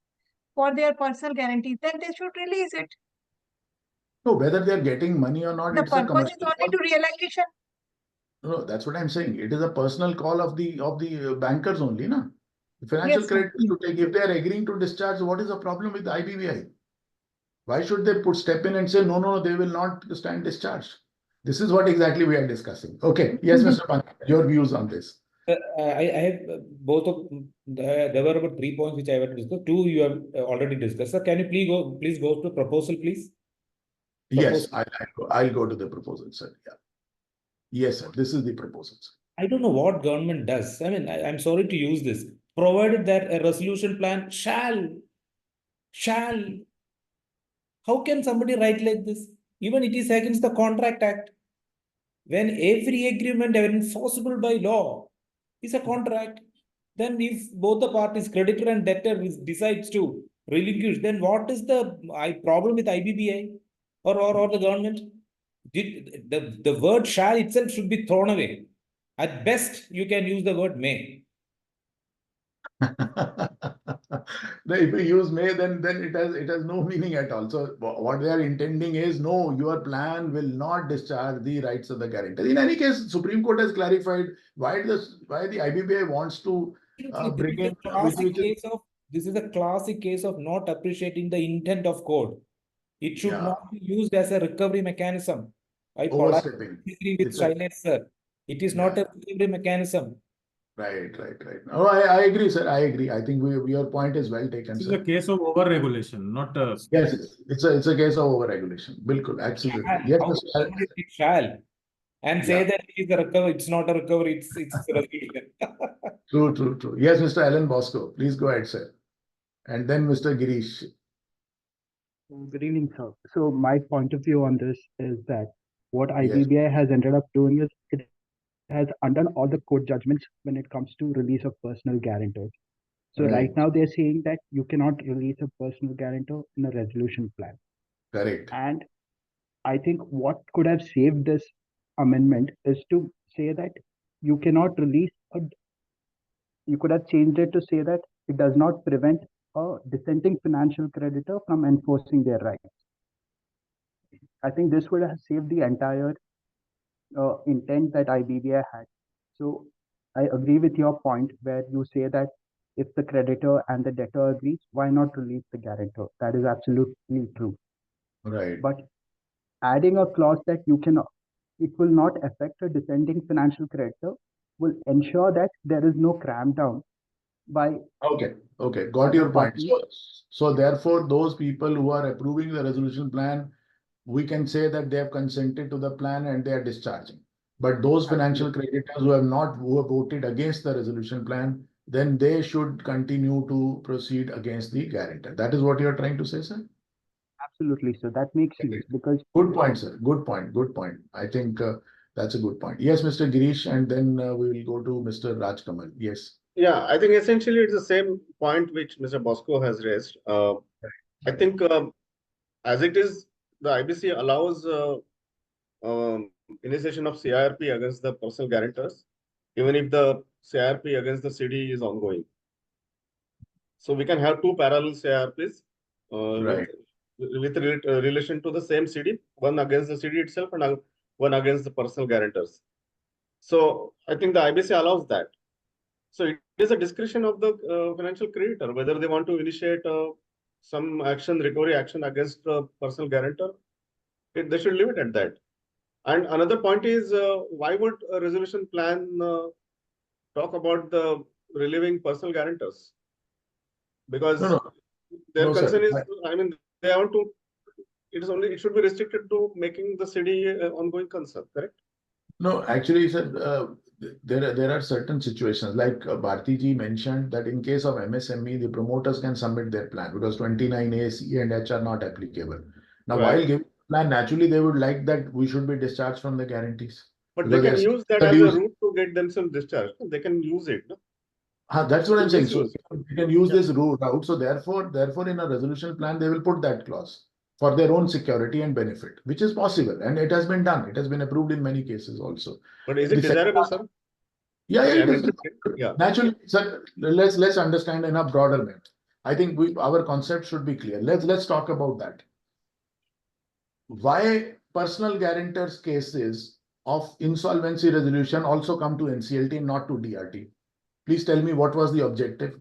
for their personal guarantees, then they should release it. No, whether they are getting money or not, The it's a purpose is commercial only to realization. No, that's what I'm saying. It is a personal call of the bankers only, na? The financial Yes, creditors to take. If they are agreeing to discharge, what is the problem with the IBBI? Why should they step in and say no, they will not stand discharged? This is what exactly we are discussing. Okay, yes, Mr. Pan, your views on this. I have both of there were about 3 points which I want to discuss. 2 you have already discussed. Sir, can you please go to proposal, please? Yes, I'll go to the proposal, sir. Yeah. Yes, sir. This is the proposal, sir. I don't know what government does. I mean, I'm sorry to use this. Provided that a resolution plan shall. How can somebody write like this? Even it is against the Contract Act. When every agreement enforceable by law is a contract, then if both the parties, creditor and debtor, decides to relinquish, then what is the problem with IBBI or the government? The word shall itself should be thrown away. At best, you can use the word may. If you use may, then it has no meaning at all. So what they are intending is no, your plan will not discharge the rights of the guarantor. In any case, Supreme Court has clarified why the IBBI wants to bring in This is a classic case of not appreciating the intent of code. It should not be used as a recovery mechanism. I overstepping. Agree with Shailesh, sir. It is not a recovery mechanism. Right. Oh, I agree, sir. I agree. I think your point is well taken, This sir. is a case of over-regulation, not a... Yes, it's a case of over-regulation. Bilkul, absolutely. Yes, How somebody shall and say that it is a recovery. It's not a recovery. It's a resolution. True. Yes, Mr. Alan Bosco, please go ahead, sir. And then Mr. Girish. Good evening, sir. So my point of view on this is that what IBBI has ended up doing is it has undone all the court judgments when it comes to release of personal guarantors. So right now they're saying that you cannot release a personal guarantor in a resolution plan. Correct. And I think what could have saved this amendment is to say that you cannot release a, you could have changed it to say that it does not prevent a dissenting financial creditor from enforcing their rights. I think this would have saved the entire intent that IBBI had. So I agree with your point where you say that if the creditor and the debtor agrees, why not release the guarantor? That is absolutely true. Right. But adding a clause that you cannot, it will not affect a dissenting financial creditor will ensure that there is no cram down by. Okay, got your point. So therefore, those people who are approving the resolution plan, we can say that they have consented to the plan and they are discharging. But those financial creditors who have voted against the resolution plan, then they should continue to proceed against the guarantor. That is what you are trying to say, sir? Absolutely, sir. That makes sense because. Good point, sir. Good point. I think that's a good point. Yes, Mr. Girish, and then we will go to Mr. Rajkamal. Yes. Yeah, I think essentially it's the same point which Mr. Bosco has raised. I think as it is, the IBC allows initiation of CIRP against the personal guarantors, even if the CIRP against the CD is ongoing. So we can have two parallel CIRPs Right. with relation to the same CD, one against the CD itself and one against the personal guarantors. So I think the IBC allows that. So it is a discretion of the financial creditor whether they want to initiate some action, recovery action against the personal guarantor. They should leave it at that. And another point is why would a resolution plan talk about the relieving personal guarantors? Because their concern is, I mean, they want to. It should be restricted to making the city ongoing concern, correct? No, actually, sir, there are certain situations like Bharti ji mentioned that in case of MSME, the promoters can submit their plan because 29A, C and H are not applicable. Now, while giving plan, naturally, they would like that we should be discharged from the guarantees. But they can use that as a route to get themselves discharged. They can use it. No? That's what I'm saying. So they can use this route. So therefore, in a resolution plan, they will put that clause for their own security and benefit, which is possible. And it has been done. It has been approved in many cases also. But is it desirable, sir? Yeah, it is. Naturally, sir, let's understand in a broader manner. I think our concept should be clear. Let's talk about that. Why personal guarantors cases of insolvency resolution also come to NCLT, not to DRT? Please tell me what was the objective?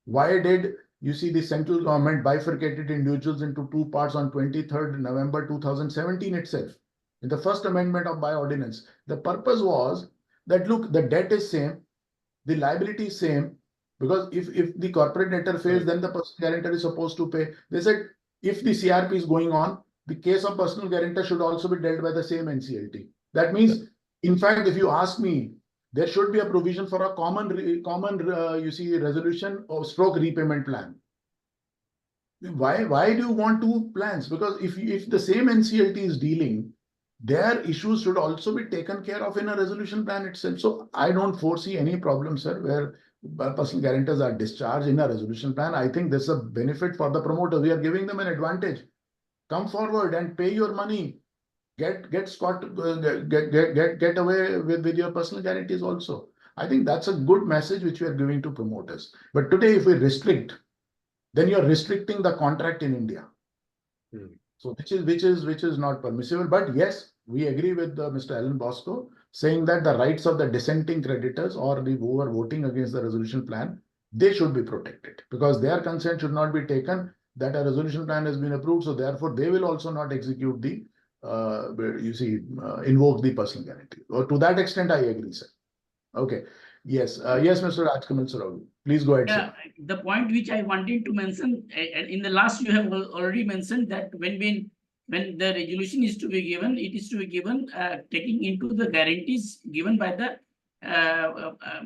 Why did you see the central government bifurcated individuals into two parts on 23rd November 2017 itself? In the first amendment of by ordinance, the purpose was that look, the debt is same, the liability is same, because if the corporate debtor fails, then the personal guarantor is supposed to pay. They said if the CRP is going on, the case of personal guarantor should also be dealt by the same NCLT. That means, in fact, if you ask me, there should be a provision for a common resolution or stroke repayment plan. Why do you want two plans? Because if the same NCLT is dealing, their issues should also be taken care of in a resolution plan itself. So I don't foresee any problem, sir, where personal guarantors are discharged in a resolution plan. I think there's a benefit for the promoter. We are giving them an advantage. Come forward and pay your money. Get away with your personal guarantees also. I think that's a good message which we are giving to promoters. But today, if we restrict, then you are restricting the contract in India. So which is not permissible. But yes, we agree with Mr. Alan Bosco saying that the rights of the dissenting creditors or the who are voting against the resolution plan, they should be protected because their consent should not be taken that a resolution plan has been approved. So therefore, they will also not execute the invoke the personal guarantee. Or to that extent, I agree, sir. Okay. Yes. Yes, Mr. Rajkamal Sir. Please go ahead, sir. The point which I wanted to mention, in the last you have already mentioned that when the resolution is to be given, it is to be given taking into the guarantees given by the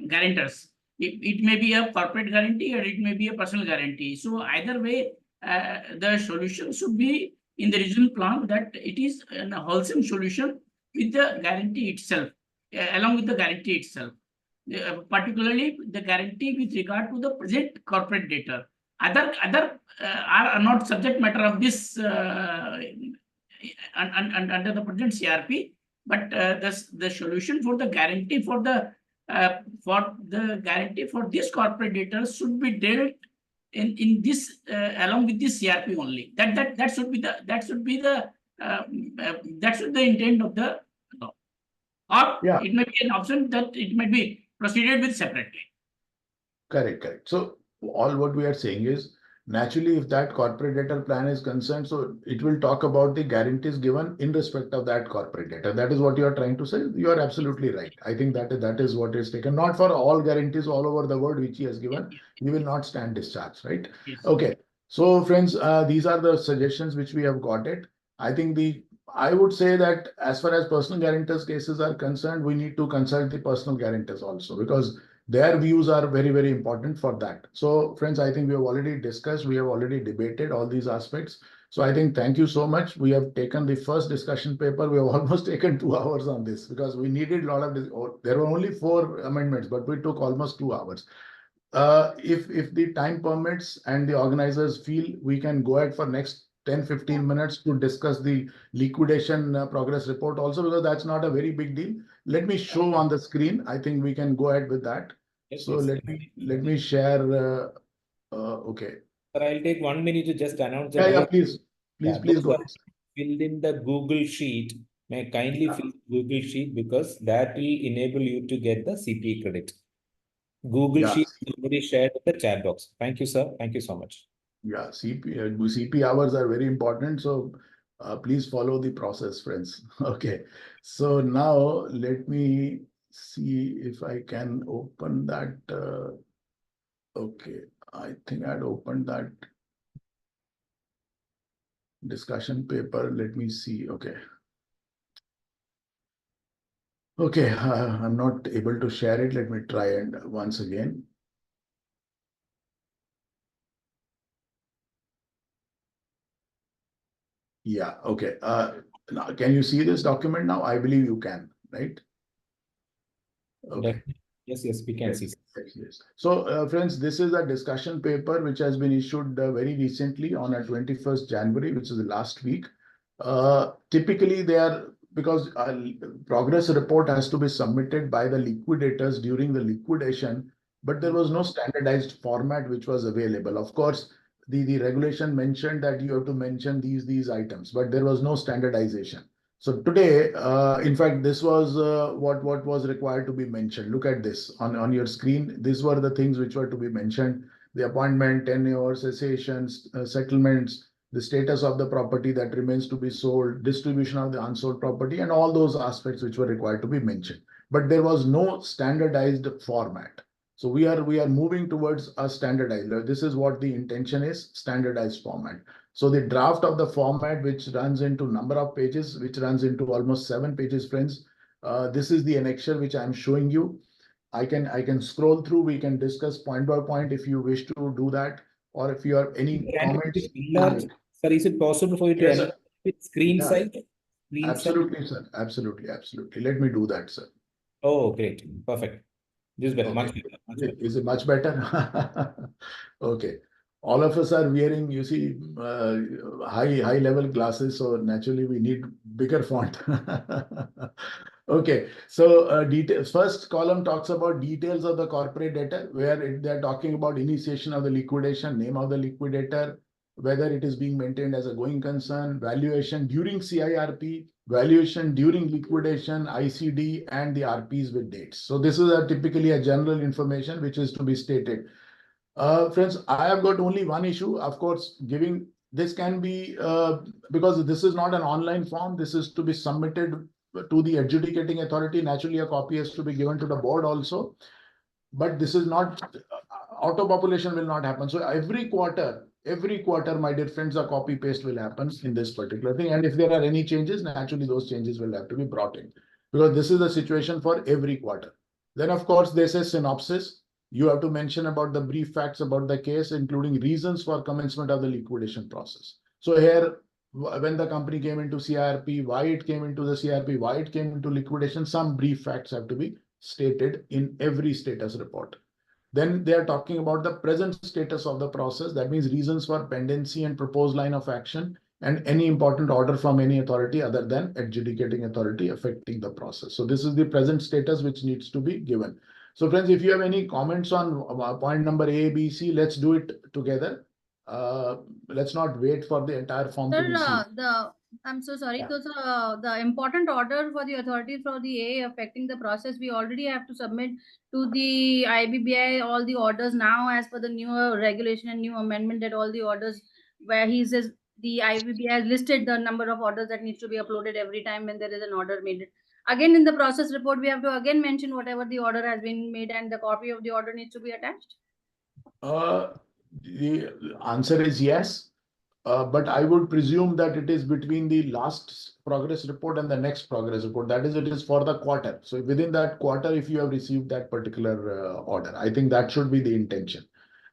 guarantors. It may be a corporate guarantee or it may be a personal guarantee. So either way, the solution should be in the regional plan that it is a wholesome solution with the guarantee itself, along with the guarantee itself. Particularly the guarantee with regard to the present corporate debtor. Other are not subject matter of this under the present CRP. But the solution for the guarantee for the guarantee for this corporate debtors should be dealt in this along with this CRP only. That should be the that should be the intent of the law. Or it may be an option that it might be proceeded with separately. Correct, correct. So all what we are saying is, naturally, if that corporate debtor plan is concerned, so it will talk about the guarantees given in respect of that corporate debtor. That is what you are trying to say. You are absolutely right. I think that is what is taken. Not for all guarantees all over the world which he has given. We will not stand discharge, right? Yes. Okay. So friends, these are the suggestions which we have got it. I think I would say that as far as personal guarantors cases are concerned, we need to consult the personal guarantors also, because their views are very, very important for that. So friends, I think we have already discussed, we have already debated all these aspects. So I think thank you so much. We have taken the first discussion paper. We have almost taken 2 hours on this because we needed a lot of this. There were only 4 amendments, but we took almost 2 hours. If the time permits and the organizers feel, we can go ahead for next 10-15 minutes to discuss the liquidation progress report also, because that's not a very big deal. Let me show on the screen. I think we can go ahead with that. Yes, So please. let me share. Okay. Sir, I'll take 1 minute to just announce Yeah, that. please Those go who ahead. filled in the Google Sheet may kindly fill the Google Sheet, because that will enable you to get the CPA credit. Google Sheet is already shared in the chat box. Thank you, sir. Thank you so much. Yeah, CP hours are very important. So please follow the process, friends. Okay. So now let me see if I can open that. Okay. I think I'd opened that discussion paper. Let me see. Okay. Okay. I'm not able to share it. Let me try and once again. Yeah, okay. Now, can you see this document now? I believe you can, right? Okay. Yes, we can see. Yes. So, friends, this is a discussion paper which has been issued very recently on 21st January, which is the last week. Typically, they are, because progress report has to be submitted by the liquidators during the liquidation, but there was no standardized format which was available. Of course, the regulation mentioned that you have to mention these items, but there was no standardization. So today, in fact, this was what was required to be mentioned. Look at this on your screen. These were the things which were to be mentioned: the appointment, tenure, cessations, settlements, the status of the property that remains to be sold, distribution of the unsold property, and all those aspects which were required to be mentioned. But there was no standardized format. So we are moving towards a standardized. This is what the intention is: standardized format. So the draft of the format, which runs into number of pages, which runs into almost 7 pages, friends. This is the annexure which I'm showing you. I can scroll through. We can discuss point by point if you wish to do that, or if you have any comments. Sir, is it possible for you to enter with screen size? Absolutely, sir. Absolutely. Let me do that, sir. Oh, great. Perfect. This is better. Much better. Is it much better? Okay. All of us are wearing, you see, high level glasses, so naturally we need bigger font. Okay, so details. First column talks about details of the corporate debtor, where they're talking about initiation of the liquidation, name of the liquidator, whether it is being maintained as a going concern, valuation during CIRP, valuation during liquidation, ICD, and the RPs with dates. So this is typically a general information which is to be stated. Friends, I have got only one issue. Of course, giving this can be because this is not an online form. This is to be submitted to the adjudicating authority. Naturally, a copy has to be given to the board also. But this is not auto population will not happen. So every quarter, my dear friends, a copy paste will happen in this particular thing. And if there are any changes, naturally those changes will have to be brought in, because this is the situation for every quarter. Then, of course, they say synopsis. You have to mention about the brief facts about the case, including reasons for commencement of the liquidation process. So here, when the company came into CIRP, why it came into the CIRP, why it came into liquidation, some brief facts have to be stated in every status report. Then they are talking about the present status of the process. That means reasons for pendency and proposed line of action, and any important order from any authority other than adjudicating authority affecting the process. So this is the present status which needs to be given. So friends, if you have any comments on point number A, B, C, let's do it together. Let's not wait for the entire form to be seen. I'm so sorry. Yeah. So, the important order for the authorities for the A affecting the process, we already have to submit to the IBBI all the orders now as per the new regulation and new amendment, that all the orders where he says the IBBI has listed the number of orders that needs to be uploaded every time when there is an order made. Again, in the process report, we have to again mention whatever the order has been made and the copy of the order needs to be attached. The answer is yes. But I would presume that it is between the last progress report and the next progress report. That is, it is for the quarter. So within that quarter, if you have received that particular order, I think that should be the intention.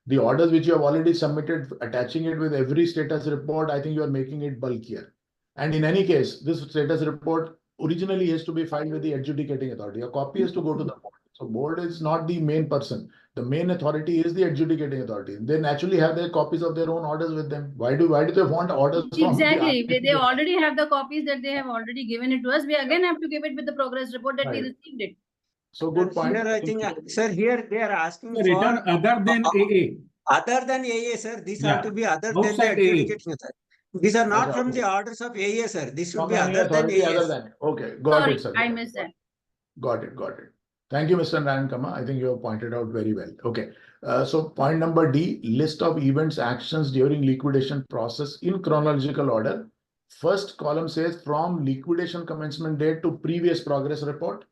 The orders which you have already submitted, attaching it with every status report, I think you are making it bulkier. And in any case, this status report originally has to be filed with the adjudicating authority. A copy has to go to the board. So board is not the main person. The main authority is the adjudicating authority. They naturally have their copies of their own orders with them. Why do they want orders from Exactly. the They already have the copies that they have already given it to us. We again have to give it with the progress report that we Right. received it. So good point. Here, I think, sir, here they are asking The for return other than AA. Other than AA, sir. These Yeah. have to be other than the Outside AA. adjudicating authority. These are not Achha, from okay. the orders of AA, sir. This should From be any other than authority AA. other than. Okay, got Sorry, it, sir. I missed that. Got it. Thank you, Mr. Naran Kama. I think you have pointed out very well. Okay. So point number D, list of events, actions during liquidation process in chronological order. First column says from liquidation commencement date to previous progress report.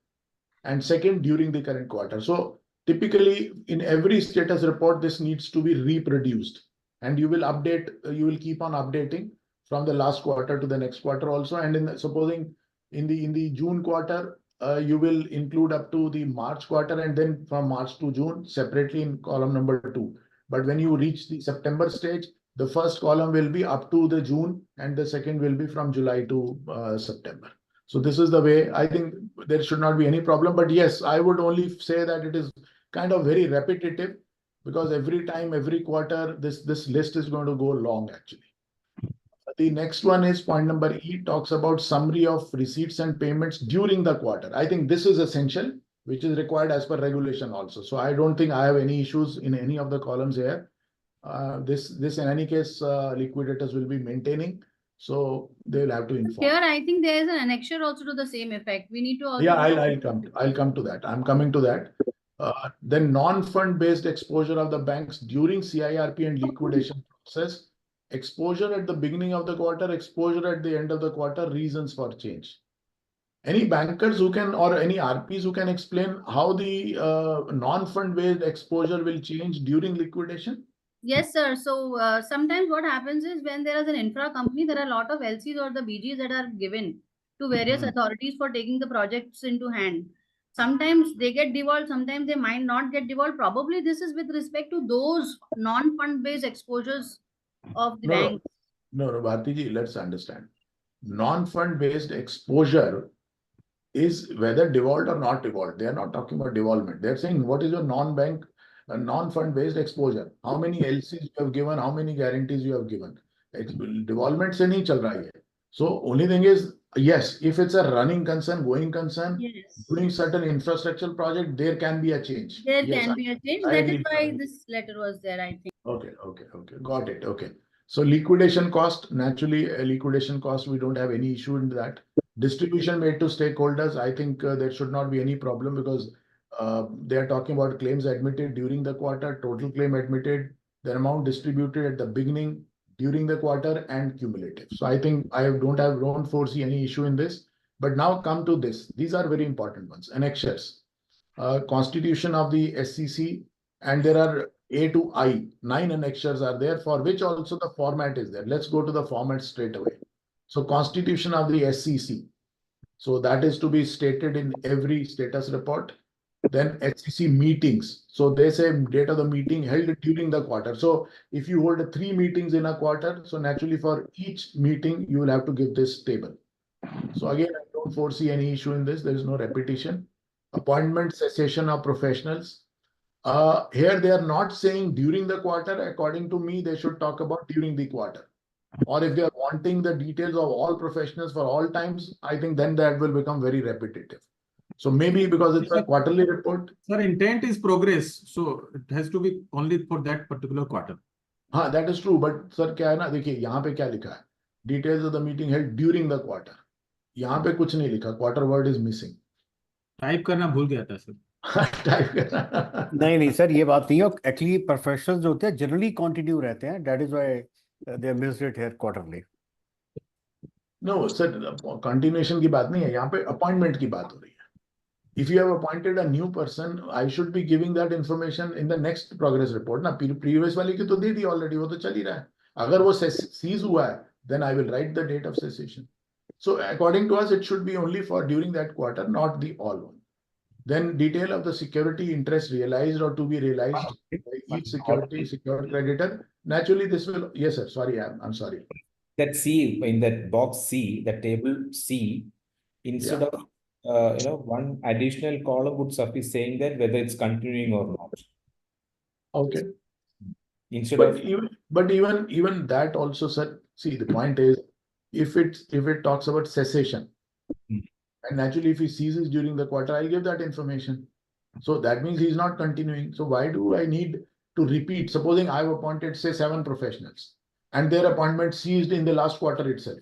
And second, during the current quarter. So typically in every status report, this needs to be reproduced. And you will update, you will keep on updating from the last quarter to the next quarter also. And supposing in the June quarter, you will include up to the March quarter and then from March to June separately in column number 2. But when you reach the September stage, the first column will be up to the June and the second will be from July to September. So this is the way. I think there should not be any problem. But yes, I would only say that it is kind of very repetitive because every time, every quarter, this list is going to go long actually. The next one is point number E, talks about summary of receipts and payments during the quarter. I think this is essential, which is required as per regulation also. So I don't think I have any issues in any of the columns here. This in any case, liquidators will be maintaining. So they will have to inform. Here, I think there is an annexure also to the same effect. We need to also. Yeah, I'll come to that. I'm coming to that. Then non-fund based exposure of the banks during CIRP and liquidation process, exposure at the beginning of the quarter, exposure at the end of the quarter, reasons for change. Any bankers who can, or any RPs who can explain how the non-fund based exposure will change during liquidation? Yes, sir. So sometimes what happens is when there is an infra company, there are a lot of LCs or the BGs that are given to various authorities for taking the projects into hand. Sometimes they get devolved, sometimes they might not get devolved. Probably this is with respect to those non-fund based exposures of the bank. No, Bharti ji, let's understand. Non-fund based exposure is whether devolved or not devolved. They are not talking about devolvement. They're saying what is your non-bank, non-fund based exposure? How many LCs you have given? How many guarantees you have given? Devolvement se nahi chal raha hai. So only thing is, yes, if it's a running concern, going concern, yes, doing certain infrastructural project, there can be a change. There Yes, can be a change. I That agree. is why this letter was there, I think. Okay. Got it. Okay. So liquidation cost, naturally, liquidation cost, we don't have any issue in that. Distribution made to stakeholders, I think there should not be any problem because they are talking about claims admitted during the quarter, total claim admitted, the amount distributed at the beginning, during the quarter, and cumulative. So I think I don't foresee any issue in this. But now come to this. These are very important ones. Annexures, constitution of the SCC, and there are A to I, 9 annexures are there, for which also the format is there. Let's go to the format straight away. So constitution of the SCC. So that is to be stated in every status report. Then SCC meetings. So they say date of the meeting held during the quarter. So if you hold 3 meetings in a quarter, so naturally for each meeting, you will have to give this table. So again, I don't foresee any issue in this. There is no repetition. Appointment, cessation of professionals. Here they are not saying during the quarter. According to me, they should talk about during the quarter. or if they are wanting the details of all professionals for all times, I think then that will become very repetitive. So maybe because it's a quarterly report. Sir, intent is progress, so it has to be only for that particular quarter. हाँ, that is true, but sir क्या है ना, देखिए यहाँ पे क्या लिखा है, details of the meeting held during the quarter. यहाँ पे कुछ नहीं लिखा, quarter word is missing. Type करना भूल गया था सर. टाइप करना. नहीं सर, ये बात नहीं है. एक्चुअली प्रोफेशनल्स जो होते हैं जनरली कंटिन्यू रहते हैं. That is why they missed it here quarterly. No sir, continuation की बात नहीं है, यहाँ पे अपॉइंटमेंट की बात हो रही है. If you have appointed a new person, I should be giving that information in the next progress report. ना previous वाली की तो दे दी already, वो तो चल ही रहा है. अगर वो cease हुआ है, then I will write the date of cessation. So according to us, it should be only for during that quarter, not the all one. Then detail of the security interest realized or to be realized by each security secured creditor. Naturally, this will, yes sir, sorry, I'm sorry. That C, in that box C, the table C, instead of one additional column would suffice saying that whether it's continuing or not. Okay. Instead but even that also, sir, see, the point is, if it talks about cessation, and naturally if he ceases during the quarter, I'll give that information. So that means he's not continuing. So why do I need to repeat? Supposing I've appointed, say, 7 professionals and their appointment ceased in the last quarter itself.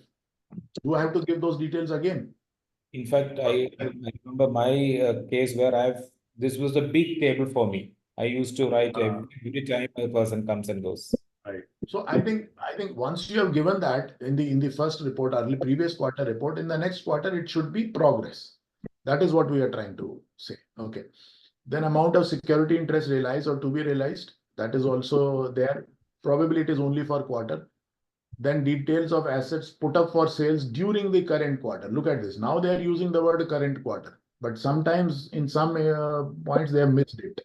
Do I have to give those details again? In fact, I remember my case where this was a big table for me. I used to write every time a person comes and goes. Right. So I think once you have given that in the first report, early previous quarter report, in the next quarter it should be progress. That is what we are trying to say. Okay. Then amount of security interest realized or to be realized, that is also there. Probably it is only for quarter. Then details of assets put up for sales during the current quarter. Look at this. Now they are using the word current quarter, but sometimes in some points they have missed it.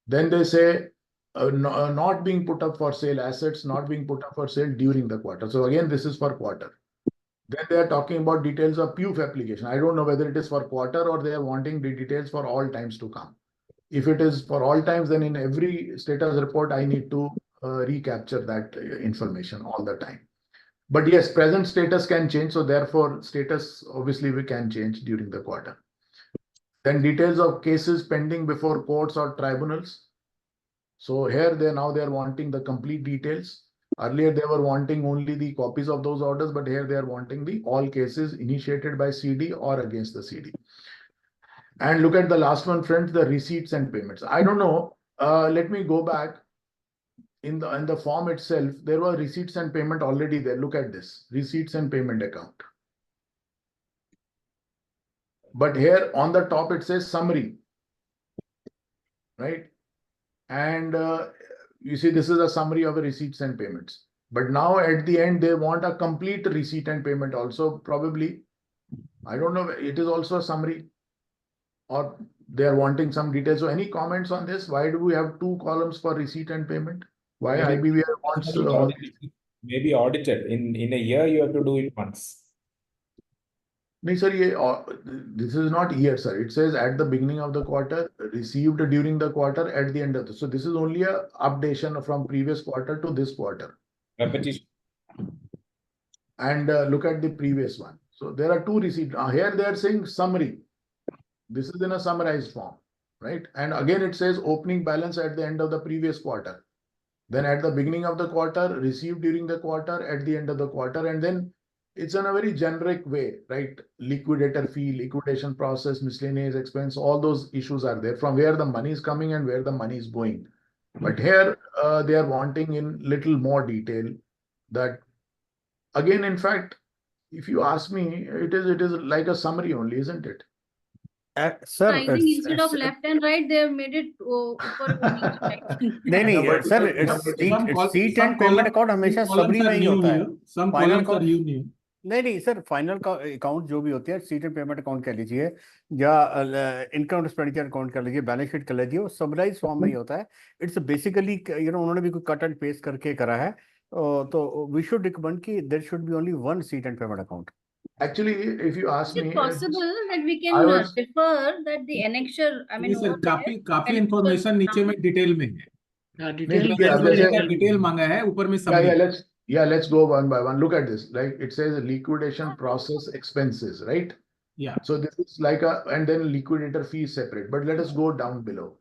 Then they say not being put up for sale, assets not being put up for sale during the quarter. So again, this is for quarter. Then they are talking about details of PUF application. I don't know whether it is for quarter or they are wanting the details for all times to come. If it is for all times, then in every status report, I need to recapture that information all the time. But yes, present status can change. So therefore, status obviously we can change during the quarter. Then details of cases pending before courts or tribunals. So here they are wanting the complete details. Earlier they were wanting only the copies of those orders, but here they are wanting the all cases initiated by CD or against the CD. And look at the last one, friends, the receipts and payments. I don't know. Let me go back. In the form itself, there were receipts and payment already there. Look at this, receipts and payment account. But here on the top, it says summary, right? And you see, this is a summary of the receipts and payments. But now at the end, they want a complete receipt and payment also. Probably, I don't know, it is also a summary or they are wanting some details. So any comments on this? Why do we have 2 columns for receipt and payment? Why IBBI wants maybe audited in a year you have to do it once. No, sir, this is not year, sir. It says at the beginning of the quarter, received during the quarter, at the end of the. So this is only a updation from previous quarter to this quarter. Repetition. And look at the previous one. So there are 2 receipts. Here they are saying summary. This is in a summarized form, right? And again, it says opening balance at the end of the previous quarter. Then at the beginning of the quarter, received during the quarter, at the end of the quarter, and then it's in a very generic way, right? Liquidator fee, liquidation process, miscellaneous expense, all those issues are there from where the money is coming and where the money is going. But here they are wanting in little more detail that again, in fact, if you ask me, it is like a summary only, isn't it? Sir, I think instead of left and right, they have made it नहीं sir, receipt and payment account हमेशा summary में ही होता है. Some columns are new. नहीं sir, final का account जो भी होते हैं, receipt and payment account कह लीजिए या इनकम एक्सपेंडिचर अकाउंट कर लीजिए, बैलेंस शीट कर लीजिए, वो समराइज फॉर्म में ही होता है. इट्स बेसिकली उन्होंने भी कोई कट एंड पेस्ट करके करा है. तो वी शुड रिकमेंड कि there should be only one receipt and payment account. Actually, if you ask me, is it possible that we can refer that the annexure, I mean, sir, काफी information नीचे में detail में है. Detail मांगा है, ऊपर में yeah, Yeah, let's go one by one. Look at this. Like it says liquidation process expenses, right? Yeah. So this is like and then liquidator fees separate. But let us go down below.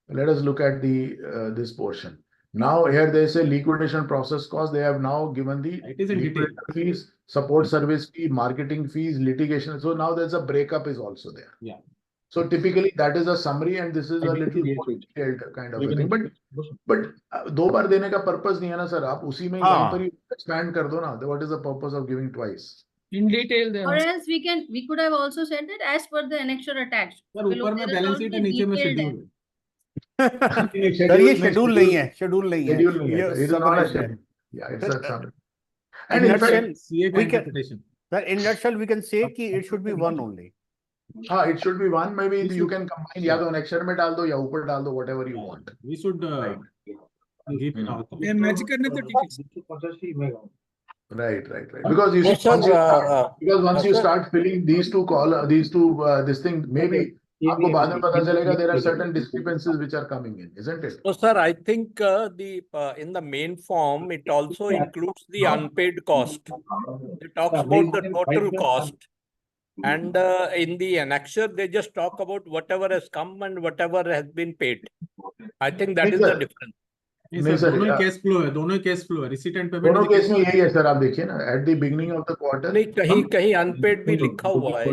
Let us look at the this portion. Now here they say liquidation process cost. They have now given the It is in detail. liquidator fees, support service fee, marketing fees, litigation. So now there's a breakup is also there. Yeah. So typically that is a summary and this is a little more detailed kind of a thing. But दो बार देने का purpose नहीं है ना sir, आप उसी में वहीं पर ही expand कर दो ना. What is the purpose of giving twice? In detail, they Or are. else we could have also said that as per the annexure attached. Sir Below ऊपर में there is balance also sheet a है, नीचे में detailed schedule है. Sir ये schedule नहीं है, schedule नहीं है. Schedule नहीं है. ये It is not a summary है. schedule. Yeah, it's a summary. In And in fact, nutshell, we can, sir, in nutshell, we can say कि it should be one only. हाँ, it should be one. Maybe We you should- can combine या तो annexure में डाल दो या ऊपर डाल दो, whatever you want. We should give ये मैच करने तो ठीक है. Right. Because you see, Yes, sir, because once you sir. start filling these two this thing, maybe आपको बाद में पता चलेगा there are certain discrepancies which are coming in, isn't it? So, sir, I think the in the main form, it also includes the unpaid cost. It talks about the total cost. And in the annexure, they just talk about whatever has come and whatever has been paid. I think that is the difference. नहीं sir, दोनों ही cash flow है, दोनों ही cash flow है, receipt and payment. दोनों case में यही है sir, आप देखिए ना, at the beginning of the quarter. नहीं, कहीं unpaid भी लिखा हुआ है.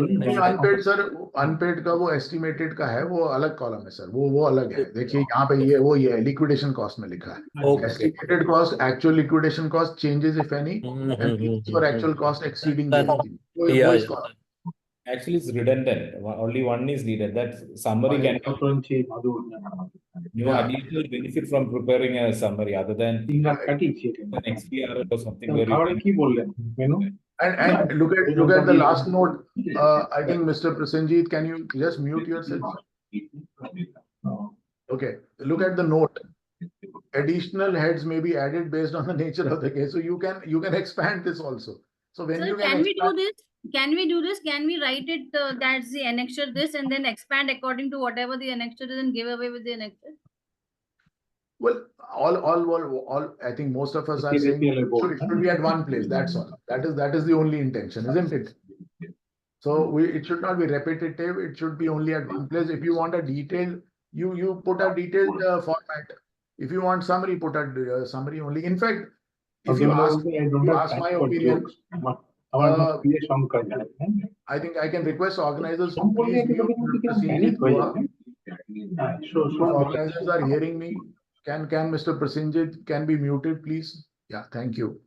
अनपेड सर, अनपेड का वो एस्टिमेटेड का है, वो अलग कॉलम है सर, वो अलग है. देखिए यहाँ पे ये है लिक्विडेशन कॉस्ट में लिखा है. Estimated cost, actual liquidation cost, changes if any, and for actual cost exceeding. Actually, it's redundant. Only one is needed. That summary can no additional benefit from preparing a summary other than an XPR or something. And look at the last note. I think Mr. Prasenjit, can you just mute yourself? Okay. Look at the note. Additional heads may be added based on the nature of the case. So you can expand this also. So when Sir, you can we do this? Can we do this? Can we write it that's the annexure this and then expand according to whatever the annexure is and give away with the annexure? Well, all I think most of us are saying it should be at one place. That's all. That is the only intention, isn't it? So it should not be repetitive. It should be only at one place. If you want a detailed, you put a detailed format. If you want summary, put a summary only. In fact, if you ask my opinion, I think I can request organizers to please mute Prasenjit Dua. If organizers are hearing me, can Mr. Prasenjit can be muted, please? Yeah, thank you.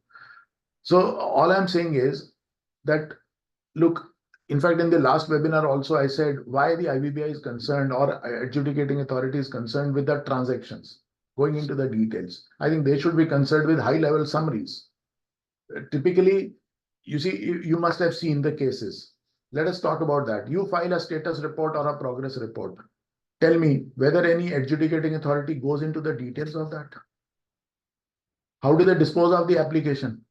So all I'm saying is that, look, in fact, in the last webinar also, I said why the IBBI is concerned or adjudicating authority is concerned with the transactions, going into the details. I think they should be concerned with high-level summaries. Typically, you see, you must have seen the cases. Let us talk about that. You file a status report or a progress report. Tell me whether any adjudicating authority goes into the details of that. How do they dispose of the application?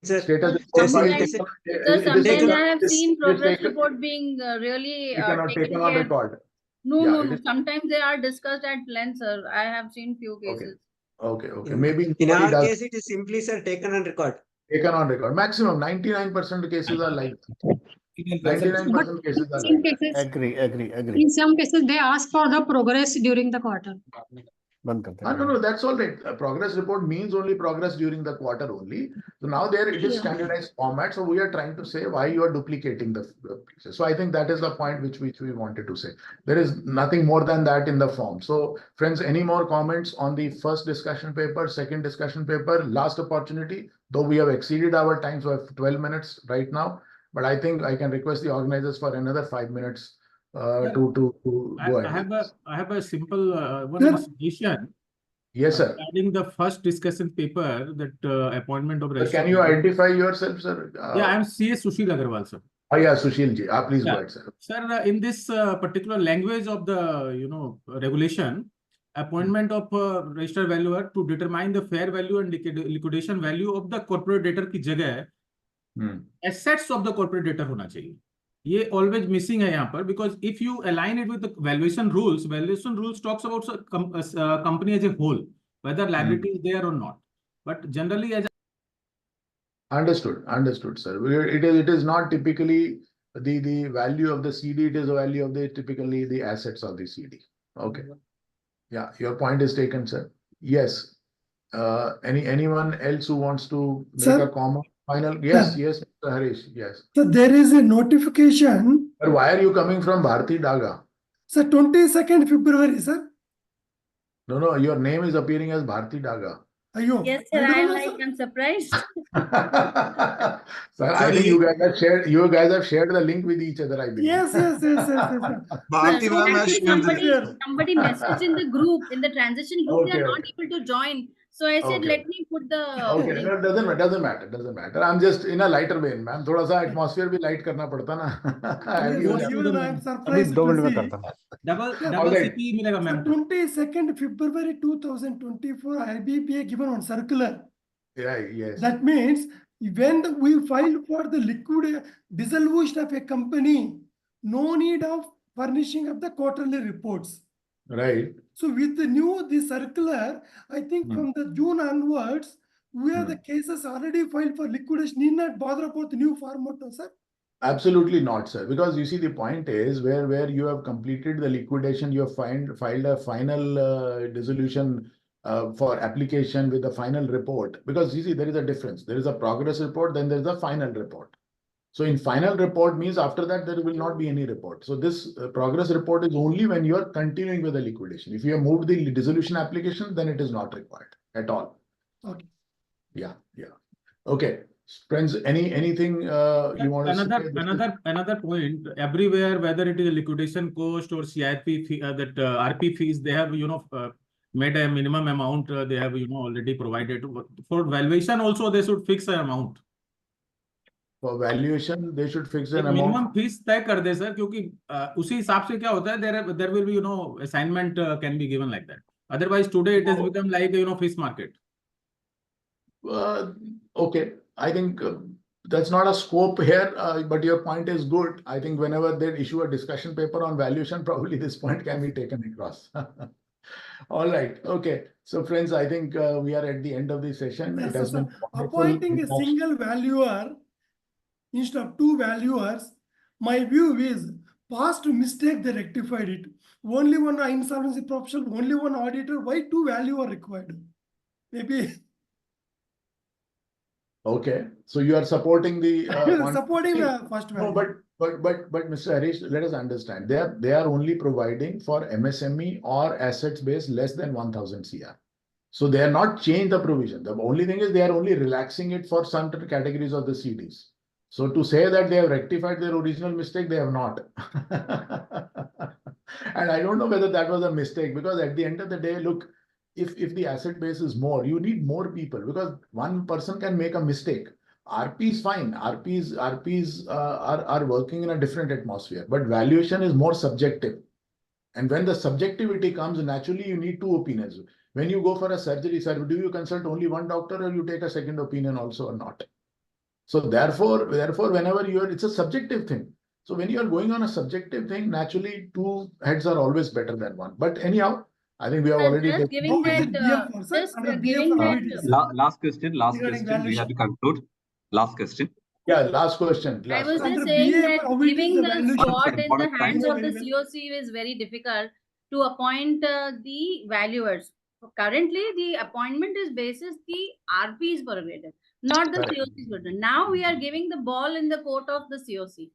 Status report. Sometimes I have seen progress report being really taken on care. record. No. Sometimes they are discussed at length, sir. I have seen few cases. Okay. Maybe in our case, it is simply, sir, taken on record. Taken on record. Maximum 99% of cases are like that. 99% cases are like that. Agree. In some cases, they ask for the progress during the quarter. No, that's all right. A progress report means only progress during the quarter only. So now there it is standardized format. So we are trying to say why you are duplicating the pieces. So I think that is the point which we wanted to say. There is nothing more than that in the form. So friends, any more comments on the first discussion paper, second discussion paper, last opportunity, though we have exceeded our time, so I have 12 minutes right now. But I think I can request the organizers for another 5 minutes to go ahead. I have a simple one suggestion. Yes, sir. Regarding the first discussion paper, that appointment of Can you identify yourself, sir? Yeah, I am CA Sushil Agarwal, sir. Yeah, Sushil ji. Please go ahead, sir. Sir, in this particular language of the regulation, appointment of registered valuer to determine the fair value and liquidation value of the corporate debtor की जगह assets of the corporate debtor होना चाहिए. ये always missing है यहाँ पर, because if you align it with the valuation rules talks about company as a whole, whether liability is there or not. But generally, as Understood, sir. It is not typically the value of the CD, it is the value of typically the assets of the CD. Okay. Yeah, your point is taken, sir. Yes. Anyone else who wants to make a comment? Final? Yes, Mr. Harish. Yes. So there is a notification. Sir, why are you coming from Bharti Daga? Sir, 22nd February, sir. No, your name is appearing as Bharti Daga. Yes, sir. I'm surprised. Sir, I think you guys have shared the link with each other, I believe. Yes. Bharti ma'am has shared this. Somebody messaged in the group, in the transition group, they are not able to join. So I said, Okay. let me put the Okay, link. no, it doesn't matter. I'm just in a lighter vein, ma'am. थोड़ा सा atmosphere भी light करना पड़ता ना. Even I'm surprised to see. Double CP मिलेगा ma'am. 22nd February 2024, IBBI given on circular. Yeah, yes. That means when we file for the liquid dissolution of a company, no need of furnishing of the quarterly reports. Right. So with the circular, I think from the June onwards, where the cases already filed for liquidation, need not bother about the new format, no, sir? Absolutely not, sir. Because you see, the point is where you have completed the liquidation, you have filed a final dissolution for application with the final report. Because you see, there is a difference. There is a progress report, then there is a final report. So in final report means after that, there will not be any report. So this progress report is only when you are continuing with the liquidation. If you have moved the dissolution application, then it is not required at all. Okay. Yeah. Okay. Friends, anything you want to say? Another point, everywhere, whether it is a liquidation cost or CIRP fee, RP fees, they have, made a minimum amount, they have, already provided. For valuation also, they should fix an amount. For valuation, they should fix an minimum amount. fees तय कर दे sir, क्योंकि उसी हिसाब से क्या होता है, there will be, assignment can be given like that. Otherwise, today it has become like, fish market. Okay, I think that's not a scope here, but your point is good. I think whenever they issue a discussion paper on valuation, probably this point can be taken across. All right. Okay. So friends, I think we are at the end of the session. Yes, it has sir. been Appointing a single valuer instead of two valuers, my view is past mistake, they rectified it. Only one insolvency professional, only one auditor, why two valuer required? Maybe. Okay, so you are supporting the supporting the first value. No, but Mr. Harish, let us understand. They are only providing for MSME or assets based less than 1,000 CR. So they are not changed the provision. The only thing is they are only relaxing it for some categories of the CDs. So to say that they have rectified their original mistake, they have not. And I don't know whether that was a mistake, because at the end of the day, look, if the asset base is more, you need more people, because one person can make a mistake. RP is fine. RPs are working in a different atmosphere, but valuation is more subjective. And when the subjectivity comes, naturally you need two opinions. When you go for a surgery, sir, do you consult only one doctor or you take a second opinion also or not? So therefore, whenever it's a subjective thing. So when you are going on a subjective thing, naturally two heads are always better than one. But anyhow, I think we have already. Just giving that. Last question. We have to conclude. Last question. Yeah, last question. I was just saying that giving the sword in the hands of the COC is very difficult to appoint the valuers. Currently, the appointment is basis the RP's prerogative, not the COC's prerogative. Now we are giving the ball in the court of the COC.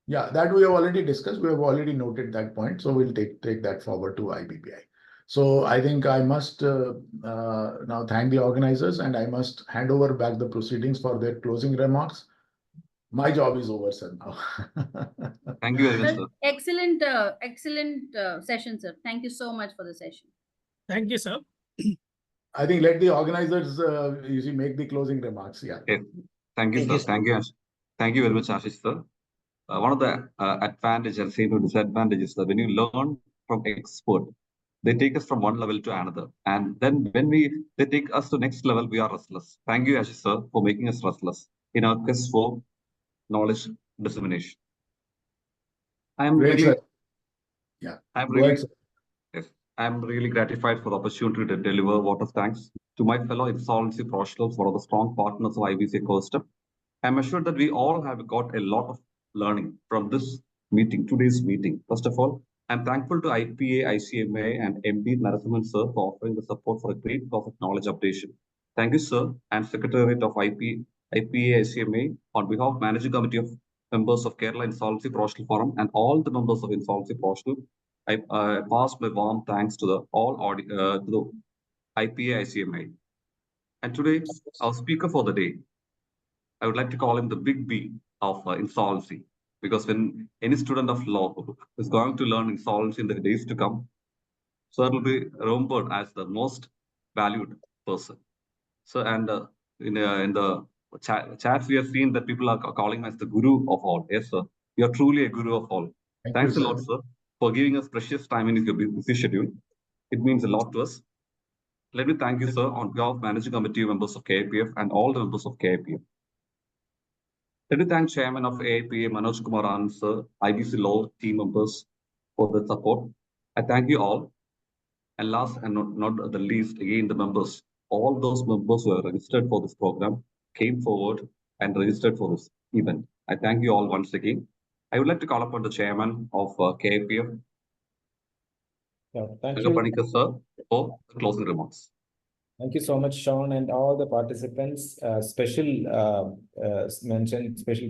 Yeah, that we have already discussed. We have already noted that point. So we'll take that forward to IBBI. So I think I must now thank the organizers, and I must hand over back the proceedings for their closing remarks. My job is over, sir, now. Thank you very much, sir. Excellent session, sir. Thank you so much for the session. Thank you, sir. I think let the organizers make the closing remarks. Yeah. Okay. Thank you, sir. Thank you very much, Ashish, sir. One of the advantages and same disadvantages that when you learn from expert, they take us from one level to another, and then when they take us to next level, we are restless. Thank you, Ashish, sir, for making us restless in our quest for knowledge dissemination. I'm really gratified for the opportunity to deliver vote of thanks to my fellow insolvency professionals, one of the strong partners of IBC ecosystem. I'm assured that we all have got a lot of learning from this meeting, today's meeting. First of all, I'm thankful to IPA, ICMA, and MD Narasimhan sir for offering the support for a great cause of knowledge updation. Thank you, sir, and Secretariat of IPA, ICMA, on behalf of Managing Committee of members of Kerala Insolvency Professional Forum and all the members of Insolvency Professional. I pass my warm thanks to the IPA, ICMA. And today, our speaker for the day, I would like to call him the big B of insolvency, because when any student of law is going to learn insolvency in the days to come, sir will be remembered as the most valued person. So, and in the chats, we have seen that people are calling him as the guru of all. Yes, sir. You are truly a guru of all. Thanks a lot, sir, for giving us precious time in your busy schedule. It means a lot to us. Let me thank you, sir, on behalf of Managing Committee members of KIPF and all the members of KIPF. Let me thank Chairman of AIPA, Manoj Kumar Anand, sir, IBC Law team members for the support. I thank you all. And last and not the least, again, the members, all those members who are registered for this program came forward and registered for this event. I thank you all once again. I would like to call upon the Chairman of KIPF, thank you, Panikar, sir, for closing remarks. Thank you so much, Sean, and all the participants. Special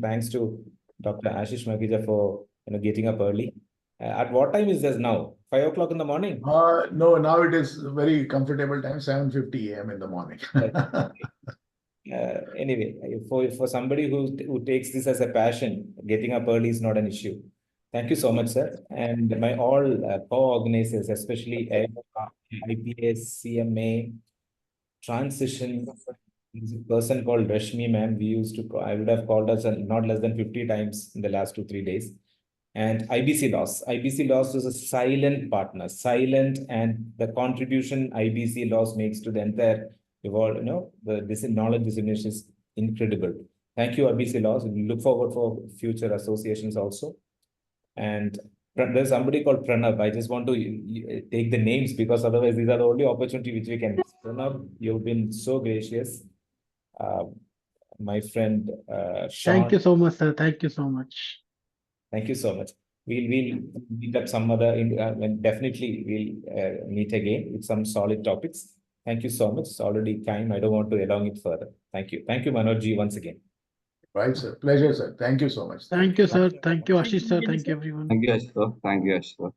thanks to Dr. Ashish Magija for getting up early. At what time is this now? 5 o'clock in the morning? No, now it is very comfortable time, 7:50 a.m. in the morning. Anyway, for somebody who takes this as a passion, getting up early is not an issue. Thank you so much, sir. And my all co-organizers, especially IPS, CMA, Transition, is a person called Rashmi, ma'am. I would have called us not less than 50 times in the last 2-3 days. And IBC Laws. IBC Laws is a silent partner, and the contribution IBC Laws makes to the entire world, this knowledge dissemination is incredible. Thank you, IBC Laws. We look forward for future associations also. And there's somebody called Pranav. I just want to take the names because otherwise these are the only opportunity which we can. Pranav, you've been so gracious. My friend Sean. Thank you so much, sir. Thank you so much. Thank you so much. We'll meet up some other, definitely we'll meet again with some solid topics. Thank you so much. It's already time. I don't want to elong it further. Thank you. Thank you, Manojji, once again. Right, sir. Pleasure, sir. Thank you so much. Thank you, sir. Thank you, Ashish, sir. Thank you, everyone. Thank you, Ashish, sir. Thank you, Ashish, sir.